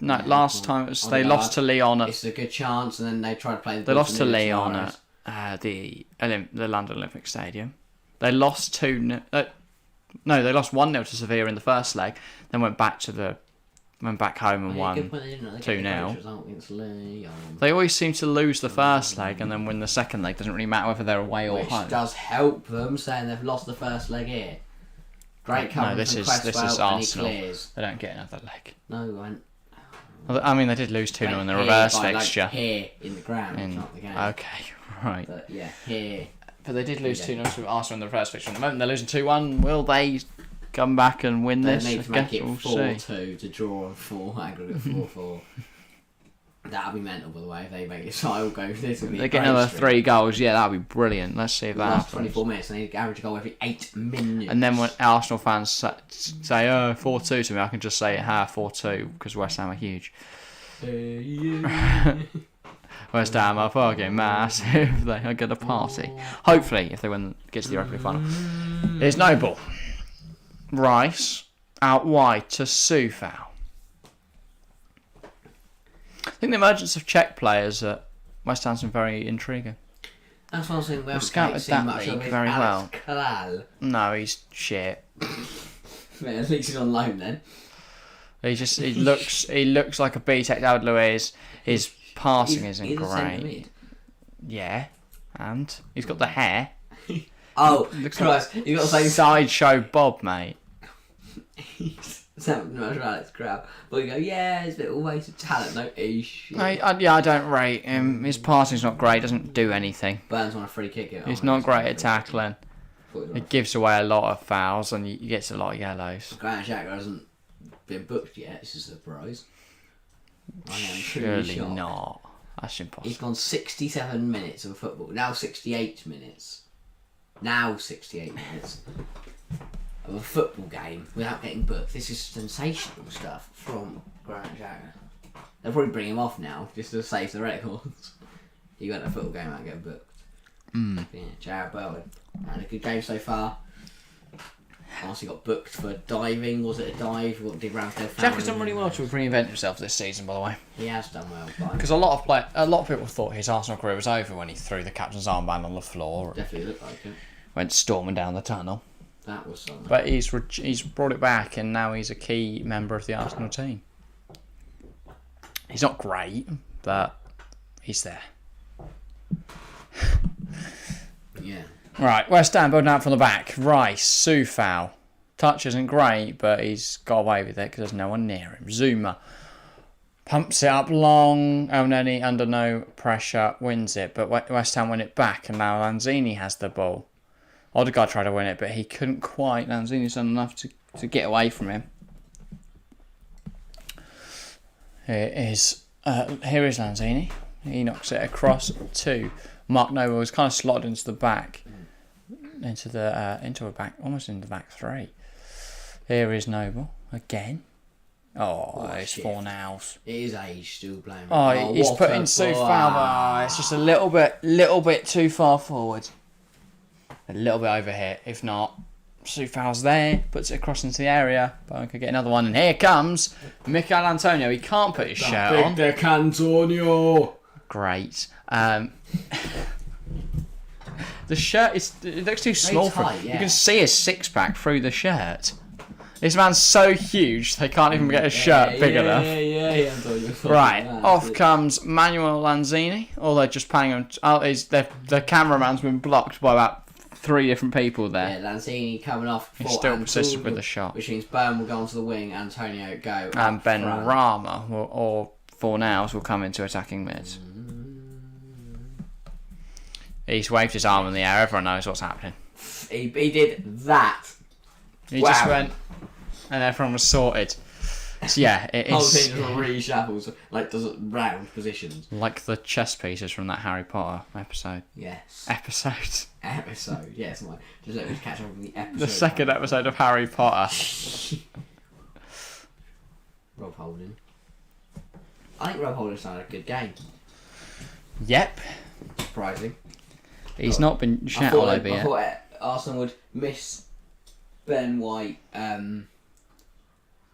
last time they lost to Lyon. It's a good chance, and then they tried to play. They lost to Lyon at the London Olympic Stadium. They lost 2-0. No, they lost 1-0 to Sevilla in the first leg. Then went back home and won 2-0. They always seem to lose the first leg and then win the second leg. Doesn't really matter whether they're away or home. Which does help them, saying they've lost the first leg here. Great cover. No, this is Arsenal. They don't get another leg. No, we won't. They did lose 2-0 in the reverse fixture. Here in the ground, not the game. Okay, right. But yeah, here. But they did lose 2-0 to Arsenal in the reverse fixture. At the moment they're losing 2-1. Will they come back and win this? They need to make it 4-2 to draw on 4, aggregate 4-4. That'll be mental, by the way, if they make it. So I'll go for this. They get another 3 goals. Yeah, that'll be brilliant. Let's see if that happens. 24 minutes, and they need to average a goal every 8 minutes. And then when Arsenal fans say 4-2 to me, I can just say 4-2 because West Ham are huge. West Ham are fucking massive. They are going to party. Hopefully, if they get to the Europa League final. It's Noble. Rice out wide to Soufal. I think the emergence of Czech players at West Ham's been very intriguing. That's what I'm saying. We've scouted that league very well. Kalal. No, he's shit. At least he's on loan then. He looks like a B-Tech David Luiz. His passing isn't great. Yeah, and he's got the hair. Oh, Christ! You got the same sideshow Bob, mate. Sounds much Alex Crowd, but you go, yeah, it's a bit of a waste of talent. No, he's shit. I don't rate him. His passing's not great. Doesn't do anything. Burns on a free kick. He's not great at tackling. He gives away a lot of fouls and he gets a lot of yellows. Granit Xhaka hasn't been booked yet. It's a surprise. I am surely shocked. Not. That's impossible. He's gone 67 minutes of football. Now 68 minutes. Of a football game without getting booked. This is sensational stuff from Granit Xhaka. They'll probably bring him off now just to save the records. He went to a football game without getting booked. Yeah, Jared Bowen. Had a good game so far. Honestly got booked for diving. Was it a dive? What did Ramsdale? Jack has done really well to reinvent himself this season, by the way. He has done well. Because a lot of people thought his Arsenal career was over when he threw the captain's armband on the floor. Definitely looked like it. Went storming down the tunnel. That was something. But he's brought it back, and now he's a key member of the Arsenal team. He's not great, but he's there. Yeah. Right, West Ham building out from the back. Rice, Soufal. Touch isn't great, but he's got away with it because there's no one near him. Zuma. Pumps it up long. Elneny under no pressure wins it, but West Ham win it back, and now Lanzini has the ball. Odegaard tried to win it, but he couldn't quite. Lanzini's done enough to get away from him. Here is Lanzini. He knocks it across to Mark Noble. Who's kind of slotted into the back, into a back, almost into the back three. Here is Noble again. Oh, it's shit. 4 nows. It is age still playing. Oh, he's putting Sue Falva. It's just a little bit too far forward. A little bit over here. If not, Sue Falva's there, puts it across into the area. Bowen could get another one, and here comes Mikel Antonio. He can't put his shirt on. Big Antonio. Great. The shirt it looks too small for him. Yeah. You can see his six-pack through the shirt. This man's so huge they can't even get his shirt big enough. Yeah. Right, off comes Manuel Lanzini. Although just paying him. The cameraman's been blocked by about 3 different people there. Yeah, Lanzini coming off. He's still persistent with the shot. Which means Bowen will go onto the wing, Antonio go. And Ben Rama or 4 nows will come into attacking mid. He's waved his arm in the air. Everyone knows what's happening. He did that. He just went, and everyone was sorted. So yeah, it is. Whole thing just reshuffles, like does it round positions. Like the chess pieces from that Harry Potter episode. Yes. Episode. Yes. Just let me catch up with the episode. The second episode of Harry Potter. Rob Holding. I think Rob Holding's done a good game. Yep. Surprising. He's not been shat all over yet. I thought Arsenal would miss Ben White.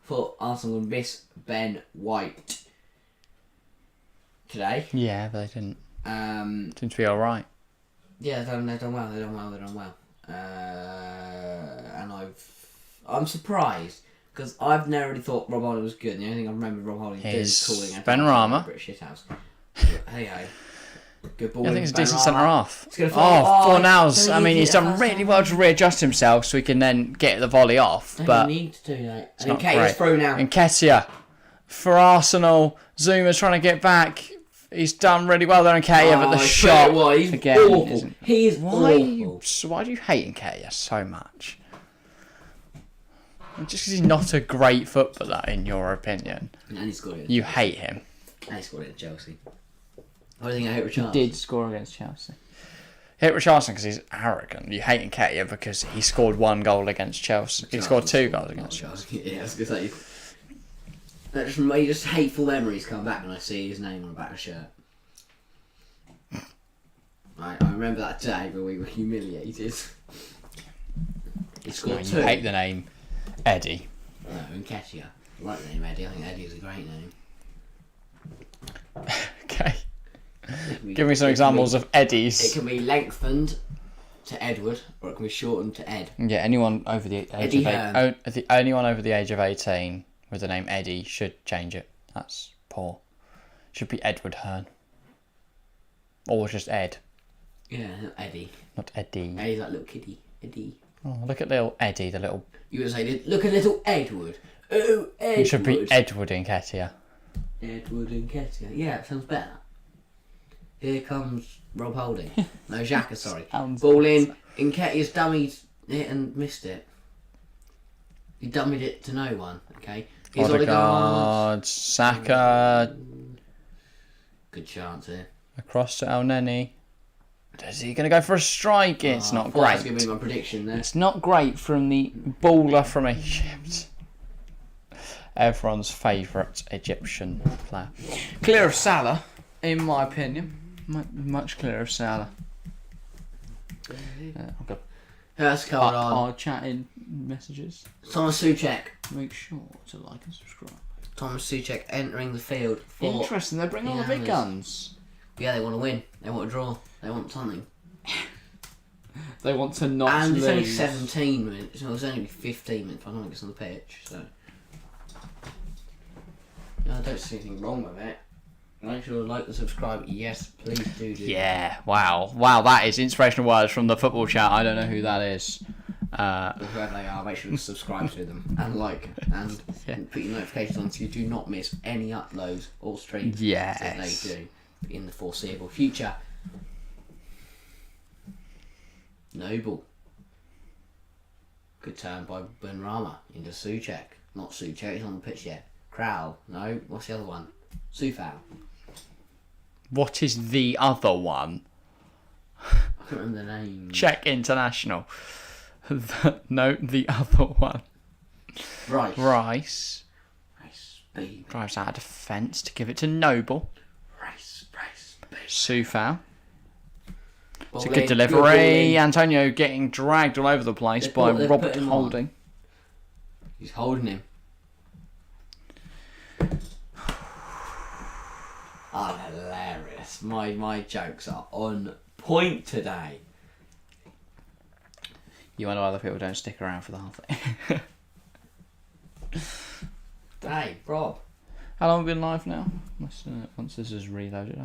Thought Arsenal would miss Ben White today. Yeah, they didn't. Seems to be all right. Yeah, they've done well. And I'm surprised because I've never really thought Rob Holding was good. And the only thing I remember Rob Holding doing is calling Ben Rama. British shithouse. Hey. Good ball. I think it's a decent centre half. 4 nows. I mean, he's done really well to readjust himself so he can then get the volley off. But need to do that. It's And not Nketiah's great. through now. Nketiah for Arsenal. Zuma's trying to get back. He's done really well there, Nketiah, but the shot he's again awful. isn't. He is Why awful. do you hate Nketiah so much? Just because he's not a great footballer, in your opinion, And he scored it. you hate him. And he scored it at Chelsea. I think I hate Richarlison. Did score against Chelsea. Hate Richarlison because he's arrogant. You hate Nketiah because he scored 1 goal against Chelsea. He scored 2 goals against Chelsea. Yeah, I was going to say. That just hateful memories come back when I see his name on the back of the shirt. I remember that day where we were humiliated. He scored 2. You hate the name Eddie. No, Nketiah. I like the name Eddie. I think Eddie is a great name. Okay. Give me some examples of Eddies. It can be lengthened to Edward, or it can be shortened to Ed. Yeah, anyone over the age of anyone over the age of 18 with the name Eddie should change it. That's poor. Should be Edward Hearn. Or just Ed. Yeah, Eddie. Not Eddie. Eddie's like little kitty. Eddie. Oh, look at little Eddie, the little. You would say, look at little Edward. Oh, Edward. It should be Edward Nketiah. Edward and Nketiah. Yeah, it sounds better. Here comes Rob Holding. No, Xhaka, sorry. Ball in. Nketiah's dummied it and missed it. He dummied it to no one, okay? Here's Odegaard, Saka. Good chance here. Across to Elneny. Is he going to go for a strike? It's not great. That's going to be my prediction there. It's not great from the baller from Egypt. Everyone's favourite Egyptian player. Clear of Salah, in my opinion. Much clearer of Salah. Okay. That's coming on. Our chatting messages. Thomas Souček. Make sure to like and subscribe. Thomas Souček entering the field for... Interesting, they bring on the big guns. Yeah, they want to win. They want to draw. They want something. They want to not and lose. it's only 17 minutes. It was only 15 minutes. I don't think it's on the pitch, so... I don't see anything wrong with it. Make sure to like and subscribe. Yes, please do. Yeah, wow, that is inspirational words from the football chat. I don't know who that is. Whoever they are, make sure to subscribe to them and like and put your notifications on so you do not miss any uploads or streams that they do in the foreseeable future. Noble. Good turn by Benrahma into Souček. Not Souček, he's on the pitch yet. Crowell. No, what's the other one? Soufal. What is the other one? I can't remember the name. Czech international. The other one. Rice, baby. Drives out of defence to give it to Noble. Rice, baby. Soufal. It's a Bowling, good delivery. Antonio getting dragged all over the place by Robert Holding. He's holding him. Oh, hilarious. My jokes are on point today. You wonder why other people don't stick around for the whole thing. Hey, Rob. How long have we been live now? Once this is reloaded.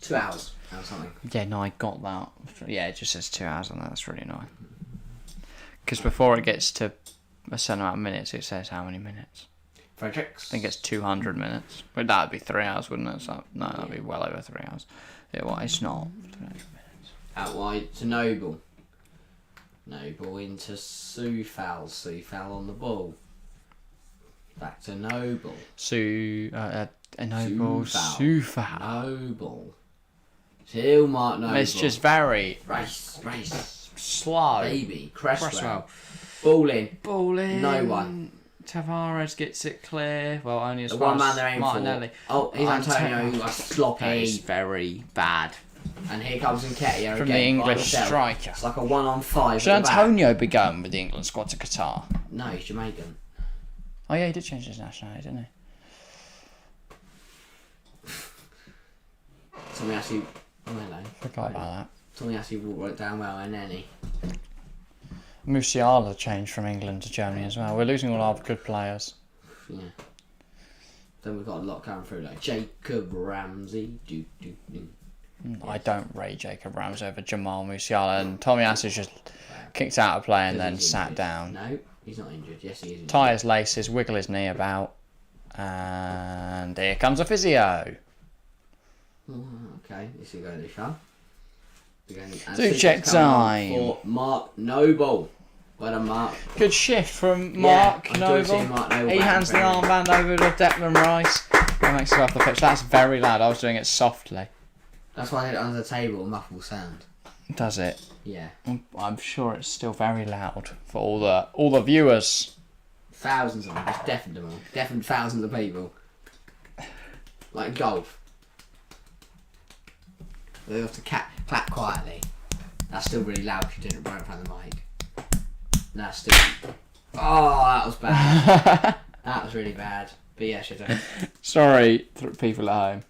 2 hours or something. Yeah, no, I got that. Yeah, it just says 2 hours on that. That's really annoying. Because before it gets to a certain amount of minutes, it says how many minutes. Fredericks. I think it's 200 minutes. But that would be 3 hours, wouldn't it? So, no, that would be well over 3 hours. Yeah, well, it's not 300 minutes. Out wide to Noble. Noble into Soufal. Soufal on the ball. Back to Noble. Noble. Soufal. Noble. Still Mark Noble. It's just very race. slow. Baby. Cresswell. Ball in. No one. Tavares gets it clear. Well, only as The far one man as they're aiming Martinelli. for. Oh, he's Antonio, who are sloppy. He's very bad. And here comes Nketiah From again. the English by striker. It's like a 1-on-5. Should Antonio be going with the England squad to Qatar? No, he's Jamaican. Oh yeah, he did change his nationality, didn't he? Tommy actually... Oh, hello. Forgot about that. Tommy actually wrote it down well, and then he... Musiala changed from England to Germany as well. We're losing all our good players. Yeah. Then we've got a lot coming through, like Jacob Ramsey. I don't rate Jacob Ramsey over Jamal Musiala, and Tommy Asu just kicked out of play and then sat down. No, he's not injured. Yes, he is injured. Tie his laces, wiggle his knee about, and here comes a physio. Okay, this is going to show. Souček time. For Mark Noble. Well done, Mark. Good shift from Mark Noble. He hands the armband over to Declan Rice. That makes it off the pitch. That's very loud. I was doing it softly. That's why I had it under the table, muffled sound. Does it? Yeah. I'm sure it's still very loud for all the viewers. Thousands of them. Just deafened them all. Deafened thousands of people. Like golf. They have to clap quietly. That's still really loud if you didn't right in front of the mic. No, still. Oh, that was bad. That was really bad. But yeah, should have. Sorry, people at home.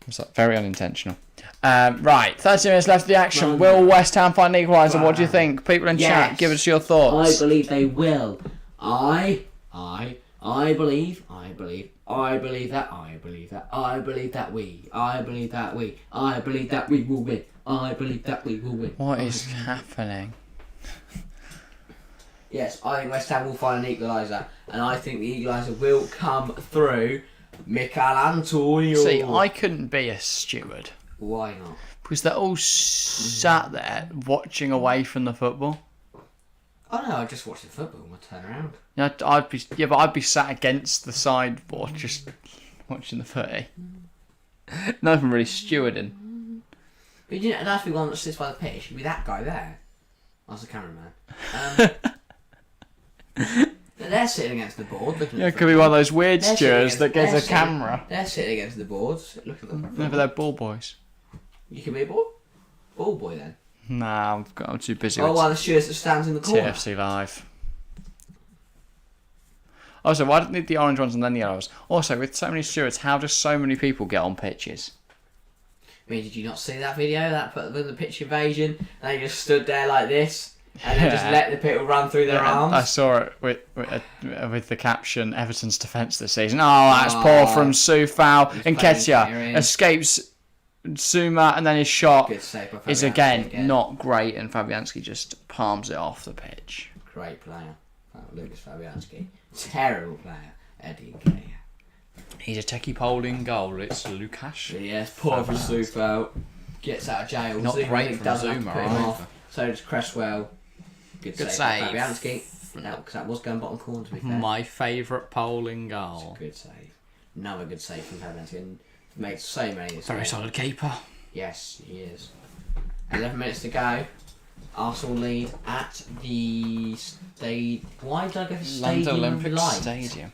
It's very unintentional. Right, 30 minutes left of the action. Will West Ham find an equaliser? What do you think? People in chat, give us your thoughts. I believe they will. I believe that we will win. I believe that we will win. What is happening? Yes, I think West Ham will find an equaliser, and I think the equaliser will come through Mikel Antonio. See, I couldn't be a steward. Why not? Because they're all sat there watching away from the football. Oh no, I just watch the football and I turn around. Yeah, I'd be sat against the sideboard just watching the footy. Nothing really stewarding. But you know, that's the one that sits by the pitch. It'd be that guy there. That's the cameraman. They're sitting against the board. Looking at it could be one of those weird stewards that gets a camera. They're sitting against the boards. Look at them. Never they're ball boys. You can be a ball boy then. Nah, I'm too busy. Oh, well, the steward that stands in the corner. TFC Live. Also, why don't they need the orange ones and then the yellows? Also, with so many stewards, how do so many people get on pitches? I mean, did you not see that video? That put them in the pitch invasion, and they just stood there like this, and then just let the people run through their arms. I saw it with the caption "Everton's defence this season." Oh, that's poor from Soufal. Nketiah escapes Zuma, and then his shot Good save by is again not great, and Fabianski just palms it off the pitch. Great player. Lucas Fabianski. Terrible player. Eddie Nketiah. He's a techie polling goal. It's Lucas. Yes, poor for Zufo. Gets out of jail. Not Zuma great from doesn't Zuma have to put him either. off. So does Cresswell. Good save. save. Fabianski. Because that was going bottom corner, to be fair. My favourite polling goal. Good save. Another good save from Fabianski. And made so many this Very game. solid keeper. Yes, he is. 11 minutes to go. Arsenal lead at the stadium. Why did I go for stadium? London Olympic light? Stadium.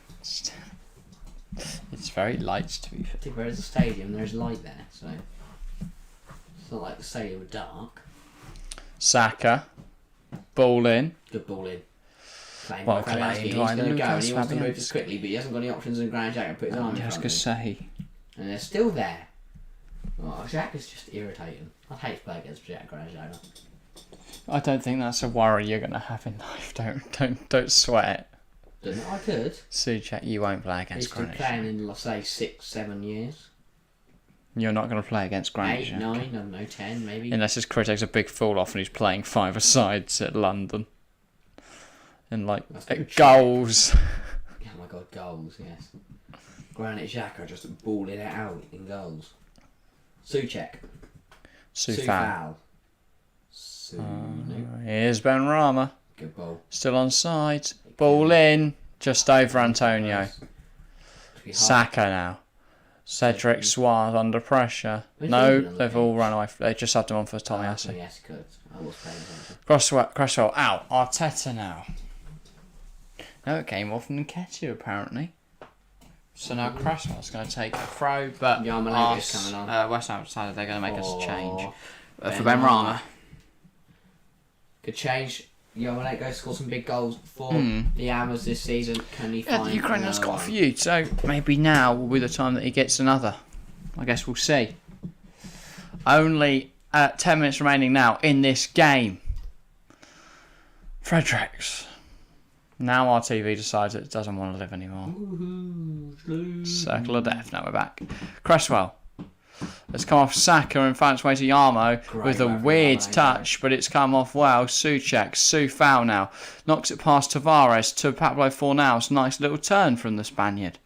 It's very light, to be fair. Where is the stadium? There's light there, so it's not like the stadium was dark. Saka. Ball in. Good ball in. Playing Well by Fabianski. He's claimed by going to go and he Lucas wants to move Fabianski. this quickly, but he hasn't got any options in Granit Xhaka to put his arm in I was front going of to him. say. And they're still there. Oh, Xhaka's just irritating. I'd hate to play against Granit Xhaka. I don't think that's a worry you're going to have in life. Don't sweat it. Don't know, I could. Suchek, you won't play He's against been Granit. playing in, let's say, 6-7 years. You're not going to play against Granit. 8, 9, I don't know, 10 maybe. Unless his critic's a big fall off and he's playing five-a-sides at London. And like goals. Oh my god, goals, yes. Granit Xhaka just balling it out in goals. Suchek. Sufal. No. Here's Benrahma. Good ball. Still on side. Ball in. Just over Antonio. Saka now. Cedric Suarez under pressure. No, they've all run away. They just had him on for Tomiyasu. Yes, good. I was playing attention. Cresswell out. Arteta now. No, it came off from Nketiah apparently. So now Cresswell's going to take a throw, but Yarmolenko's coming on. West Ham decided they're going to make us a change for Benrahma. Benrahma. Good change. Yarmolenko scored some big goals for the Hammers this season. Can he Yeah, find the Ukrainian's another got a one? few, so maybe now will be the time that he gets another. I guess we'll see. Only 10 minutes remaining now in this game. Fredericks. Now our TV decides it doesn't want to live anymore. Circle of death. Now we're back. Cresswell. Let's come off Saka and found its way to Yarmo with a weird touch, but it's come off well. Suchek, Sufal now. Knocks it past Tavares to Pablo Fornals. Nice little turn from the Spaniard.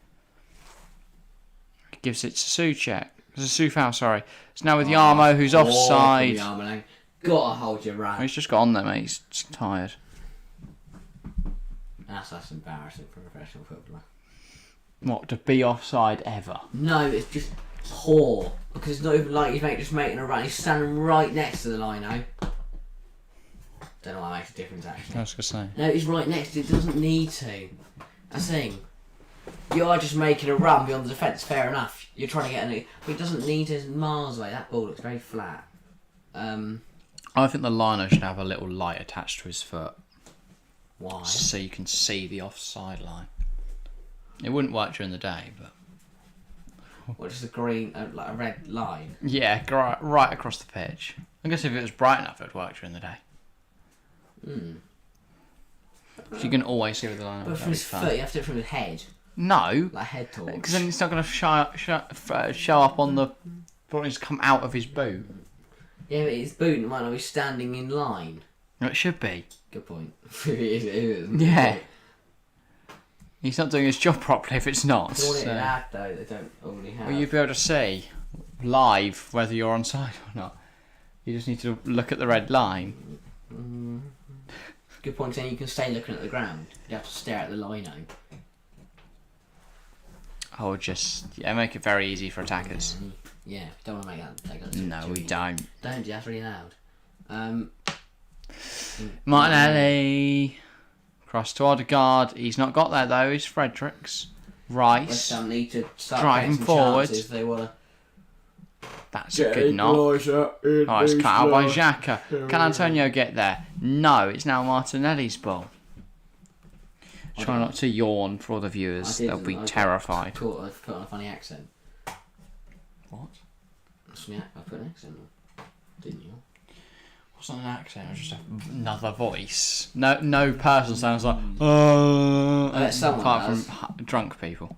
Gives it to Suchek. Sufal, sorry. It's now with Yarmo, who's offside. Yarmolenko. Gotta hold your run. He's just got on there, mate. He's just tired. That's embarrassing for a professional footballer. What, to be offside ever? No, it's just poor. Because it's not even like he's just making a run. He's standing right next to the lino. Don't know why that makes a difference, actually. I was going to say. No, he's right next to it. He doesn't need to. That's the thing. You are just making a run beyond the defence. Fair enough. You're trying to get an... But he doesn't need to. He's miles away. That ball looks very flat. I think the liner should have a little light attached to his foot. Why? So you can see the offside line. It wouldn't work during the day, but... What, just a green... like a red line? Yeah, right across the pitch. I guess if it was bright enough, it would work during the day. So you can always see where the line is. But from his foot, you have to do it from his head. No. Like head torch. Because then it's not going to show up on the... But it's come out of his boot. Yeah, but his boot might not be standing in line. No, it should be. Good point. It is. Yeah. He's not doing his job properly if it's not. They want it So. in ad, though. They don't already have. Well, you'd be able to see live whether you're on side or not. You just need to look at the red line. Good point, saying you can stay looking at the ground. You have to stare at the lino. Or just make it very easy for attackers. Yeah, don't want to make that. Take that No, we don't. Don't, that's really loud. Martinelli. Cross to Odegaard. He's not got there though. He's Fredericks. West Rice. Ham need to start Driving getting some forward. chances. They want That's a good knock. Oh, it's cut out by Xhaka. Can Antonio get there? No, it's now Martinelli's ball. Try not to yawn for all the viewers. They'll be terrified. I've put on a funny accent. What? Yeah, I put an accent on. Didn't you? Wasn't an accent, it was just another voice. No person sounds like someone apart does. from drunk people.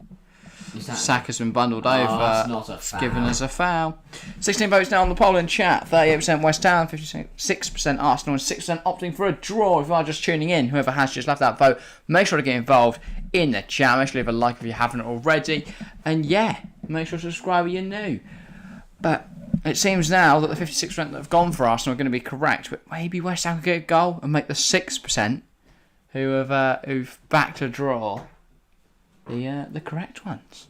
Saka's been bundled over. That's not a foul. Given us a foul. 16 votes now on the poll in chat. 38% West Ham, 56% Arsenal, and 6% opting for a draw. If you are just tuning in, whoever has just left that vote, make sure to get involved in the chat. Make sure to leave a like if you haven't already. And yeah, make sure to subscribe if you're new. But it seems now that the 56% that have gone for Arsenal are going to be correct. But maybe West Ham could get a goal and make the 6% who've backed a draw the correct ones.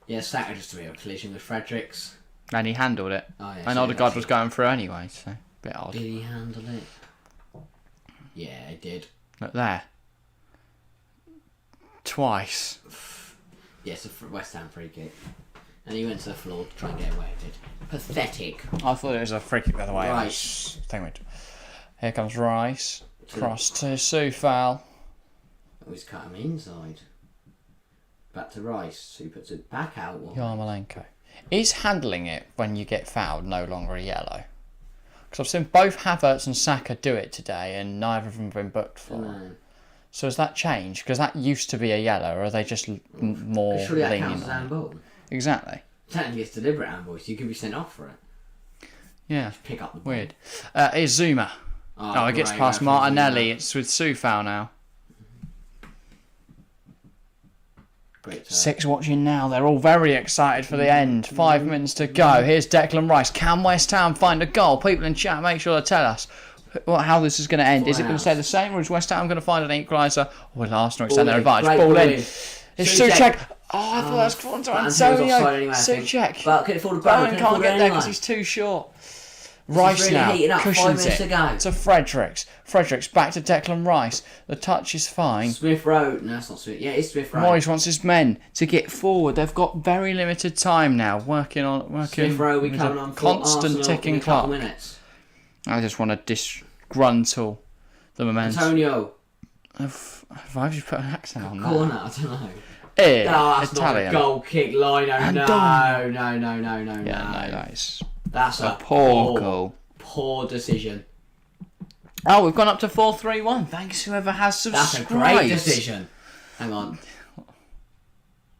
Yeah, Saka just a real collision with Fredericks. And he handled it. Oh, yeah, and Odegaard was going through anyway, so a bit odd. Did he handle it? Yeah, he did. Look there. Twice. Yes, a West Ham free kick. And he went to the floor to try and get away with it. Pathetic. I thought it was a free kick the other way. Rice. Here comes Rice. Cross to Soufal. Oh, he's cut him inside. Back to Rice, who puts it back out. Yarmolenko. Is handling it when you get fouled no longer a yellow? Because I've seen both Havertz and Saka do it today and neither of them have been booked for it. So has that changed? Because that used to be a yellow, or are they just more surely that lenient? counts as handball. Exactly. Technically it's deliberate handball, so you could be sent off for it. Yeah. Just pick up the ball. Weird. Here's Zuma. Oh, it gets past Martinelli. It's with Soufal now. Great 6 watching now. They're all very excited for the end. 5 minutes to go. Here's Declan Rice. Can West Ham find a goal? People in chat, make sure to tell us how this is going to end. Is it going to stay the same, or is West Ham going to find an equaliser? Or will Arsenal extend their advantage? Ball in. It's Souček. Oh, I thought that was gone to Antonio. Souček. But could it fall to Bowen can't get there because he's too short. Rice really now cushions it to Fredericks. Fredericks back to Declan Rice. The touch is fine. Smith Rowe. No, it's not Smith. Yeah, it's Smith Rowe. Moyes wants his men to get forward. They've got very limited time now. Working Smith Rowe, we coming on constant ticking clock. Minutes. I just want to disgruntle the momentum. Antonio. Why have you put an accent on that? Corner. I don't know. That's Italian. Not a goal kick line. No. Yeah, no, that's a poor goal. Poor decision. Oh, we've gone up to 4-3-1. Thanks whoever has subscribed. That's a great decision. Hang on.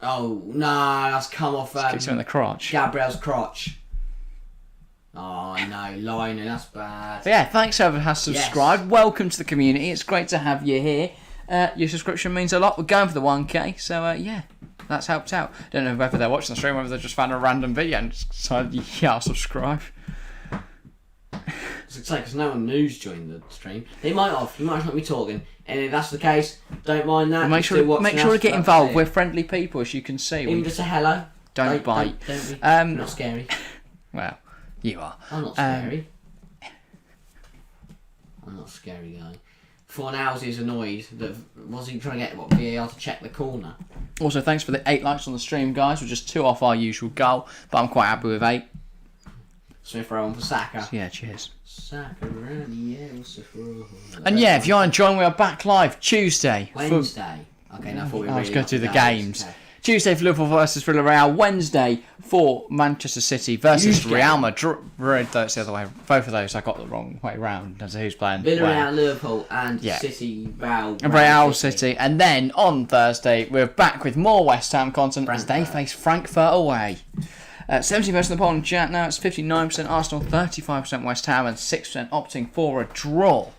Oh, no, that's come off kicks him in the crotch. Gabriel's crotch. Oh, no, Lionel, that's bad. But yeah, thanks whoever has subscribed. Yes. Welcome to the community. It's great to have you here. Your subscription means a lot. We're going for the 1K, so yeah. That's helped out. Don't know whether they're watching the stream, whether they just found a random video and decided, yeah, I'll subscribe. It's exciting because no one new's joined the stream. They might have. You might not be talking. And if that's the case, don't mind that. Well, make sure to get involved. We're friendly people, as you can see. Even just a hello. Don't bite. Don't be. Not scary. Well, you are. I'm not scary. I'm not a scary guy. Fornals is annoyed that was he trying to get VAR to check the corner. Also, thanks for the 8 likes on the stream, guys. We're just 2 off our usual goal, but I'm quite happy with 8. Smith Rowe for Saka. So, yeah, cheers. Saka, and yeah, if you're enjoying, we are back live Tuesday. Wednesday. Okay, now before we I was going to do the games. Okay. Tuesday for Liverpool versus Villarreal. Wednesday for Manchester City versus Real Madrid. That's the other way. Both of those I got the wrong way round as to who's playing. Villarreal, Liverpool, and City, Real City. And then on Thursday, we're back with more West Ham content as they face Frankfurt away. 70% of the poll in chat now. It's 59% Arsenal, 35% West Ham, and 6% opting for a draw.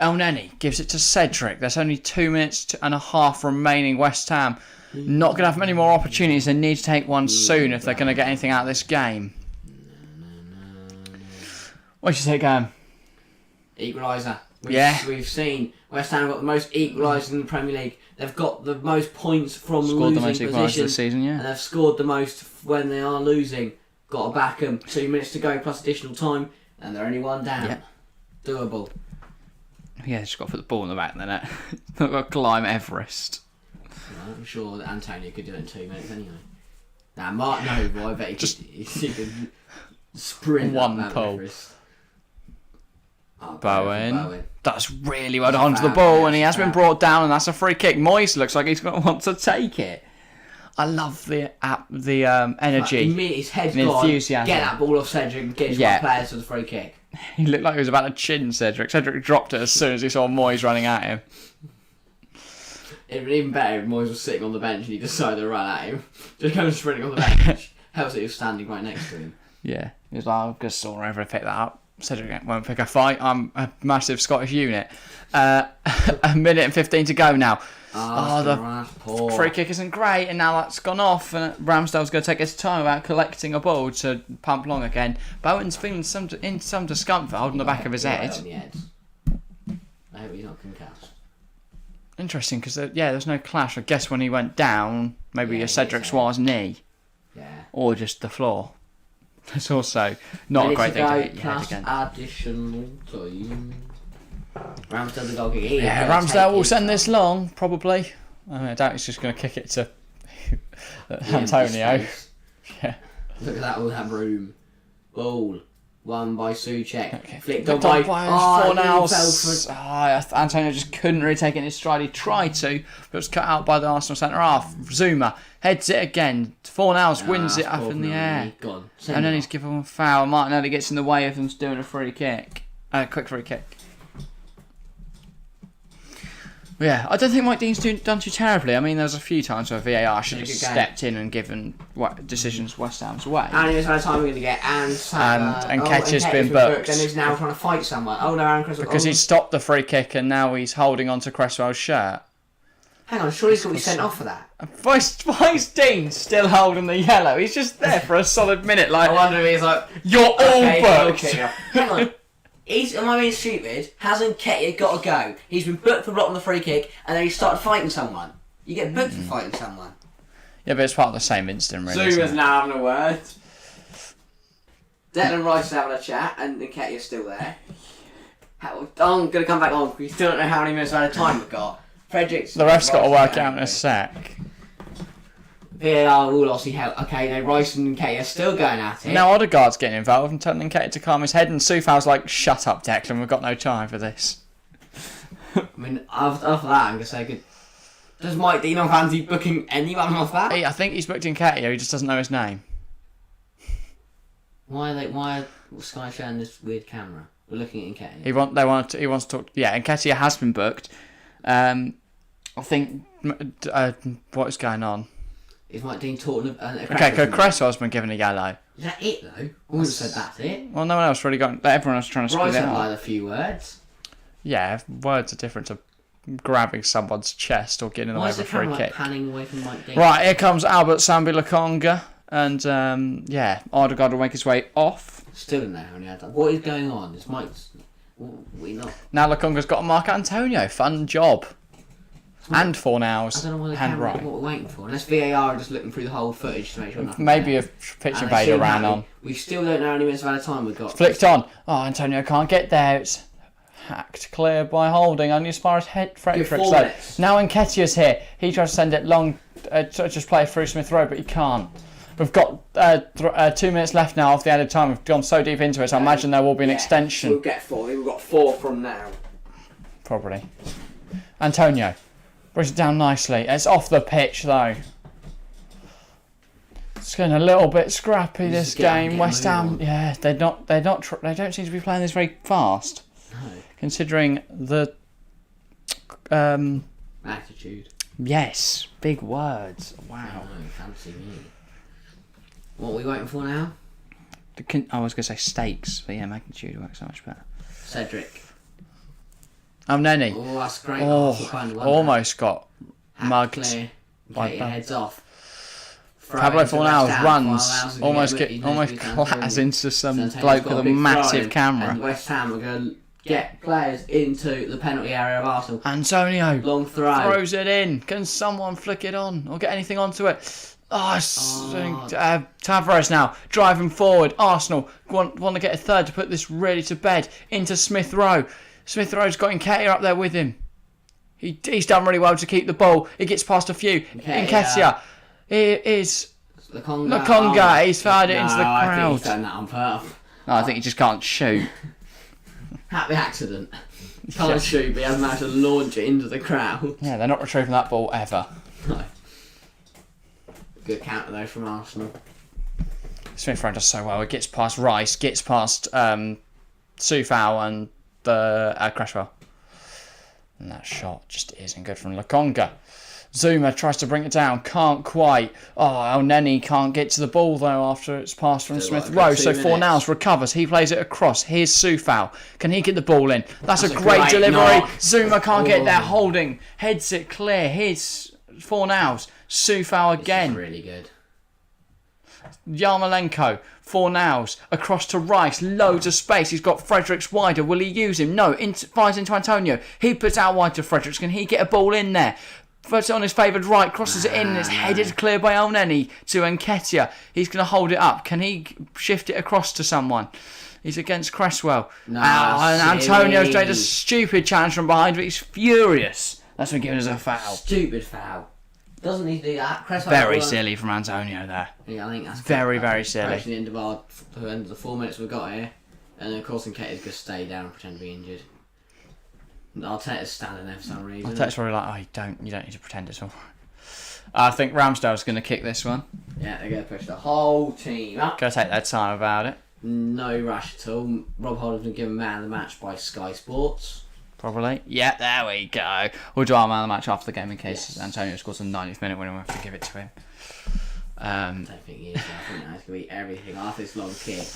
El Neni gives it to Cedric. There's only 2 minutes and a half remaining. West Ham not going to have many more opportunities. They need to take one soon if they're going to get anything out of this game. What do you think, Equaliser. We've seen West Ham got the most equalisers in the Premier League. They've got the most points from losing position. This season, yeah. And they've scored the most when they are losing. Got to back them. 2 minutes to go plus additional time. And they're only 1 down. Yeah. Doable. Yeah, just got to put the ball in the back of the net. Not got to climb Everest. Well, I'm sure that Antonio could do it in 2 minutes anyway. Now, Mark, no, boy, I bet he could sprint one pull. Everest. Oh, Bowen. That's really well done to the ball, and he has been brought down, and that's a free kick. Moyes looks like he's going to want to take it. I love the energy, his head's and gone, enthusiasm. Get that ball off Cedric and get his one players for the free kick. He looked like he was about to chin Cedric. Cedric dropped it as soon as he saw Moyes running at him. It'd be even better if Moyes was sitting on the bench and he decided to run at him. Just go sprinting on the bench. Helps that he was standing right next to him. Yeah, he was like, I'll just saw wherever I pick that up. Cedric won't pick a fight. I'm a massive Scottish unit. A minute and 15 to go now. The free kick isn't great, and now that's gone off. And Ramsdale's going to take his time about collecting a ball to pump long again. Bowen's feeling in some discomfort, holding the back of his head. I hope he's not concussed. Interesting, because there's no clash. I guess when he went down, maybe Cedric Suarez's knee. Yeah. Or just the floor. It's also not a great thing to hit your head again. Additional time. Ramsdale the goal kick. Yeah, Ramsdale will send this long, probably. I doubt he's just going to kick it to Antonio. Yeah. Look at that, all that room. Ball. Won by Souček. Okay. Flicked on by Fornals. Antonio just couldn't really take it in his stride. He tried to, but it was cut out by the Arsenal centre half. Zuma heads it again. Fornals wins it up in the air. And then he's given a foul. Martinelli gets in the way of them doing a free kick. Quick free kick. Yeah, I don't think Mike Dean's done too terribly. I mean, there's a few times where VAR should have stepped in and given decisions West Ham's way. And it was how time we're going to get, and Nketiah's been booked. And he's now trying to fight someone. Oh no, Aaron Cresswell. Because he stopped the free kick and now he's holding on to Cresswell's shirt. Hang on, surely he's going to be sent off for that. Why is Dean still holding the yellow? He's just there for a solid minute. Like, I wonder if he's like, you're all booked. Hang on. Am I being stupid? Hasn't Nketiah got to go? He's been booked for blocking the free kick, and then he started fighting someone. You get booked for fighting someone. Yeah, but it's part of the same incident, really. Zuma's now having a word. Declan Rice is having a chat, and Nketiah's still there. I'm going to come back on. We still don't know how many minutes of time we've got. Fredericks. The ref's got to work out in a sec. VAR will obviously help. Okay, now Rice and Nketiah are still going at it. Now Odegaard's getting involved and telling Nketiah to calm his head, and Soufal's like, shut up, Declan, we've got no time for this. I mean, after that, I'm going to say, good. Does Mike Dean not fancy booking anyone off that? I think he's booked Nketiah, he just doesn't know his name. Why are Sky showing this weird camera? We're looking at Nketiah. He wants to talk. Yeah, Nketiah has been booked. I think what is going on? Is Mike Dean talking? Okay, Cresswell's been given a yellow. Is that it though? I would have said that's it. Well, no one else really got. Everyone else trying to split it up. Like a few words. Yeah, words are different to grabbing someone's chest or getting in the way of a free kick. Panning away from Mike Dean? Right, here comes Albert Sambi Lokonga, and Odegaard will make his way off. Still in there, only had that. What is going on? Is Mike's? We not. Now Lokonga's got to mark Antonio. Fun job. And Fornals. I don't know what we're waiting for. Unless VAR are just looking through the whole footage to make sure nothing. Maybe a pitch invader ran on. We still don't know how many minutes of time we've got. Flicked on. Oh, Antonio can't get there. It's hacked clear by Holding. Only as far as Fredericks though. Now Nketiah's here. He tries to send it long, just play through Smith Rowe, but he can't. We've got 2 minutes left now of the added time. We've gone so deep into it, so I imagine there will be an extension. We'll get 4. We've got 4 from now. Probably. Antonio. Brings it down nicely. It's off the pitch though. It's getting a little bit scrappy this game. West Ham, they don't seem to be playing this very fast. No. Considering the attitude. Yes, big words. Wow. No, fancy me. What are we waiting for now? I was going to say stakes, but yeah, magnitude works so much better. Cedric. Nenny. Oh, that's great. Almost got mugged. Heads off. Pablo Fornals runs, almost collapses into some bloke with a massive camera. And West Ham are going to get players into the penalty area of Arsenal. Antonio long throws it in. Can someone flick it on or get anything onto it? Tavares now driving forward. Arsenal want to get a third to put this really to bed. Into Smith Rowe. Smith Rowe's got Nketiah up there with him. He's done really well to keep the ball. He gets past a few. Nketiah. It is Lokonga. He's fired it into the crowd. I think he's done that on purpose. No, I think he just can't shoot. Happy accident. Can't shoot, but he hasn't managed to launch it into the crowd. Yeah, they're not retrieving that ball ever. No. Good counter though from Arsenal. Smith Rowe does so well. It gets past Rice, gets past Soufal and Cresswell. And that shot just isn't good from Lokonga. Zuma tries to bring it down, can't quite. Oh, El Neni can't get to the ball though after it's passed from Smith Rowe. So Fornals recovers, he plays it across. Here's Soufal. Can he get the ball in? That's a great delivery. Knock. Zuma can't get there, holding, heads it clear. Here's Fornals. Soufal again. This is really good. Yarmolenko, Fornals, across to Rice, loads of space. He's got Fredericks wider. Will he use him? No, fires into Antonio. He puts out wide to Fredericks. Can he get a ball in there? Puts it on his favoured right, crosses it in, and it's headed clear by El Neni to Nketiah. He's going to hold it up. Can he shift it across to someone? He's against Cresswell. No, and Antonio's made a stupid challenge from behind, but he's furious. That's been given as a foul. Stupid foul. Doesn't need to do that. Cresswell very silly from Antonio there. Yeah, I think that's very, very silly. Approaching the end of the 4 minutes we've got here. And then, of course, Nketiah's going to stay down and pretend to be injured. Arteta's standing there for some reason. Arteta's probably like, you don't need to pretend it's all right. I think Ramsdale's going to kick this one. Yeah, they're going to push the whole team up. Going to take their time about it. No rush at all. Rob Holding's been given man of the match by Sky Sports. Probably. Yeah, there we go. We'll do our man of the match after the game in case Antonio scores in the 90th minute when we have to give it to him. I don't think he is. I think that's going to be everything after this long kick.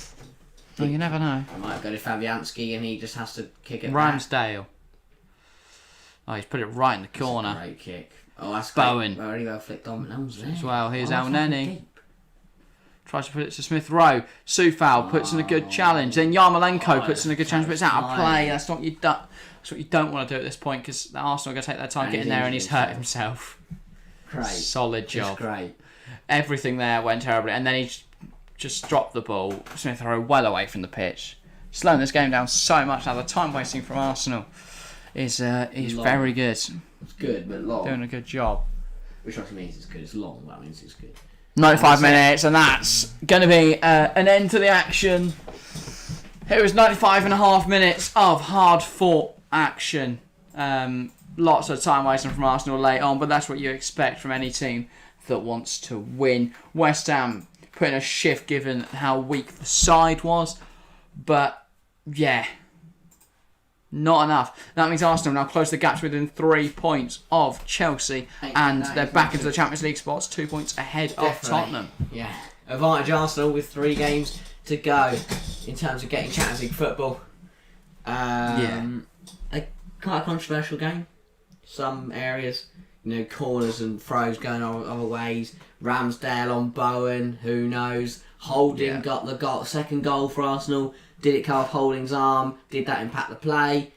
Well, you never know. I might go to Fabianski and he just has to kick it Ramsdale. Oh, he's put it right in the corner. That's a great kick. Oh, that's Bowen. Great. Already well flicked on, but no one's there. As well, here's El Neni. Tries to put it to Smith Rowe. Soufal puts in a good challenge. Then Yarmolenko puts in a good challenge, but it's out of play. That's what you don't want to do at this point because Arsenal are going to take their time getting there, and he's hurt himself. Great. Solid job. Great. Everything there went terribly, and then he just dropped the ball. Smith Rowe well away from the pitch, slowing this game down so much. Now the time wasting from Arsenal is very good. It's good, but long. Doing a good job. Which actually means it's good. It's long. That means it's good. 95 minutes, and that's going to be an end to the action. It was 95 and a half minutes of hard-fought action. Lots of time wasting from Arsenal late on, but that's what you expect from any team that wants to win. West Ham put in a shift given how weak the side was, but yeah, not enough. That means Arsenal now close the gaps within 3 points of Chelsea, and they're back into the Champions League spots, 2 points ahead of Tottenham. Yeah, advantage Arsenal with 3 games to go in terms of getting Champions League football. Quite a controversial game. Some areas, corners and throws going other ways. Ramsdale on Bowen, who knows? Holding got the second goal for Arsenal. Did it come off Holding's arm? Did that impact the play?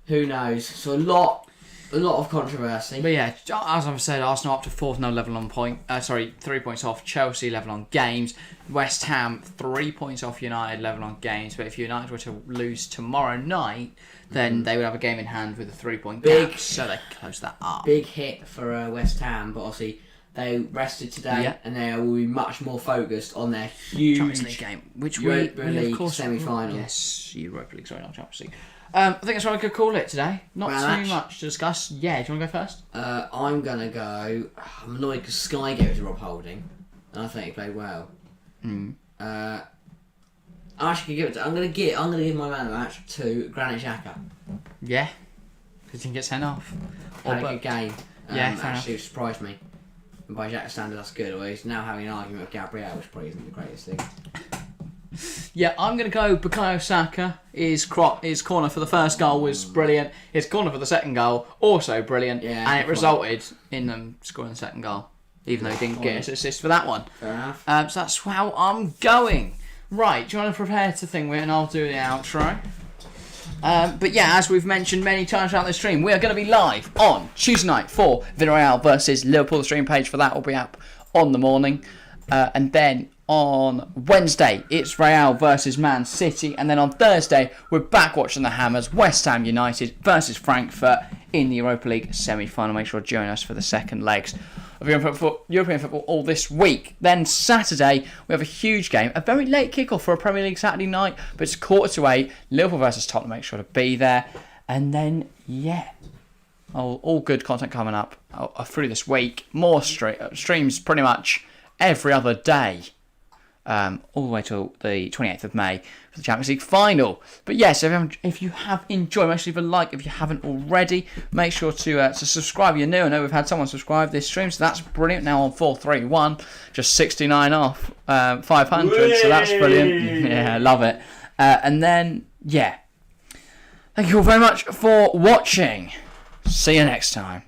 Who knows? So a lot of controversy. But yeah, as I've said, Arsenal up to 4th, no level on 3 points off. Chelsea level on games. West Ham 3 points off United level on games. But if United were to lose tomorrow night, then they would have a game in hand with a 3-point gap. So they close that up. Big hit for West Ham, but obviously they rested today, and they will be much more focused on their huge Champions League game, which Europa we League of course semi-final. Yes, Europa League, sorry, not Champions League. I think that's what I could call it today. Not too much to discuss. Yeah, do you want to go first? I'm gonna go. I'm annoyed because Sky gave it to Rob Holding, and I think he played well. I actually could give it. I'm gonna give my man of the match to Granit Xhaka. Yeah, because he didn't get sent off. Had a good game. Yeah, actually surprised me. And by Xhaka's standard, that's good. Although he's now having an argument with Gabriel, which probably isn't the greatest thing. Yeah, I'm going to go Bukayo Saka. His corner for the first goal was brilliant. His corner for the second goal, also brilliant. Yeah, and it resulted in them scoring the second goal, even though he didn't get his assist for that one. Fair enough. So that's how I'm going. Right, do you want to prepare to thing with, and I'll do the outro. But yeah, as we've mentioned many times throughout the stream, we are going to be live on Tuesday night for Villarreal versus Liverpool. The stream page for that will be up on the morning. And then on Wednesday, it's Real versus Man City. And then on Thursday, we're back watching the Hammers, West Ham United versus Frankfurt in the Europa League semi-final. Make sure to join us for the second legs of European football all this week. Then Saturday, we have a huge game, a very late kickoff for a Premier League Saturday night, but it's 7:45, Liverpool versus Tottenham. Make sure to be there. And then, all good content coming up through this week. More streams pretty much every other day. all the way till the 28th of May for the Champions League final. But yes, if you have enjoyed, make sure you leave a like if you haven't already. Make sure to subscribe if you're new. I know we've had someone subscribe this stream, so that's brilliant. Now on 431, just 69 off 500, so that's brilliant. Yeah, I love it. And then, yeah, thank you all very much for watching. See you next time.